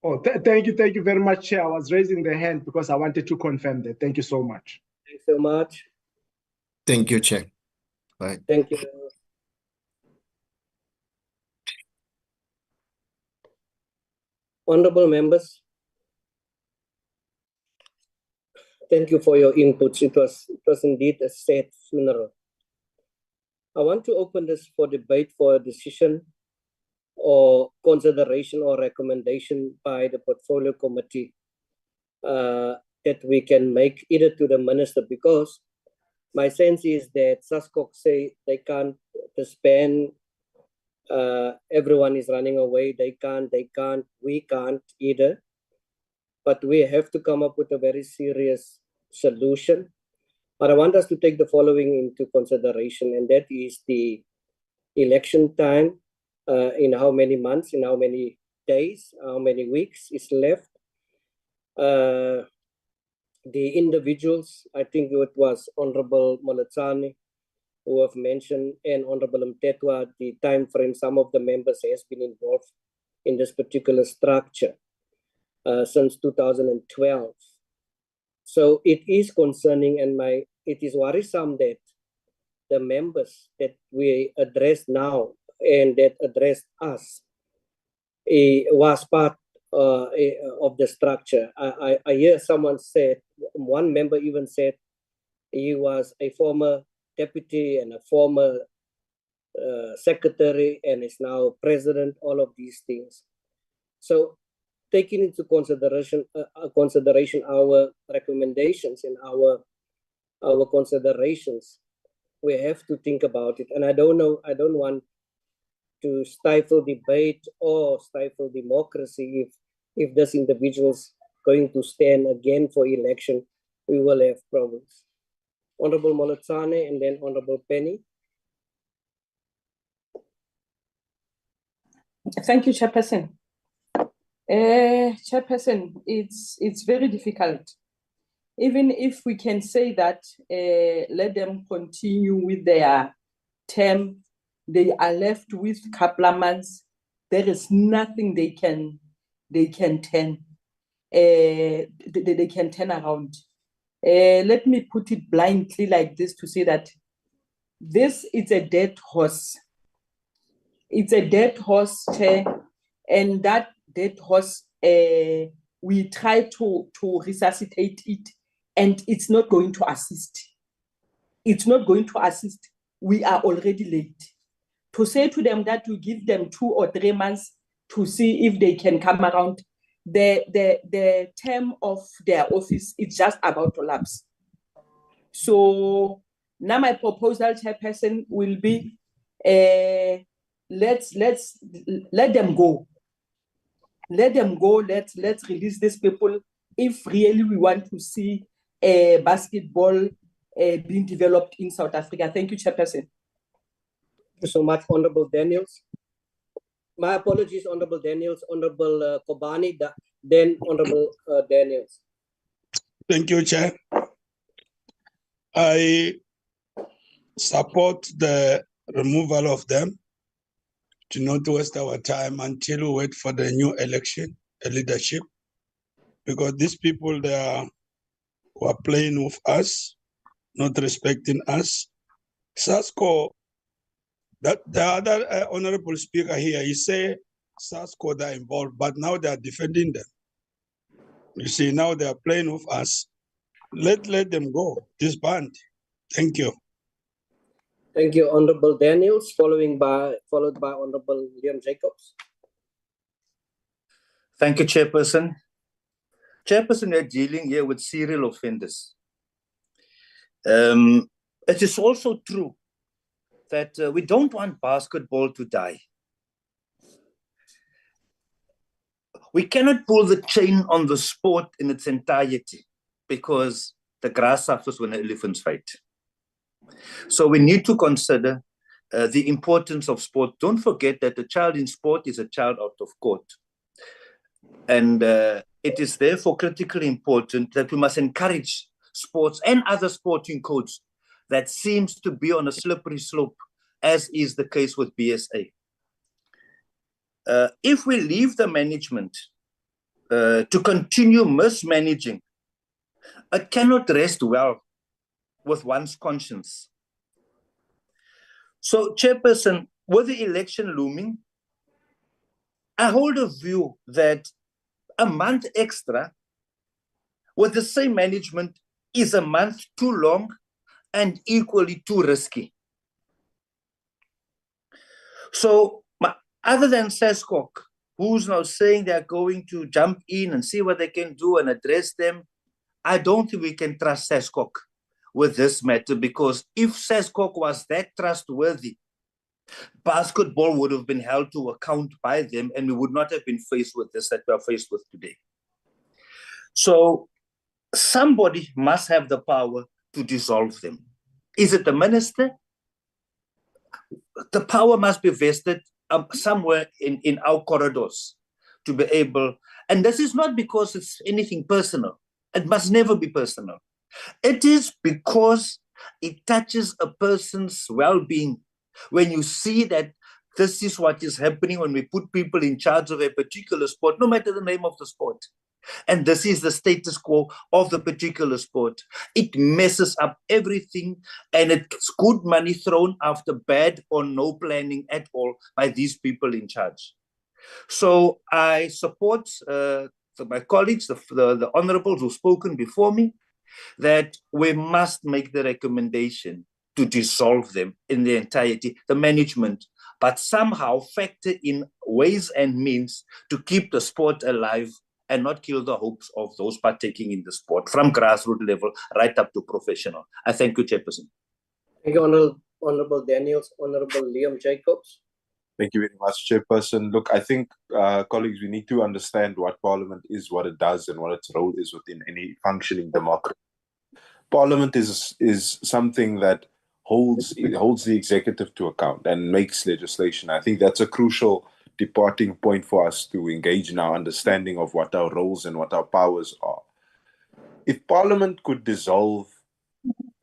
C: Oh, thank you very much, Chair. I was raising the hand because I wanted to confirm that. Thank you so much.
B: Thanks so much.
Q: Thank you, Chair. Bye.
B: Thank you. Honorable members, thank you for your inputs. It was indeed a sad funeral. I want to open this for debate for a decision or consideration or recommendation by the portfolio committee that we can make either to the minister, because my sense is that Sascoc say they can't disband, everyone is running away, they can't, we can't either. But we have to come up with a very serious solution. But I want us to take the following into consideration, and that is the election time, in how many months, in how many days, how many weeks is left. The individuals, I think it was Honorable Moletsane who have mentioned, and Honorable Mtetwa, the time frame some of the members has been involved in this particular structure since 2012. So it is concerning, and it is worrisome that the members that we address now and that addressed us was part of the structure. I hear someone said, one member even said he was a former deputy and a former secretary and is now president, all of these things. So taking into consideration our recommendations and our considerations, we have to think about it. And I don't want to stifle debate or stifle democracy. If this individual's going to stand again for election, we will have problems. Honorable Moletsane and then Honorable Penny.
F: Thank you, Chairperson. Chairperson, it's very difficult. Even if we can say that let them continue with their term, they are left with a couple of months. There is nothing they can turn. They can turn around. Let me put it blindly like this to say that this is a dead horse. It's a dead horse, Chair, and that dead horse, we try to resuscitate it, and it's not going to assist. It's not going to assist. We are already late. To say to them that we give them 2 or 3 months to see if they can come around, the term of their office is just about to lapse. So now my proposal, Chairperson, will be let's let them go. Let them go. Let's release these people if really we want to see basketball being developed in South Africa. Thank you, Chairperson.
B: Thank you so much, Honorable Daniels. My apologies, Honorable Daniels. Honorable Kobani, then Honorable Daniels.
I: Thank you, Chair. I support the removal of them to not waste our time until we wait for the new election, leadership, because these people, who are playing with us, not respecting us. Sascoc, that the other honorable speaker here, he said Sascoc are involved, but now they are defending them. You see, now they are playing with us. Let them go, disband. Thank you.
B: Thank you, Honorable Daniels, followed by Honorable Liam Jacobs.
H: Thank you, Chairperson. Chairperson, we're dealing here with serial offenders. It is also true that we don't want basketball to die. We cannot pull the chain on the sport in its entirety because the grass suffers when the elephants fight. So we need to consider the importance of sport. Don't forget that a child in sport is a child out of court. And it is therefore critically important that we must encourage sports and other sporting codes that seems to be on a slippery slope, as is the case with BSA. If we leave the management to continue mismanaging, it cannot rest well with one's conscience. So, Chairperson, with the election looming, I hold a view that a month extra with the same management is a month too long and equally too risky. So, other than Sascoc, who's now saying they're going to jump in and see what they can do and address them, I don't think we can trust Sascoc with this matter, because if Sascoc was that trustworthy, basketball would have been held to account by them and we would not have been faced with this that we are faced with today. So somebody must have the power to dissolve them? Is it the minister? The power must be vested somewhere in our corridors to be able, and this is not because it's anything personal. It must never be personal. It is because it touches a person's well-being. When you see that this is what is happening when we put people in charge of a particular sport, no matter the name of the sport, and this is the status quo of the particular sport, it messes up everything, and it's good money thrown after bad or no planning at all by these people in charge. So I support my colleagues, the honorables who've spoken before me, that we must make the recommendation to dissolve them in their entirety, the management, but somehow factor in ways and means to keep the sport alive and not kill the hopes of those partaking in the sport from grassroots level right up to professional. I thank you, Chairperson.
B: Thank you, Honorable Daniels. Honorable Liam Jacobs.
L: Thank you very much, Chairperson. Look, I think, colleagues, we need to understand what Parliament is, what it does, and what its role is within any functioning democracy. Parliament is something that holds the executive to account and makes legislation. I think that's a crucial departing point for us to engage in our understanding of what our roles and what our powers are. If Parliament could dissolve,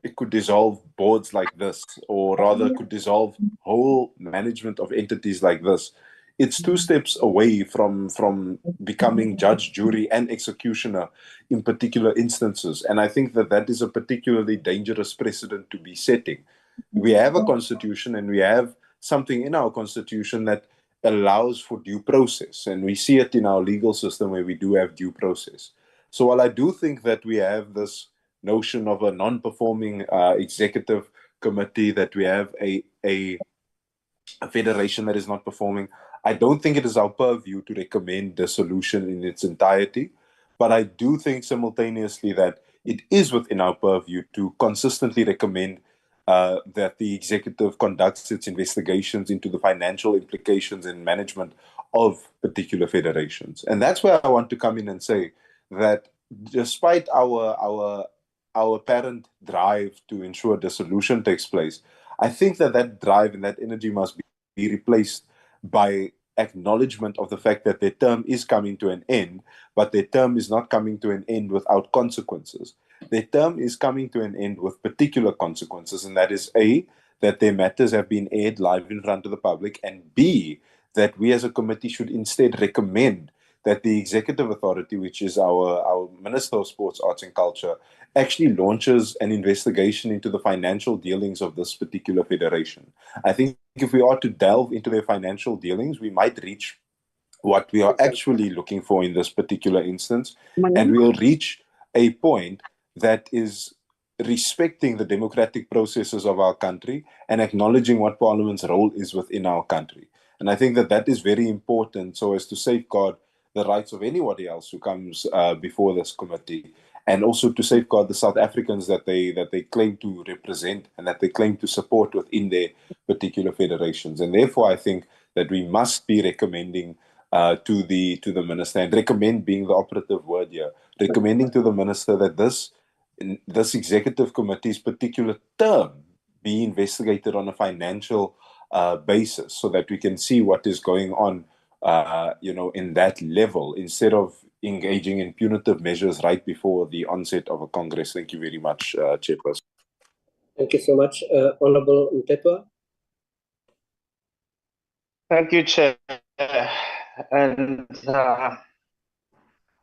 L: it could dissolve boards like this, or rather could dissolve whole management of entities like this. It's two steps away from becoming judge, jury, and executioner in particular instances. And I think that is a particularly dangerous precedent to be setting. We have a constitution, and we have something in our constitution that allows for due process. And we see it in our legal system where we do have due process. So while I do think that we have this notion of a non-performing executive committee, that we have a federation that is not performing, I don't think it is our purview to recommend the solution in its entirety. But I do think simultaneously that it is within our purview to consistently recommend that the executive conducts its investigations into the financial implications and management of particular federations. And that's where I want to come in and say that despite our apparent drive to ensure dissolution takes place, I think that drive and that energy must be replaced by acknowledgement of the fact that their term is coming to an end, but their term is not coming to an end without consequences. Their term is coming to an end with particular consequences, and that is A, that their matters have been aired live in front of the public, and B, that we as a committee should instead recommend that the executive authority, which is our Minister of Sports, Arts and Culture, actually launches an investigation into the financial dealings of this particular federation. I think if we are to delve into their financial dealings, we might reach what we are actually looking for in this particular instance, and we will reach a point that is respecting the democratic processes of our country and acknowledging what Parliament's role is within our country. And I think that is very important so as to safeguard the rights of anybody else who comes before this committee, and also to safeguard the South Africans that they claim to represent and that they claim to support within their particular federations. And therefore, I think that we must be recommending to the minister, and recommend being the operative word here, recommending to the minister that this executive committee's particular term be investigated on a financial basis, so that we can see what is going on in that level, instead of engaging in punitive measures right before the onset of a Congress. Thank you very much, Chairperson.
B: Thank you so much. Honorable Mtetwa.
K: Thank you, Chair. And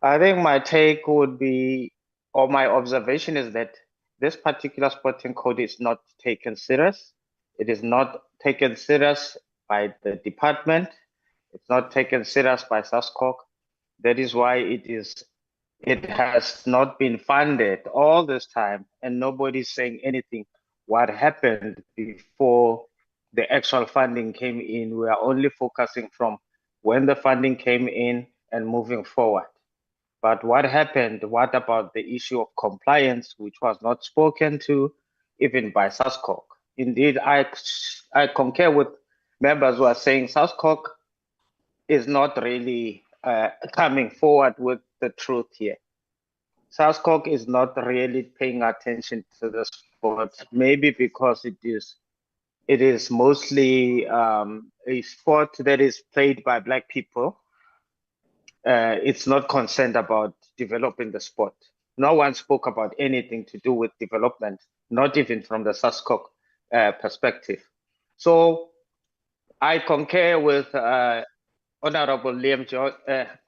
K: I think my take would be, or my observation is that this particular sporting code is not taken serious. It is not taken serious by the department. It's not taken serious by Sascoc. That is why it has not been funded all this time, and nobody's saying anything. What happened before the actual funding came in? We are only focusing from when the funding came in and moving forward. But what happened? What about the issue of compliance, which was not spoken to even by Sascoc? Indeed, I concur with members who are saying Sascoc is not really coming forward with the truth here. Sascoc is not really paying attention to the sport, maybe because it is mostly a sport that is played by Black people. It's not concerned about developing the sport. No one spoke about anything to do with development, not even from the Sascoc perspective. So I concur with Honorable Liam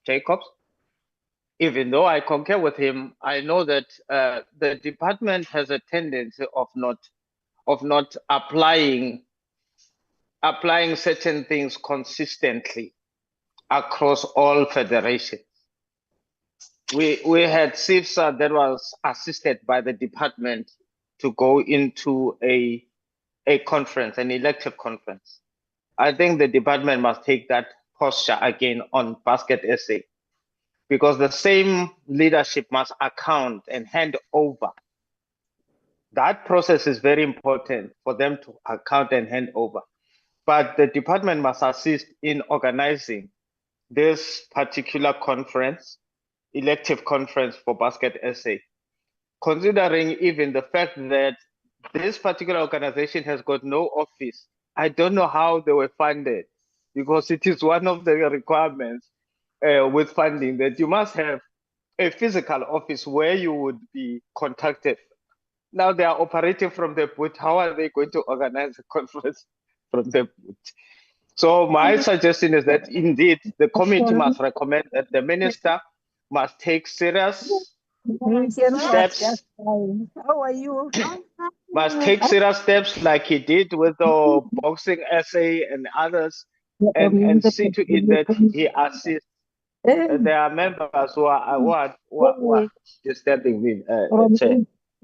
K: Jacobs. Even though I concur with him, I know that the department has a tendency of not applying certain things consistently across all federations. We had CIFSA that was assisted by the department to go into a conference, an elective conference. I think the department must take that posture again on Basket SA, because the same leadership must account and hand over. That process is very important for them to account and hand over. But the department must assist in organizing this particular conference, elective conference for Basket SA, considering even the fact that this particular organization has got no office. I don't know how they were funded, because it is one of the requirements with funding that you must have a physical office where you would be contacted. Now they are operating from the booth. How are they going to organize a conference from the booth? So my suggestion is that indeed the committee must recommend that the minister must take serious steps.
M: How are you?
K: Must take serious steps like he did with the boxing essay and others, and see to it that he assists. There are members who are disturbing me, Chair.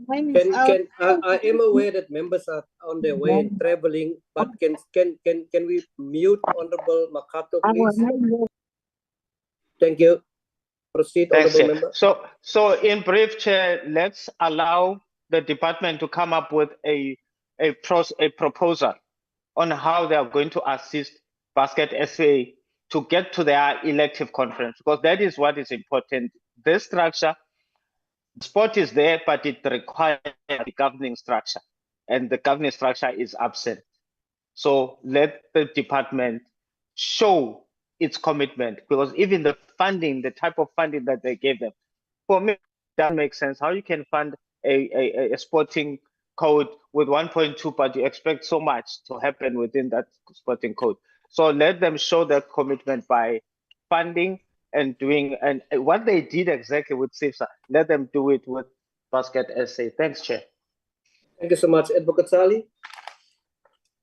B: I am aware that members are on their way and traveling, but can we mute Honorable Makato, please? Thank you. Proceed,
K: Thanks,
B: Honorable
K: Chair.
B: Member.
K: So in brief, Chair, let's allow the department to come up with a proposal on how they are going to assist Basket SA to get to their elective conference, because that is what is important. This structure, the sport is there, but it requires a governing structure, and the governing structure is absent. So let the department show its commitment, because even the funding, the type of funding that they gave them, for me, that makes sense. How you can fund a sporting code with 1.2, but you expect so much to happen within that sporting code. So let them show their commitment by funding and doing, and what they did exactly with CIFSA, let them do it with Basket SA. Thanks, Chair.
B: Thank you so much, Advocate Sali.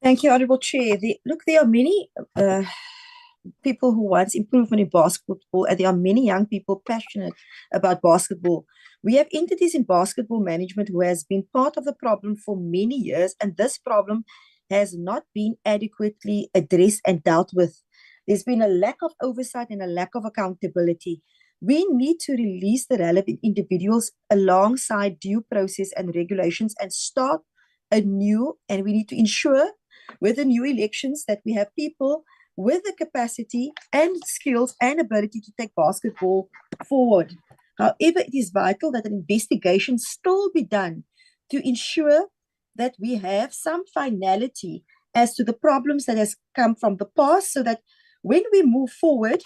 N: Thank you, Honorable Chair. Look, there are many people who want improvement in basketball, and there are many young people passionate about basketball. We have entities in basketball management who has been part of the problem for many years, and this problem has not been adequately addressed and dealt with. There's been a lack of oversight and a lack of accountability. We need to release the relevant individuals alongside due process and regulations and start anew, and we need to ensure with the new elections that we have people with the capacity and skills and ability to take basketball forward. However, it is vital that an investigation still be done to ensure that we have some finality as to the problems that has come from the past, so that when we move forward,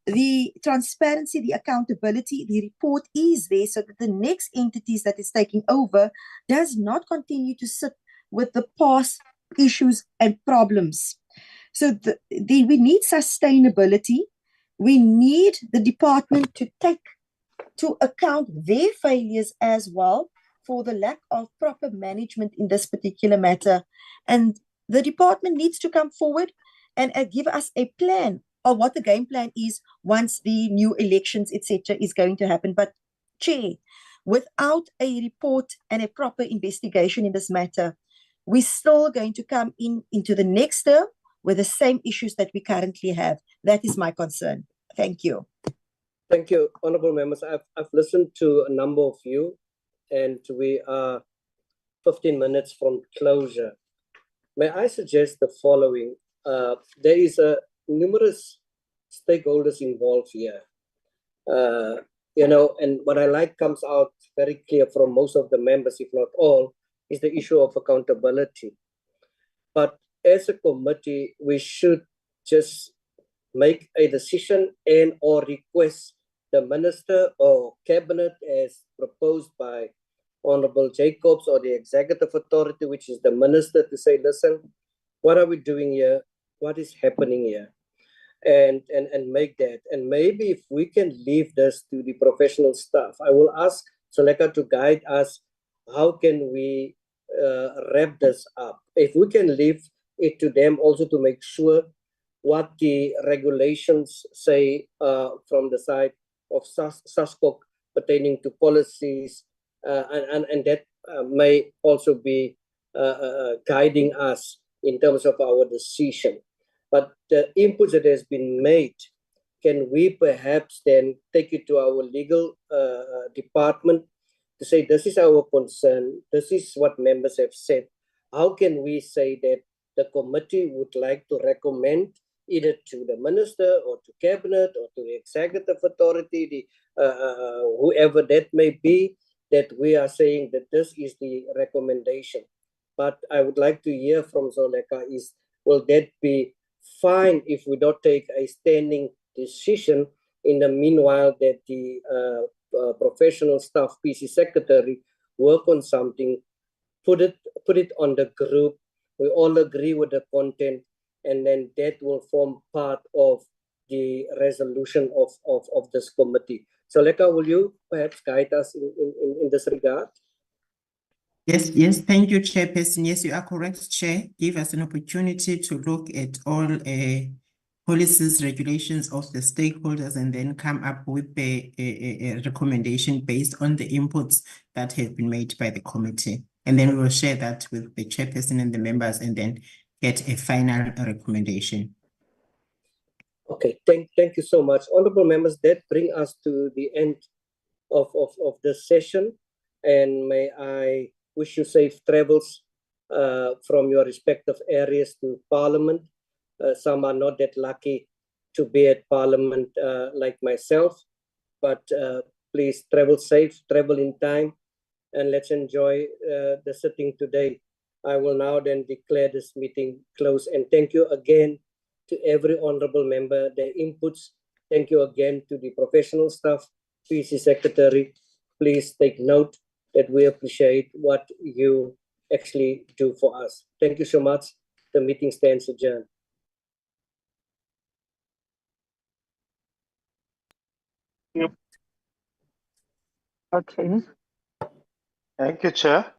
N: the transparency, the accountability, the report is there, so that the next entities that is taking over does not continue to sit with the past issues and problems. So we need sustainability. We need the department to take to account their failures as well for the lack of proper management in this particular matter. And the department needs to come forward and give us a plan of what the game plan is once the new elections, etc., is going to happen. But, Chair, without a report and a proper investigation in this matter, we're still going to come into the next term with the same issues that we currently have. That is my concern. Thank you.
B: Thank you, honorable members. I've listened to a number of you, and we are 15 minutes from closure. May I suggest the following? There is numerous stakeholders involved here. and what I like comes out very clear from most of the members, if not all, is the issue of accountability. But as a committee, we should just make a decision and or request the minister or cabinet as proposed by Honorable Jacobs or the executive authority, which is the minister, to say, listen, what are we doing here? What is happening here? And make that. And maybe if we can leave this to the professional staff, I will ask Soleka to guide us. How can we wrap this up? If we can leave it to them also to make sure what the regulations say from the side of Sascoc pertaining to policies, and that may also be guiding us in terms of our decision. But the inputs that has been made, can we perhaps then take it to our legal department to say, this is our concern, this is what members have said. How can we say that the committee would like to recommend either to the minister or to cabinet or to the executive authority, whoever that may be, that we are saying that this is the recommendation. But I would like to hear from Zoleka, will that be fine if we don't take a standing decision in the meanwhile that the professional staff, PC secretary, work on something, put it on the group, we all agree with the content, and then that will form part of the resolution of this committee. So Leka, will you perhaps guide us in this regard?
T: Yes, thank you, Chairperson. Yes, you are correct, Chair. Give us an opportunity to look at all policies, regulations of the stakeholders, and then come up with a recommendation based on the inputs that have been made by the committee. And then we will share that with the Chairperson and the members, and then get a final recommendation.
B: Okay, thank you so much. Honorable members, that brings us to the end of this session. And may I wish you safe travels from your respective areas to Parliament. Some are not that lucky to be at Parliament like myself, but please travel safe, travel in time, and let's enjoy the sitting today. I will now then declare this meeting closed, and thank you again to every honorable member, their inputs. Thank you again to the professional staff, PC Secretary. Please take note that we appreciate what you actually do for us. Thank you so much. The meeting stands adjourned.
K: Okay. Thank you, Chair.